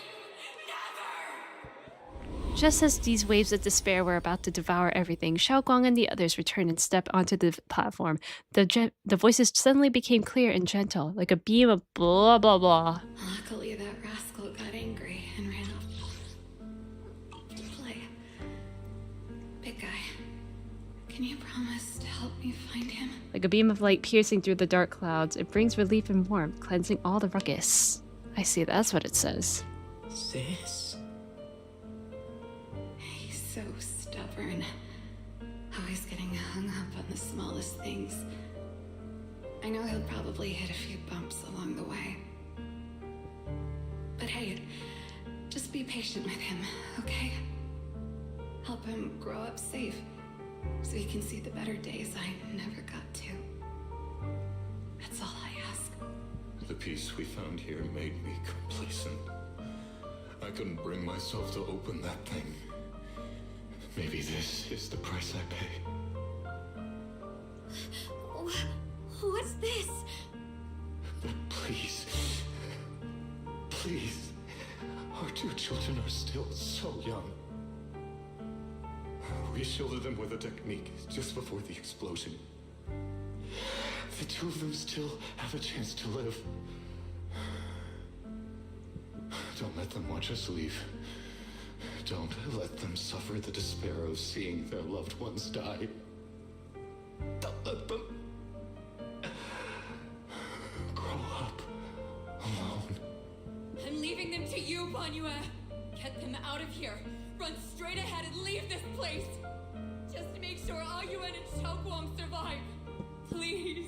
H: Never!
A: Just as these waves of despair were about to devour everything, Xiaoguang and the others returned and stepped onto the platform. The voices suddenly became clear and gentle, like a beam of blah blah blah.
E: Luckily, that rascal got angry and ran off to play. Big guy, can you promise to help me find him?
A: Like a beam of light piercing through the dark clouds, it brings relief and warmth, cleansing all the ruckus. I see, that's what it says.
O: Sis?
E: He's so stubborn. Always getting hung up on the smallest things. I know he'll probably hit a few bumps along the way. But hey, just be patient with him, okay? Help him grow up safe, so he can see the better days I never got to. That's all I ask.
G: The peace we found here made me complacent. I couldn't bring myself to open that thing. Maybe this is the price I pay.
D: What's this?
G: Please. Please. Our two children are still so young. We shielded them with a technique just before the explosion. The two of them still have a chance to live. Don't let them watch us leave. Don't let them suffer the despair of seeing their loved ones die. Don't let them grow up alone.
H: I'm leaving them to you, Banyue. Get them out of here. Run straight ahead and leave this place. Just to make sure Ayuan and Xiaoguang survive. Please.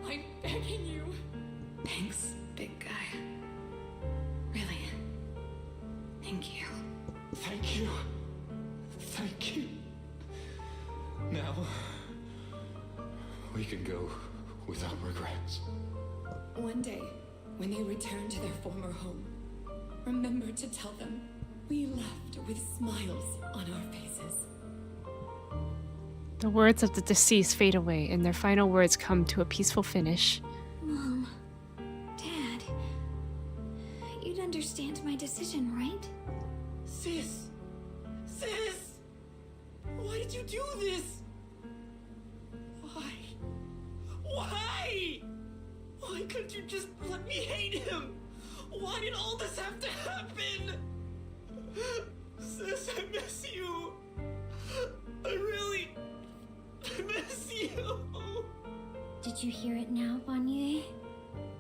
H: I'm begging you.
E: Thanks, big guy. Really. Thank you.
G: Thank you. Thank you. Now, we can go without regrets.
H: One day, when they return to their former home, remember to tell them we left with smiles on our faces.
A: The words of the deceased fade away, and their final words come to a peaceful finish.
I: Mom, Dad, you'd understand my decision, right?
L: Sis! Sis! Why did you do this? Why? Why? Why couldn't you just let me hate him? Why did all this have to happen? Sis, I miss you. I really miss you.
I: Did you hear it now, Banyue?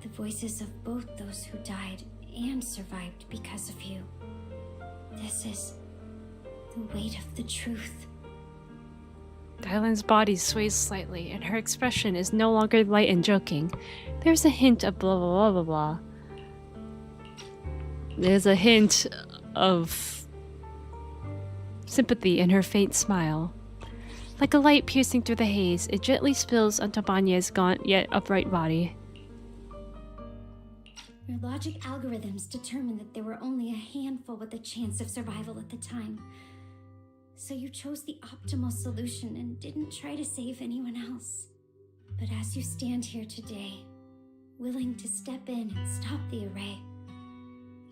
I: The voices of both those who died and survived because of you. This is the weight of the truth.
A: Dylan's body sways slightly, and her expression is no longer light and joking. There's a hint of blah blah blah blah blah. There's a hint of sympathy in her faint smile. Like a light piercing through the haze, it gently spills onto Banye's gaunt yet upright body.
I: Your logic algorithms determined that there were only a handful with a chance of survival at the time. So you chose the optimal solution and didn't try to save anyone else. But as you stand here today, willing to step in and stop the array,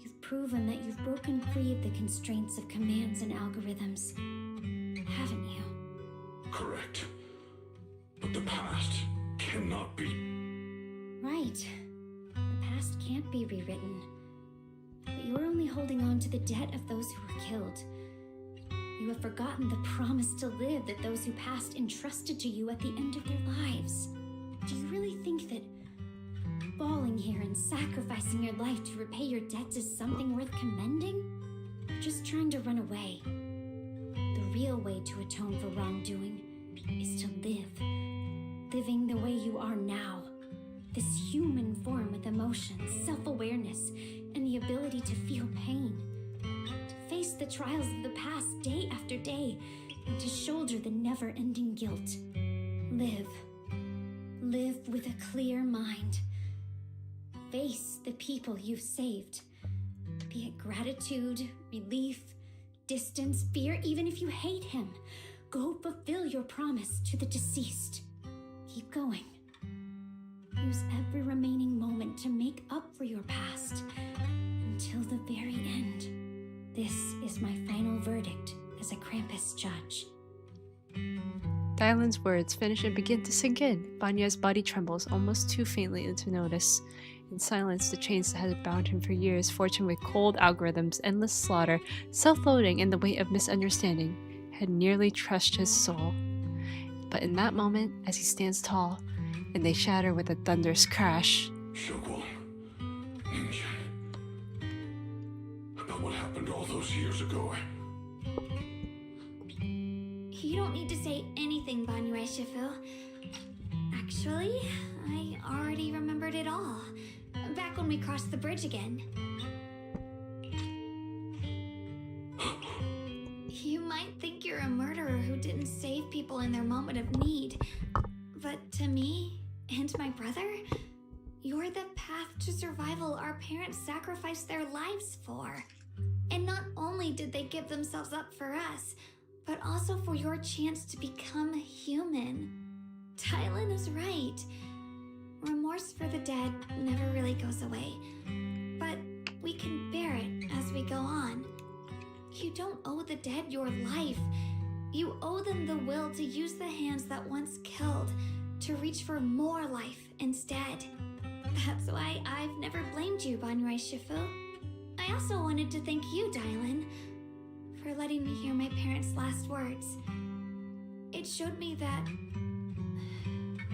I: you've proven that you've broken free of the constraints of commands and algorithms, haven't you?
G: Correct. But the past cannot be.
I: Right. The past can't be rewritten. But you're only holding on to the debt of those who were killed. You have forgotten the promise to live that those who passed entrusted to you at the end of their lives. Do you really think that falling here and sacrificing your life to repay your debts is something worth commending? You're just trying to run away. The real way to atone for wrongdoing is to live. Living the way you are now. This human form with emotions, self-awareness, and the ability to feel pain. To face the trials of the past day after day, and to shoulder the never-ending guilt. Live. Live with a clear mind. Face the people you've saved. Be it gratitude, relief, distance, fear, even if you hate him. Go fulfill your promise to the deceased. Keep going. Use every remaining moment to make up for your past until the very end. This is my final verdict as a Krampus judge.
A: Dylan's words finish and begin to sink in. Banya's body trembles almost too faintly to notice. In silence, the chains that had bound him for years forged him with cold algorithms, endless slaughter, self-loathing, and the weight of misunderstanding had nearly crushed his soul. But in that moment, as he stands tall, and they shatter with a thunderous crash,
G: Xiaoguang, Ninja, about what happened all those years ago.
I: You don't need to say anything, Banyue Shifu. Actually, I already remembered it all. Back when we crossed the bridge again. You might think you're a murderer who didn't save people in their moment of need. But to me, and my brother, you're the path to survival our parents sacrificed their lives for. And not only did they give themselves up for us, but also for your chance to become human. Tylan is right. Remorse for the dead never really goes away, but we can bear it as we go on. You don't owe the dead your life. You owe them the will to use the hands that once killed to reach for more life instead. That's why I've never blamed you, Banyue Shifu. I also wanted to thank you, Dylan, for letting me hear my parents' last words. It showed me that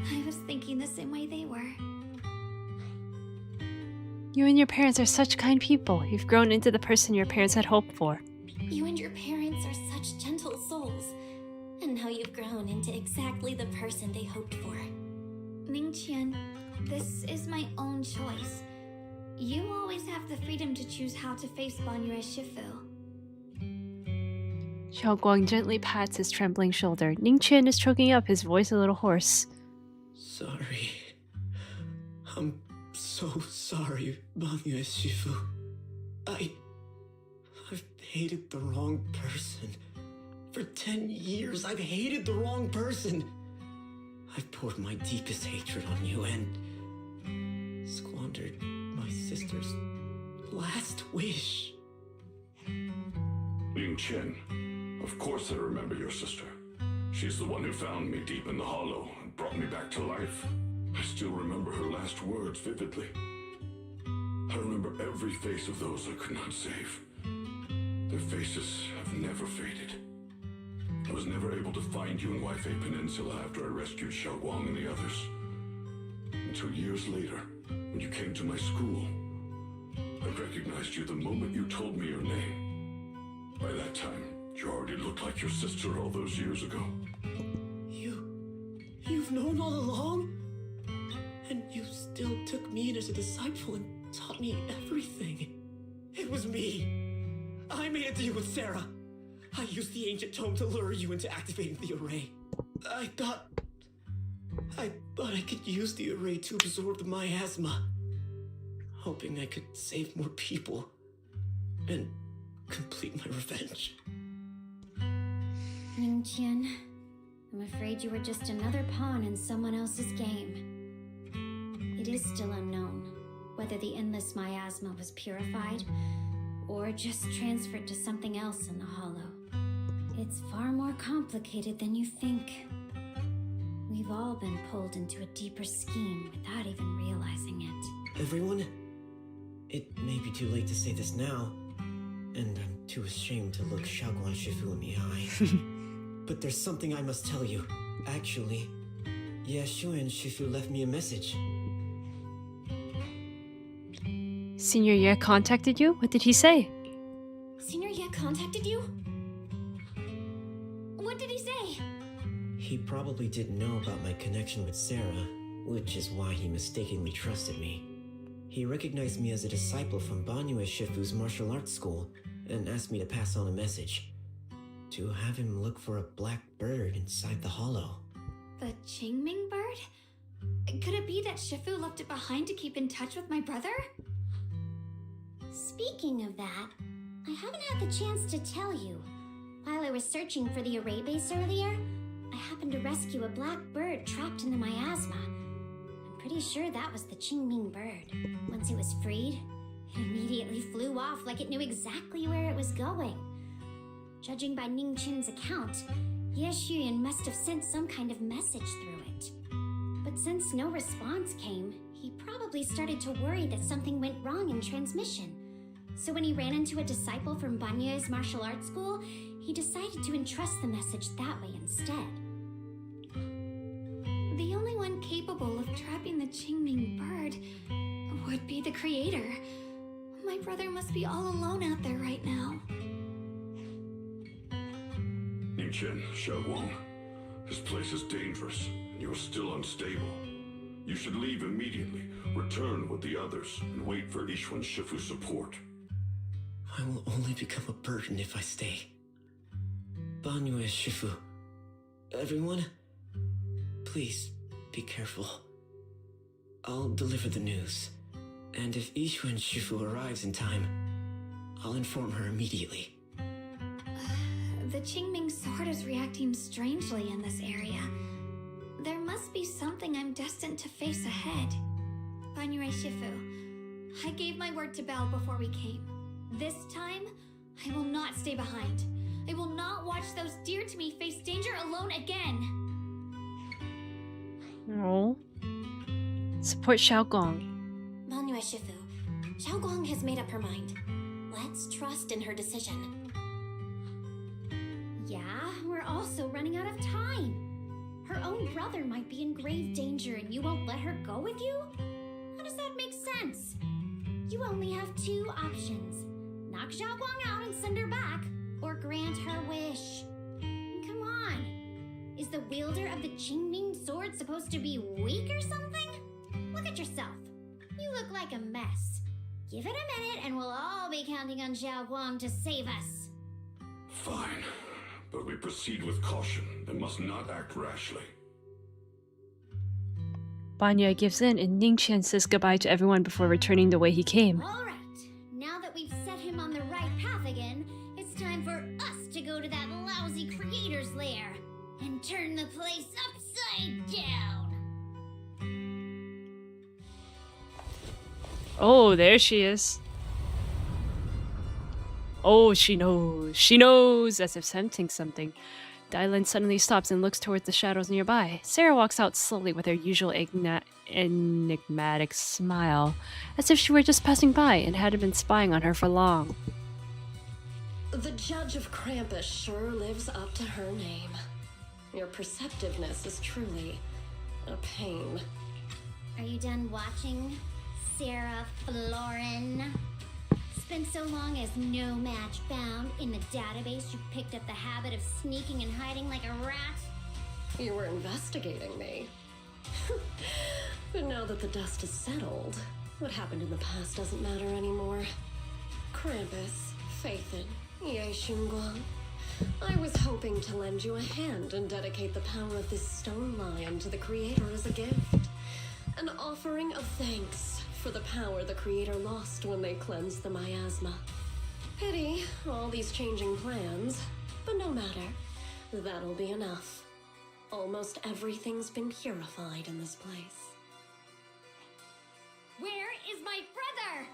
I: I was thinking the same way they were.
A: you and your parents are such kind people. You've grown into the person your parents had hoped for.
D: You and your parents are such gentle souls. And now you've grown into exactly the person they hoped for.
I: Ningqian, this is my own choice. You always have the freedom to choose how to face Banyue Shifu.
A: Xiaoguang gently pats his trembling shoulder. Ningqian is choking up, his voice a little hoarse.
O: Sorry. I'm so sorry, Banyue Shifu. I've hated the wrong person. For 10 years, I've hated the wrong person. I've poured my deepest hatred on you and squandered my sister's last wish.
G: Ling Chen, of course I remember your sister. She's the one who found me deep in the hollow and brought me back to life. I still remember her last words vividly. I remember every face of those I could not save. Their faces have never faded. I was never able to find you in Waifei Peninsula after I rescued Xiaoguang and the others. Until years later, when you came to my school, I recognized you the moment you told me your name. By that time, you already looked like your sister all those years ago.
O: You've known all along? And you still took me in as a disciple and taught me everything. It was me. I made a deal with Sarah. I used the ancient tome to lure you into activating the array. I thought I could use the array to absorb the miasma, hoping I could save more people and complete my revenge.
I: Ningqian, I'm afraid you were just another pawn in someone else's game. It is still unknown whether the endless miasma was purified or just transferred to something else in the hollow. It's far more complicated than you think. We've all been pulled into a deeper scheme without even realizing it.
O: Everyone, it may be too late to say this now, and I'm too ashamed to look Xiaoguang Shifu in the eye. But there's something I must tell you. Actually, Yashuan Shifu left me a message.
A: Senior Ye contacted you? What did he say?
D: Senior Ye contacted you? What did he say?
O: He probably didn't know about my connection with Sarah, which is why he mistakenly trusted me. He recognized me as a disciple from Banyue Shifu's martial arts school and asked me to pass on a message. To have him look for a black bird inside the hollow.
I: The Qingming bird? Could it be that Shifu left it behind to keep in touch with my brother?
D: Speaking of that, I haven't had the chance to tell you. While I was searching for the array base earlier, I happened to rescue a black bird trapped in the miasma. I'm pretty sure that was the Qingming bird. Once it was freed, It immediately flew off like it knew exactly where it was going. Judging by Ning Chin's account, Ye Xuyan must have sent some kind of message through it. But since no response came, he probably started to worry that something went wrong in transmission. So when he ran into a disciple from Banye's martial arts school, he decided to entrust the message that way instead.
I: The only one capable of trapping the Qingming bird would be the creator. My brother must be all alone out there right now.
G: Ningchen, Xiaoguang, this place is dangerous, and you are still unstable. You should leave immediately, return with the others, and wait for Yixuan Shifu's support.
O: I will only become a burden if I stay. Banyue Shifu. Everyone, please be careful. I'll deliver the news. And if Yixuan Shifu arrives in time, I'll inform her immediately.
I: The Qingming sword is reacting strangely in this area. There must be something I'm destined to face ahead. Banyue Shifu, I gave my word to Belle before we came. This time, I will not stay behind. I will not watch those dear to me face danger alone again.
A: Oh. Support Xiaogong.
D: Banyue Shifu, Xiaoguang has made up her mind. Let's trust in her decision. Yeah, we're also running out of time. Her own brother might be in grave danger and you won't let her go with you? How does that make sense? You only have two options. Knock Xiaoguang out and send her back, or grant her wish. Come on. Is the wielder of the Qingming sword supposed to be weak or something? Look at yourself. You look like a mess. Give it a minute and we'll all be counting on Xiaoguang to save us.
G: Fine, but we proceed with caution and must not act rashly.
A: Banya gives in and Ningqian says goodbye to everyone before returning the way he came.
D: All right. Now that we've set him on the right path again, it's time for us to go to that lousy creator's lair and turn the place upside down.
A: Oh, there she is. Oh, she knows. She knows, as if sensing something. Dylan suddenly stops and looks towards the shadows nearby. Sarah walks out slowly with her usual enigmatic smile, as if she were just passing by and hadn't been spying on her for long.
N: The Judge of Krampus sure lives up to her name. Your perceptiveness is truly a pain.
D: Are you done watching, Sarah Florin? Spent so long as no match found in the database, you picked up the habit of sneaking and hiding like a rat?
N: You were investigating me. But now that the dust is settled, what happened in the past doesn't matter anymore. Krampus, Faithin, Ye Xunguang. I was hoping to lend you a hand and dedicate the power of this stone lion to the Creator as a gift. An offering of thanks for the power the Creator lost when they cleansed the miasma. Pity, all these changing plans, but no matter. That'll be enough. Almost everything's been purified in this place.
D: Where is my brother?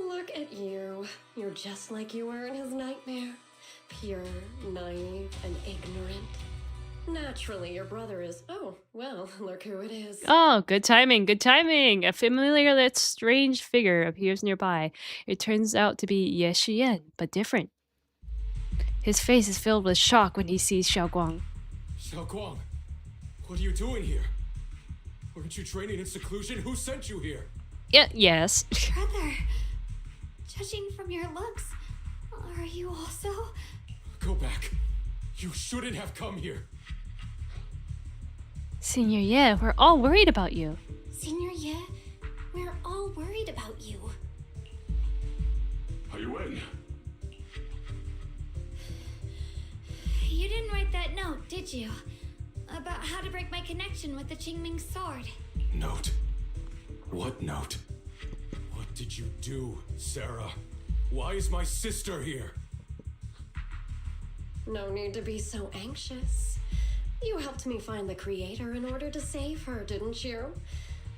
N: Look at you. You're just like you were in his nightmare. Pure, naive, and ignorant. Naturally, your brother is... Oh, well, look who it is.
A: Oh, good timing, good timing. A familiar yet strange figure appears nearby. It turns out to be Ye Xian, but different. His face is filled with shock when he sees Xiaoguang.
K: Xiaoguang, what are you doing here? Weren't you training in seclusion? Who sent you here?
A: Yes.
I: Brother, judging from your looks, are you also...
K: Go back. You shouldn't have come here.
A: Senior Ye, we're all worried about you.
D: Senior Ye, we're all worried about you.
G: Are you in?
I: You didn't write that note, did you? About how to break my connection with the Qingming sword.
K: Note? What note? What did you do, Sarah? Why is my sister here?
N: No need to be so anxious. You helped me find the Creator in order to save her, didn't you?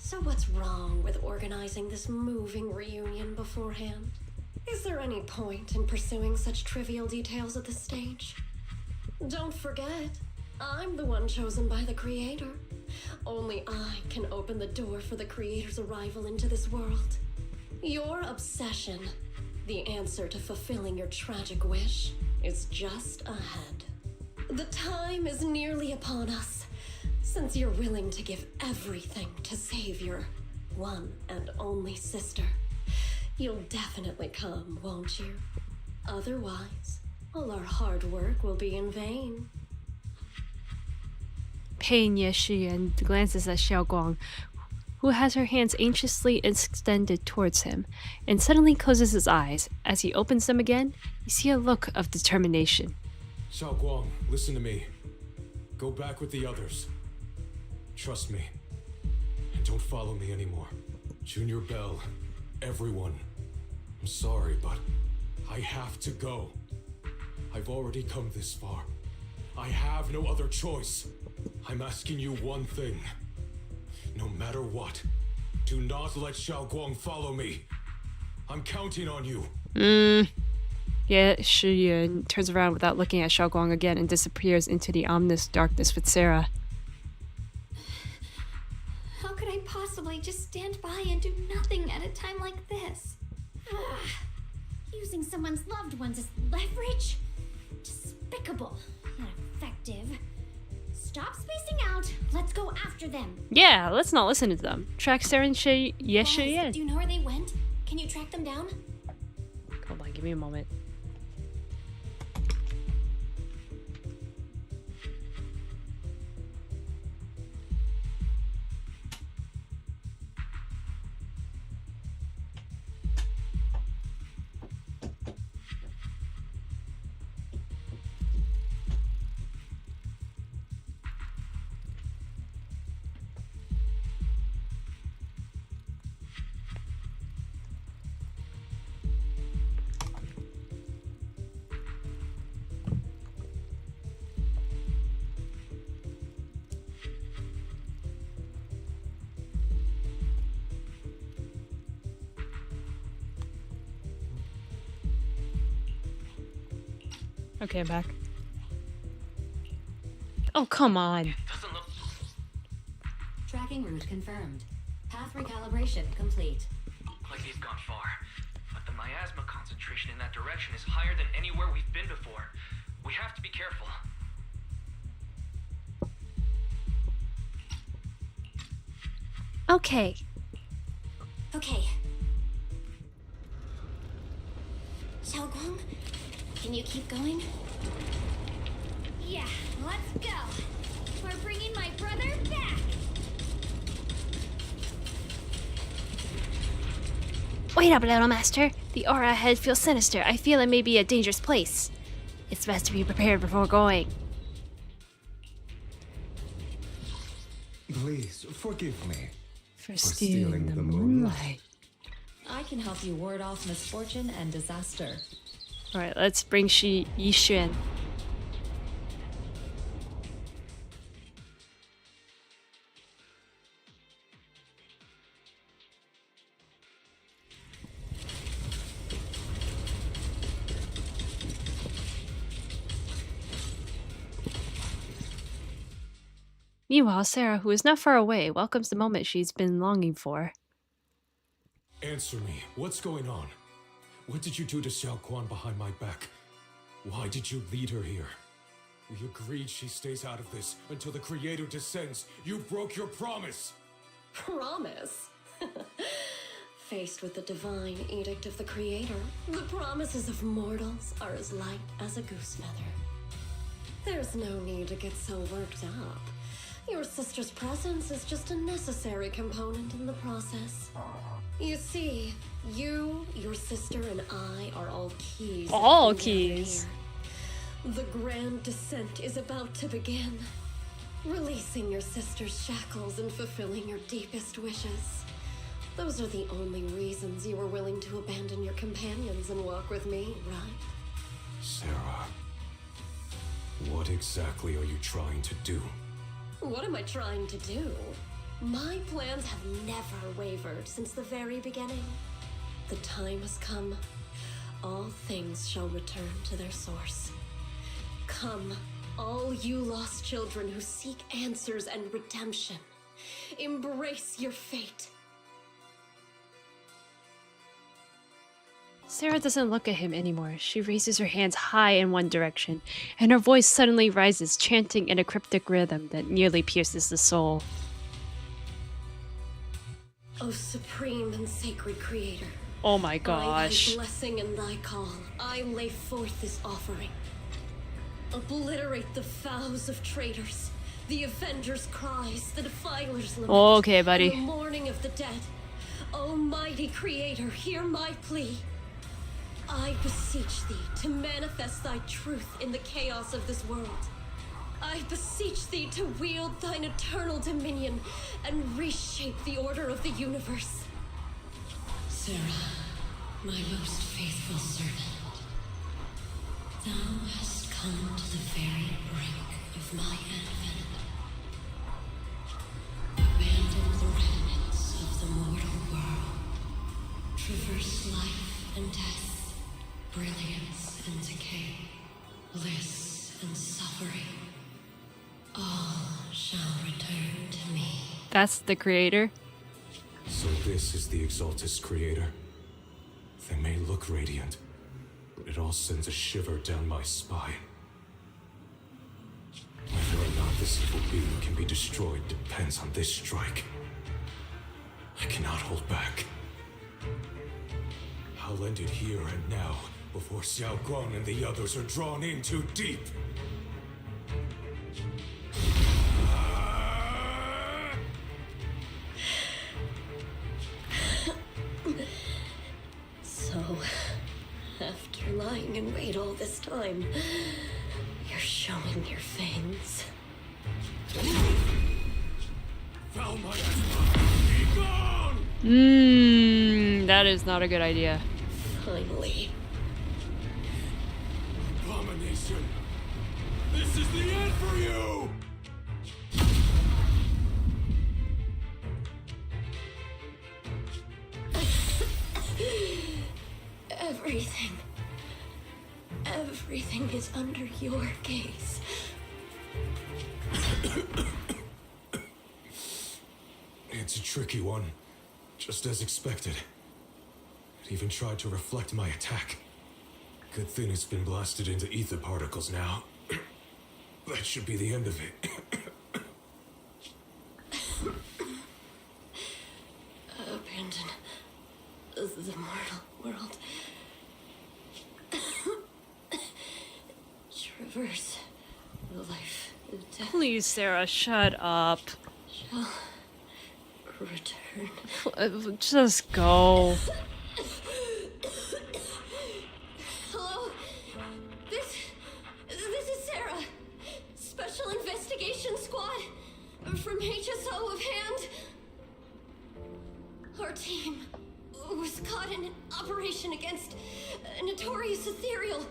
N: So what's wrong with organizing this moving reunion beforehand? Is there any point in pursuing such trivial details at this stage? Don't forget, I'm the one chosen by the Creator. Only I can open the door for the Creator's arrival into this world. Your obsession, the answer to fulfilling your tragic wish, is just ahead. The time is nearly upon us, since you're willing to give everything to save your one and only sister. You'll definitely come, won't you? Otherwise, all our hard work will be in vain.
A: Pain Ye Shiyuan glances at Xiaoguang, who has her hands anxiously extended towards him, and suddenly closes his eyes. As he opens them again, you see a look of determination.
K: Xiaoguang, listen to me. Go back with the others. Trust me. And don't follow me anymore. Junior Bell, everyone. I'm sorry, but I have to go. I've already come this far. I have no other choice. I'm asking you one thing. No matter what, do not let Xiaoguang follow me. I'm counting on you.
A: Ye Shiyuan turns around without looking at Xiaoguang again and disappears into the ominous darkness with Sarah.
I: How could I possibly just stand by and do nothing at a time like this? Using someone's loved ones as leverage? Despicable, ineffective. Stop spacing out. Let's go after them.
A: Yeah, let's not listen to them. Track Sarah and Ye Shiyuan.
D: Do you know where they went? Can you track them down?
A: Hold on, give me a moment. Okay, I'm back. Oh, come on.
E: Tracking route confirmed. Path recalibration complete.
P: Like they've gone far. But the miasma concentration in that direction is higher than anywhere we've been before. We have to be careful.
A: Okay.
D: Okay. Xiaoguang, can you keep going?
I: Yeah, let's go. We're bringing my brother back.
A: Wait up, little master. The aura ahead feels sinister. I feel it may be a dangerous place. It's best to be prepared before going.
R: Please, forgive me.
A: For stealing the moonlight.
E: I can help you ward off misfortune and disaster.
A: Alright, let's bring Yi Xuan. Meanwhile, Sarah, who is not far away, welcomes the moment she's been longing for.
K: Answer me. What's going on? What did you do to Xiaoguang behind my back? Why did you lead her here? We agreed she stays out of this until the Creator descends. You broke your promise!
N: Promise? Faced with the divine edict of the Creator, the promises of mortals are as light as a goose feather. There's no need to get so worked up. Your sister's presence is just a necessary component in the process. You see, you, your sister, and I are all keys.
A: All keys.
N: The grand descent is about to begin. Releasing your sister's shackles and fulfilling your deepest wishes. Those are the only reasons you were willing to abandon your companions and walk with me, right?
K: Sarah, what exactly are you trying to do?
N: What am I trying to do? My plans have never wavered since the very beginning. The time has come. All things shall return to their source. Come, all you lost children who seek answers and redemption. Embrace your fate.
A: Sarah doesn't look at him anymore. She raises her hands high in one direction, and her voice suddenly rises, chanting in a cryptic rhythm that nearly pierces the soul.
N: O supreme and sacred creator.
A: Oh my
N: By
A: gosh.
N: thy blessing and thy call, I lay forth this offering. Obliterate the vows of traitors, the avengers' cries, the defilers' lament,
A: Okay, buddy.
N: and the mourning of the dead. Almighty creator, hear my plea. I beseech thee to manifest thy truth in the chaos of this world. I beseech thee to wield thine eternal dominion and reshape the order of the universe.
R: Sarah, my most faithful servant, thou hast come to the very brink of my advent. Abandon the remnants of the mortal world. Traverse life and death, brilliance and decay, bliss and suffering. All shall return to me.
A: That's the creator?
K: So this is the Exaltus creator. They may look radiant, but it all sends a shiver down my spine. Whether or not this evil being can be destroyed depends on this strike. I cannot hold back. I'll end it here and now, before Xiao Guang and the others are drawn in too deep.
N: So, after lying in wait all this time, you're showing your fangs.
A: That is not a good idea.
N: Finally.
K: Abomination! This is the end for you!
N: Everything is under your gaze.
K: It's a tricky one, just as expected. It even tried to reflect my attack. Good thing it's been blasted into ether particles now. That should be the end of it.
N: Abandon the mortal world. Traverse life and death.
A: Please, Sarah, shut up.
N: Shall return.
A: Just go.
N: Hello? This is Sarah. Special Investigation Squad from HSO of Hand. Our team was caught in an operation against a notorious ethereal.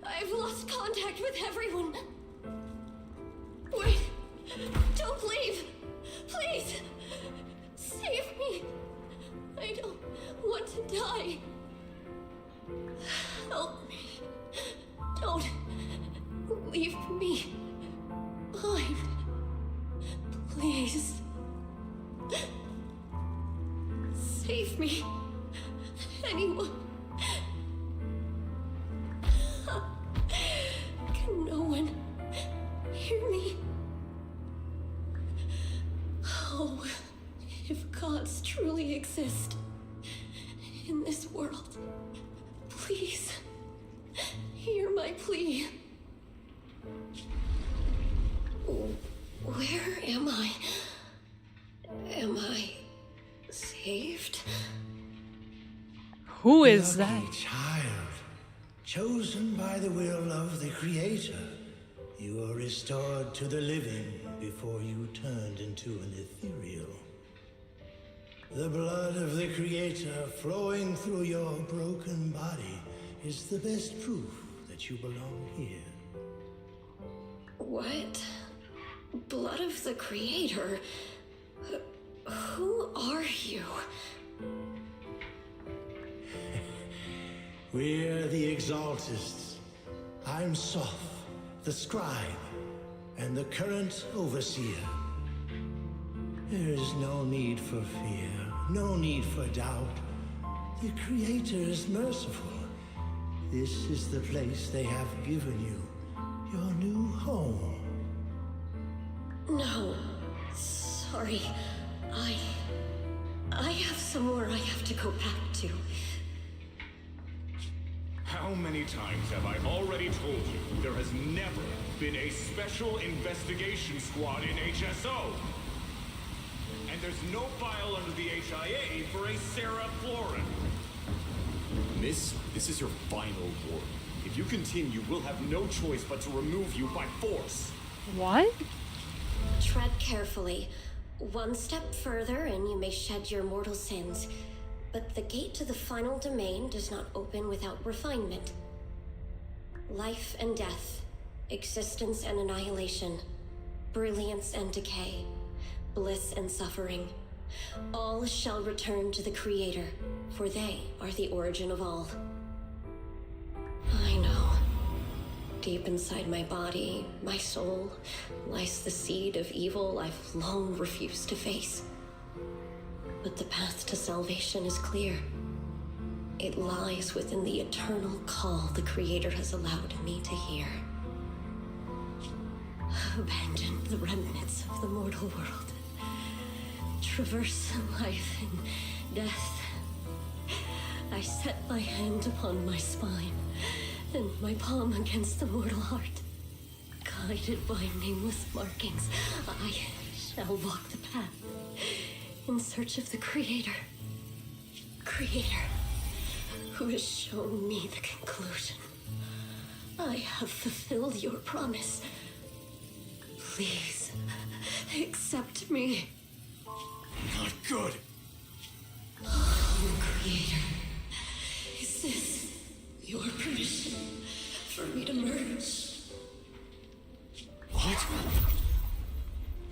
N: I've lost contact with everyone. Wait, don't leave. Please, save me. I don't want to die. Help me. Don't leave me behind. Please. Save me. Anyone. Can no one hear me? Oh, if gods truly exist in this world, please hear my plea. Where am I? Am I saved?
A: Who is that?
S: Lucky child, chosen by the will of the Creator, you are restored to the living before you turned into an ethereal. The blood of the Creator flowing through your broken body is the best proof that you belong here.
N: What? Blood of the Creator? Who are you?
S: We're the Exaltists. I'm Soph, the scribe, and the current overseer. There is no need for fear, no need for doubt. The Creator is merciful. This is the place they have given you, your new home.
N: No. Sorry. I have somewhere I have to go back to.
T: How many times have I already told you there has never been a special investigation squad in HSO? And there's no file under the HIA for a Sarah Florin.
K: Miss, this is your final warning. If you continue, we'll have no choice but to remove you by force.
A: What?
N: Tread carefully. One step further and you may shed your mortal sins. But the gate to the final domain does not open without refinement. Life and death, existence and annihilation, brilliance and decay, bliss and suffering. All shall return to the Creator, for they are the origin of all. I know. Deep inside my body, my soul, lies the seed of evil I've long refused to face. But the path to salvation is clear. It lies within the eternal call the Creator has allowed me to hear. Abandon the remnants of the mortal world. Traverse life and death. I set my hand upon my spine and my palm against the mortal heart. Guided by nameless markings, I shall walk the path in search of the Creator. Creator, who has shown me the conclusion. I have fulfilled your promise. Please, accept me.
K: Not good.
N: Oh, Creator, is this your permission for me to merge?
K: What?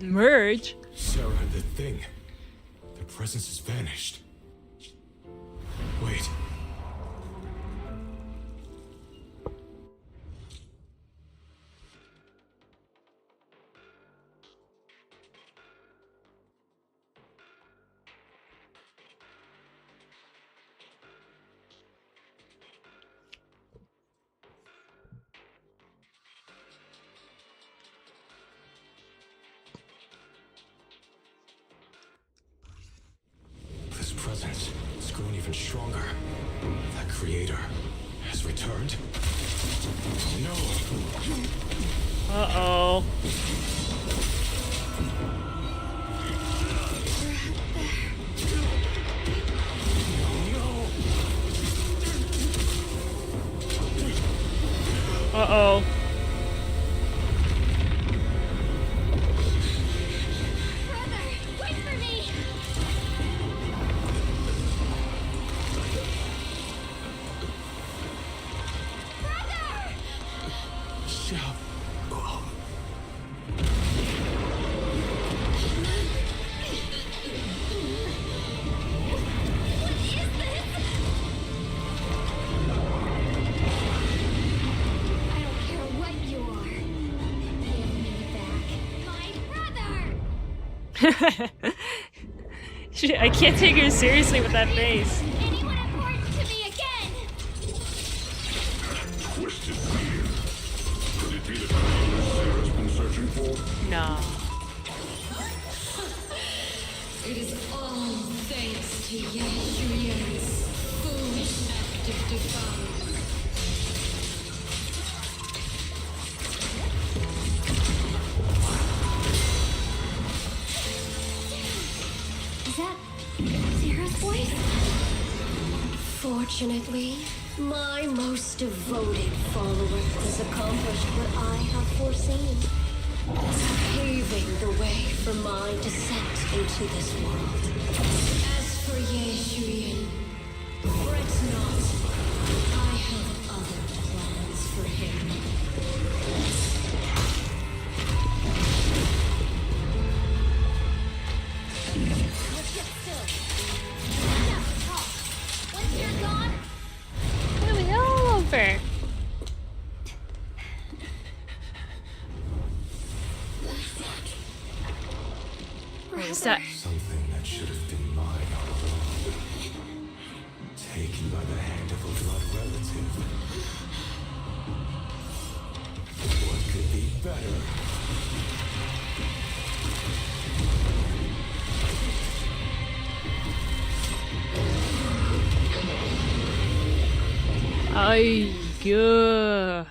A: Merge?
K: Sarah and the thing. Their presence has vanished. Wait. This presence has grown even stronger. That Creator has returned. No.
A: Uh-oh. Uh-oh.
I: Brother, wait for me! Brother!
K: Shout.
I: I don't care what you are. Give me back my brother!
A: Shit, I can't take her seriously with that face.
I: Anyone important to me again?
G: Twisted fear. Could it be the creator Sarah's been searching for?
A: No.
R: It is all thanks to Yeshuyen's foolish act of defiance.
I: Is that Sarah's voice?
N: Fortunately, my most devoted follower has accomplished what I have foreseen, paving the way for my descent into this world.
R: As for Yeshuyen, fret not. I have other plans for him.
A: Is that
K: Something that should have been mine all along. Taken by the hand of a blood relative. What could be better?
A: Ay, yeah.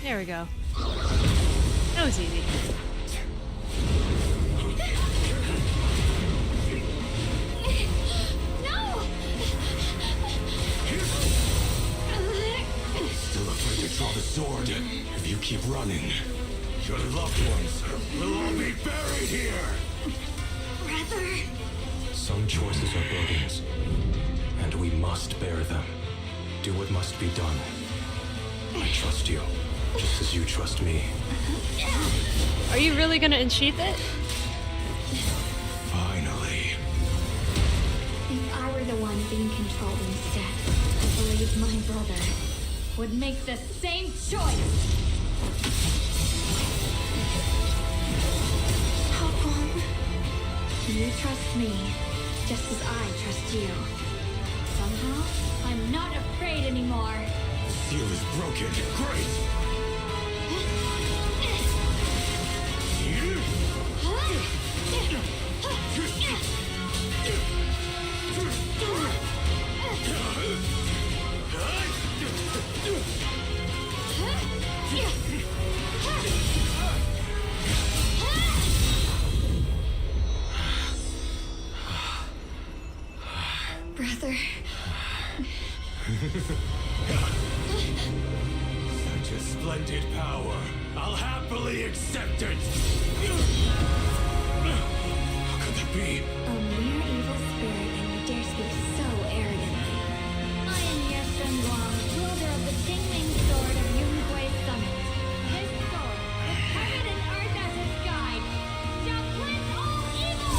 A: There we go. That was easy.
K: Still afraid to draw the sword. If you keep running, your loved ones will all be buried here.
I: Brother.
K: Some choices are burdens, and we must bear them. Do what must be done. I trust you, just as you trust me.
A: Are you really gonna unsheath it?
K: Finally.
I: If I were the one being controlled instead, I believe my brother would make the same choice. How come? You trust me, just as I trust you. Somehow, I'm not afraid anymore.
K: The seal is broken. Great!
I: Brother.
K: Such a splendid power. I'll happily accept it. How could that be?
I: A mere evil spirit, and you dare speak so arrogantly. I am Ye Guang, wielder of the Jingming Sword of Yunhui Summit. This sword, with heaven and earth as its guide, shall cleanse all evil!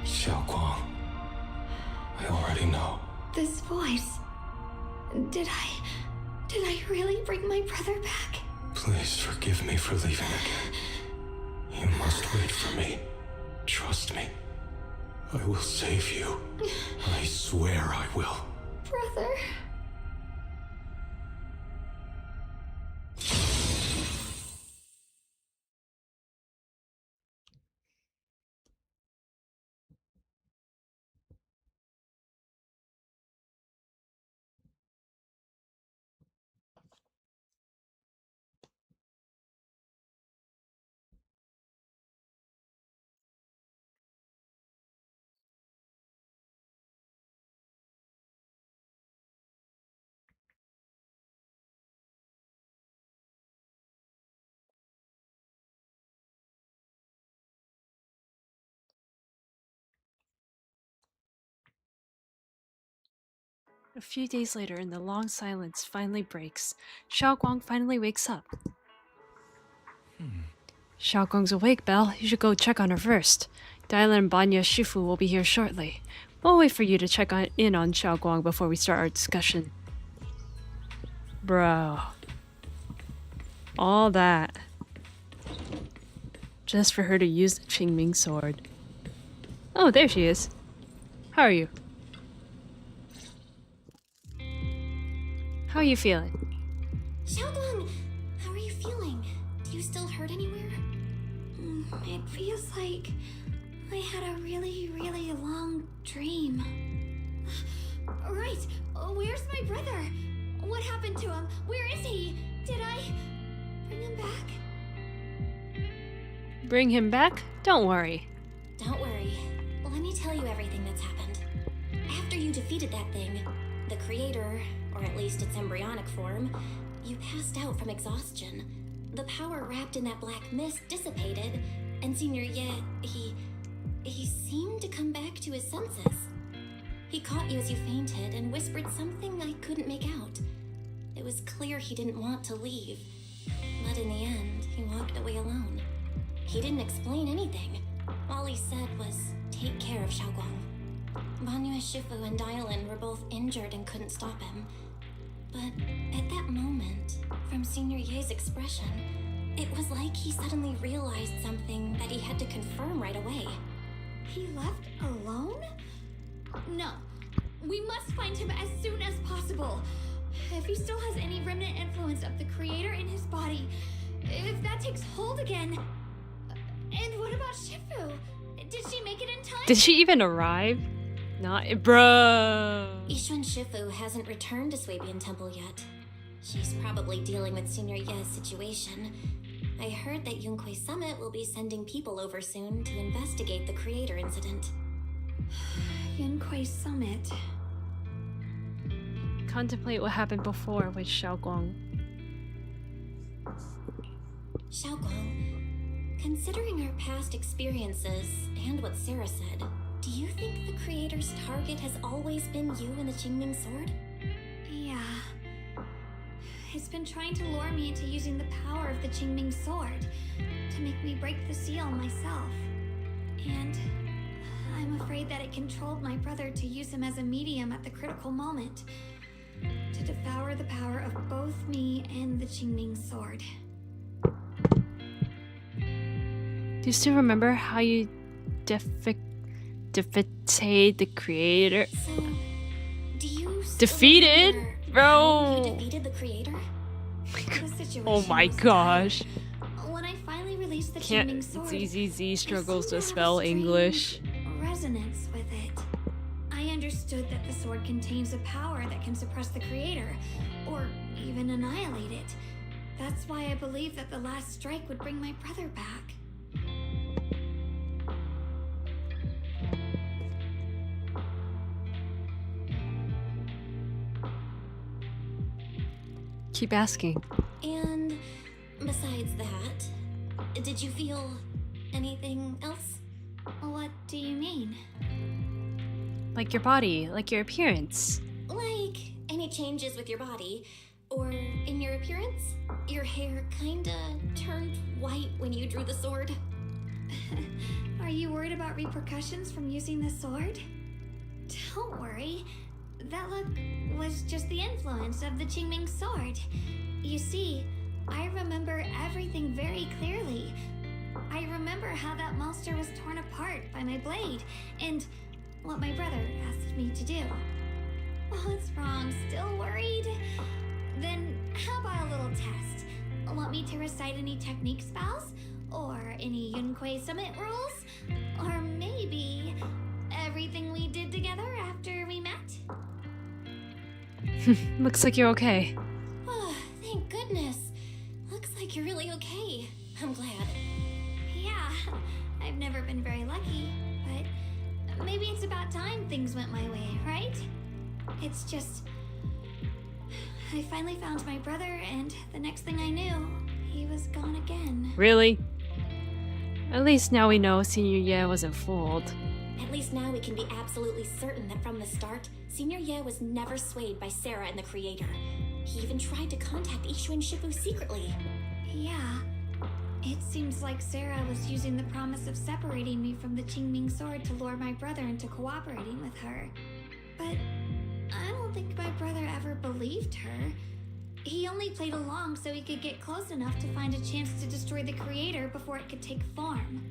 K: Xiao Guang. I already know.
I: This voice. Did I really bring my brother back?
K: Please forgive me for leaving again. You must wait for me. Trust me. I will save you. I swear I will.
I: Brother.
A: A few days later, and the long silence finally breaks. Xiaoguang finally wakes up. Xiaoguang's awake, Belle. You should go check on her first. Dylan and Banya Shifu will be here shortly. We'll wait for you to check in on Xiaoguang before we start our discussion. Bro. All that. Just for her to use the Qingming sword. Oh, there she is. How are you? How are you feeling?
D: Xiaoguang, how are you feeling? Do you still hurt anywhere?
I: It feels like I had a really, really long dream. Right, where's my brother? What happened to him? Where is he? Did I bring him back?
A: Bring him back? Don't worry.
D: Don't worry. Let me tell you everything that's happened. After you defeated that thing, the creator, or at least its embryonic form, you passed out from exhaustion. The power wrapped in that black mist dissipated, and Senior Ye, he seemed to come back to his senses. He caught you as you fainted and whispered something I couldn't make out. It was clear he didn't want to leave, but in the end, he walked away alone. He didn't explain anything. All he said was, take care of Xiaoguang. Banyu Shifu and Dylan were both injured and couldn't stop him. But at that moment, from Senior Ye's expression, it was like he suddenly realized something that he had to confirm right away.
I: He left alone? No. We must find him as soon as possible. If he still has any remnant influence of the creator in his body, if that takes hold again. And what about Shifu? Did she make it in time?
A: Did she even arrive? Not, bro.
D: Yixuan Shifu hasn't returned to Swabian Temple yet. She's probably dealing with Senior Ye's situation. I heard that Yunquei Summit will be sending people over soon to investigate the creator incident.
I: Yunquei Summit.
A: Contemplate what happened before with Xiaoguang.
D: Xiaoguang, considering her past experiences and what Sarah said, do you think the creator's target has always been you and the Qingming sword?
I: Yeah. It's been trying to lure me into using the power of the Qingming sword to make me break the seal myself. And I'm afraid that it controlled my brother to use him as a medium at the critical moment, to devour the power of both me and the Qingming sword.
A: Do you still remember how you defeated the creator?
D: So, do you
A: defeated? Bro!
D: You defeated the creator?
A: Oh my gosh.
I: When I finally released the Qingming sword,
A: ZZZ struggles to spell English.
I: Resonance with it. I understood that the sword contains a power that can suppress the creator, or even annihilate it. That's why I believed that the last strike would bring my brother back.
A: Keep asking.
D: And besides that, did you feel anything else?
I: What do you mean?
A: Like your body, like your appearance.
D: Like any changes with your body, or in your appearance? Your hair kinda turned white when you drew the sword.
I: Are you worried about repercussions from using the sword? Don't worry. That look was just the influence of the Qingming sword. You see, I remember everything very clearly. I remember how that monster was torn apart by my blade, and what my brother asked me to do. What's wrong? Still worried? Then how about a little test? Want me to recite any technique spells? Or any Yunquei Summit rules? Or maybe everything we did together after we met?
A: Looks like you're okay.
D: Oh, thank goodness. Looks like you're really okay. I'm glad.
I: Yeah, I've never been very lucky, but maybe it's about time things went my way, right? It's just... I finally found my brother, and the next thing I knew, he was gone again.
A: Really? At least now we know Senior Ye wasn't fooled.
D: At least now we can be absolutely certain that from the start, Senior Ye was never swayed by Sarah and the Creator. He even tried to contact Ishu and Shifu secretly.
I: Yeah. It seems like Sarah was using the promise of separating me from the Qingming sword to lure my brother into cooperating with her. But I don't think my brother ever believed her. He only played along so he could get close enough to find a chance to destroy the Creator before it could take form.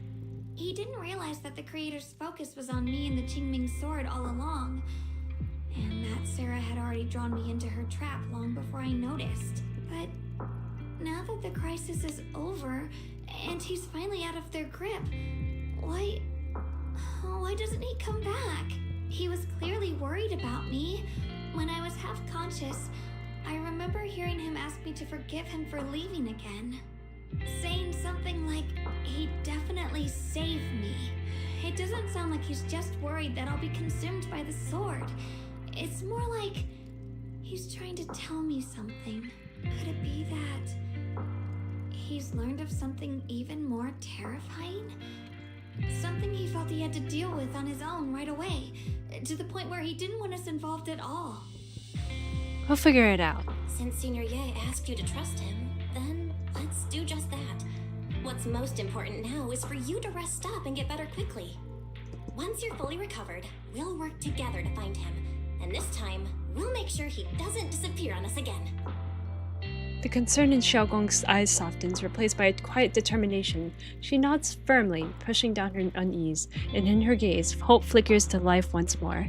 I: He didn't realize that the Creator's focus was on me and the Qingming sword all along, and that Sarah had already drawn me into her trap long before I noticed. But now that the crisis is over, and he's finally out of their grip, why doesn't he come back? He was clearly worried about me. When I was half conscious, I remember hearing him ask me to forgive him for leaving again. Saying something like, he'd definitely save me. It doesn't sound like he's just worried that I'll be consumed by the sword. It's more like he's trying to tell me something. Could it be that he's learned of something even more terrifying? Something he felt he had to deal with on his own right away, to the point where he didn't want us involved at all.
A: We'll figure it out.
D: Since Senior Ye asked you to trust him, then let's do just that. What's most important now is for you to rest up and get better quickly. Once you're fully recovered, we'll work together to find him. And this time, we'll make sure he doesn't disappear on us again.
A: The concern in Xiaoguang's eyes softens, replaced by a quiet determination. She nods firmly, pushing down her unease, and in her gaze, hope flickers to life once more.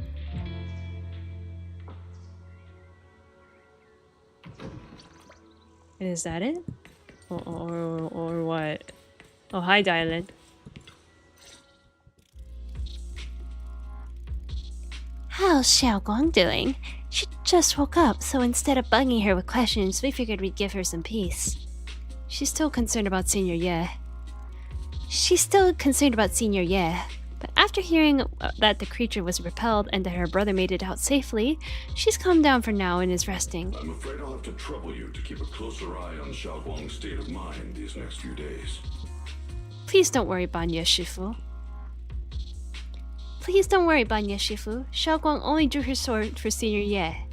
A: And is that it? Or what? Oh, hi, Dylan.
C: How's Xiaoguang doing? She just woke up, so instead of bugging her with questions, we figured we'd give her some peace.
A: She's still concerned about Senior Ye. But after hearing that the creature was repelled and that her brother made it out safely, she's calmed down for now and is resting.
G: I'm afraid I'll have to trouble you to keep a closer eye on Xiaoguang's state of mind these next few days.
A: Please don't worry, Banya Shifu. Xiaoguang only drew her sword for Senior Ye.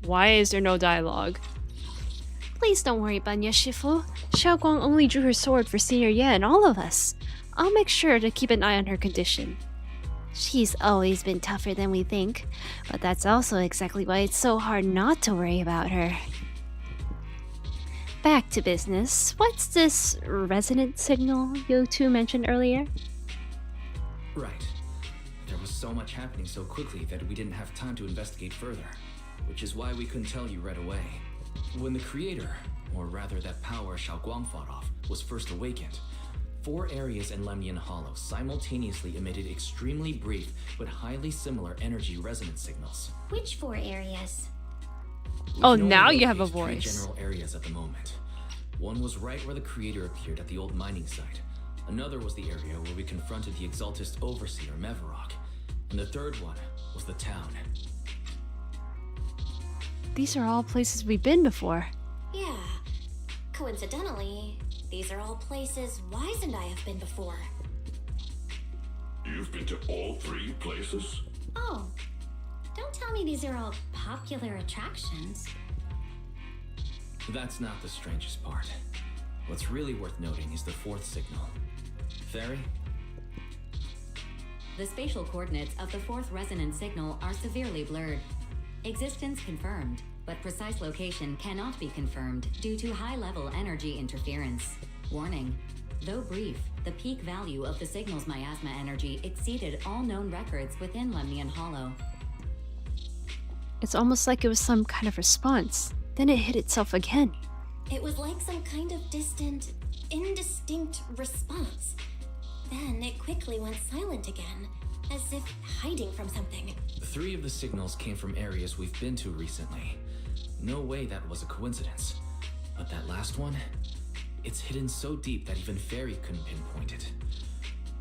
A: Why is there no dialogue?
C: Please don't worry, Banya Shifu. Xiaoguang only drew her sword for Senior Ye and all of us. I'll make sure to keep an eye on her condition. She's always been tougher than we think, but that's also exactly why it's so hard not to worry about her. Back to business. What's this resonance signal you two mentioned earlier?
M: Right. There was so much happening so quickly that we didn't have time to investigate further, which is why we couldn't tell you right away. When the Creator, or rather that power Xiaoguang fought off, was first awakened, 4 areas in Lemnian Hollow simultaneously emitted extremely brief but highly similar energy resonance signals.
D: Which 4 areas?
A: Oh, now you have a
M: 3
A: voice.
M: general areas at the moment. One was right where the Creator appeared at the old mining site. Another was the area where we confronted the Exaltist Overseer, Mevarok. And the third one was the town.
A: These are all places we've been before.
D: Yeah. Coincidentally, these are all places Wise and I have been before.
G: You've been to all 3 places?
D: Oh, don't tell me these are all popular attractions.
M: That's not the strangest part. What's really worth noting is the 4th signal. Fairy?
U: The spatial coordinates of the 4th resonance signal are severely blurred. Existence confirmed, but precise location cannot be confirmed due to high-level energy interference. Warning: though brief, the peak value of the signal's miasma energy exceeded all known records within Lemnian Hollow.
A: It's almost like it was some kind of response. Then it hit itself again.
D: It was like some kind of distant, indistinct response. Then it quickly went silent again, as if hiding from something.
M: 3 of the signals came from areas we've been to recently. No way that was a coincidence. But that last one? It's hidden so deep that even Fairy couldn't pinpoint it.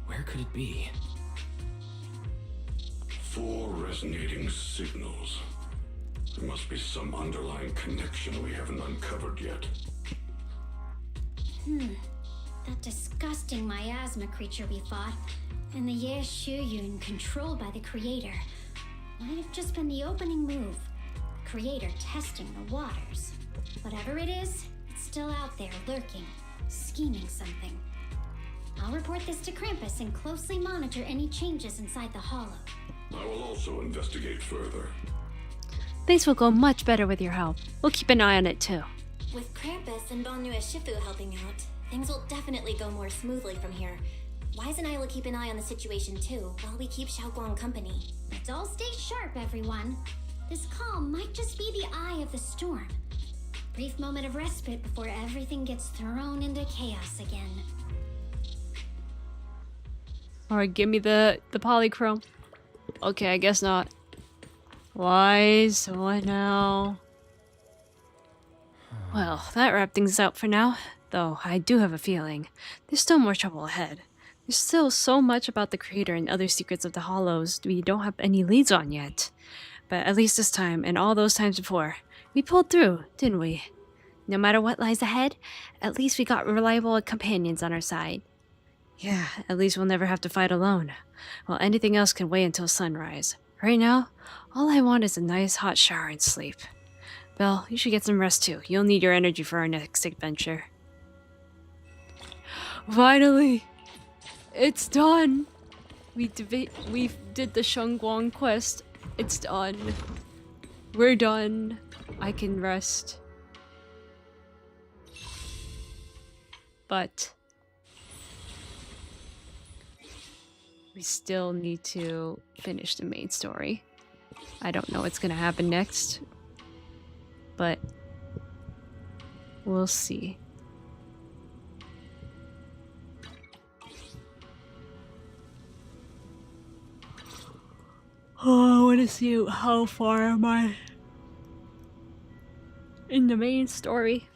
M: Where could it be?
G: 4 resonating signals. There must be some underlying connection we haven't uncovered yet.
D: That disgusting miasma creature we fought.
I: and the Ye Shuyun controlled by the Creator might have just been the opening move. The Creator testing the waters. Whatever it is, it's still out there lurking, scheming something. I'll report this to Krampus and closely monitor any changes inside the hollow.
G: I will also investigate further.
A: Things will go much better with your help. We'll keep an eye on it too.
D: With Krampus and Bonnu Shifu helping out, things will definitely go more smoothly from here. Wise and I will keep an eye on the situation too, while we keep Xiaoguang company.
I: Let's all stay sharp, everyone. This calm might just be the eye of the storm. Brief moment of respite before everything gets thrown into chaos again.
A: Alright, give me the polychrome. Okay, I guess not. Wise, what now? Well, that wrapped things up for now. Though, I do have a feeling there's still more trouble ahead. There's still so much about the Creator and other secrets of the Hollows we don't have any leads on yet. But at least this time, and all those times before, we pulled through, didn't we? No matter what lies ahead, at least we got reliable companions on our side. Yeah, at least we'll never have to fight alone. Well, anything else can wait until sunrise. Right now, all I want is a nice hot shower and sleep. Belle, you should get some rest too. You'll need your energy for our next adventure. Finally! It's done! We did the Xiaoguang quest. It's done. We're done. I can rest. But we still need to finish the main story. I don't know what's gonna happen next, but we'll see. Oh, I want to see how far am I in the main story.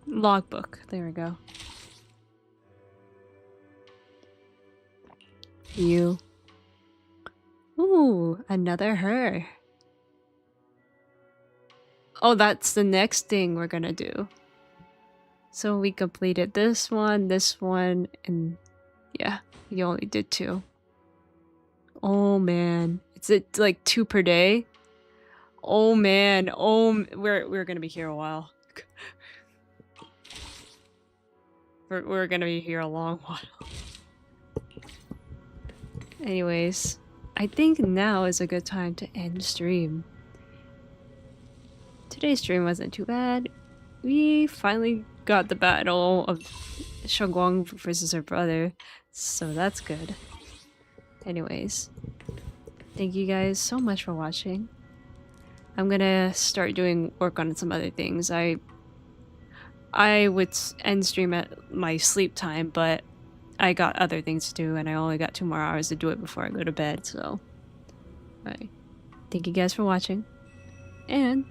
A: Logbook. There we go. You. Ooh, another her. Oh, that's the next thing we're gonna do. So we completed this one, and yeah, you only did 2. Oh man, is it like 2 per day? Oh man, we're gonna be here a while. We're gonna be here a long while. Anyways, I think now is a good time to end stream. Today's stream wasn't too bad. We finally got the battle of Xiaoguang versus her brother, so that's good. Anyways, thank you guys so much for watching. I'm gonna start doing work on some other things. I would end stream at my sleep time, but I got other things to do, and I only got 2 more hours to do it before I go to bed, so... Alright. Thank you guys for watching, and...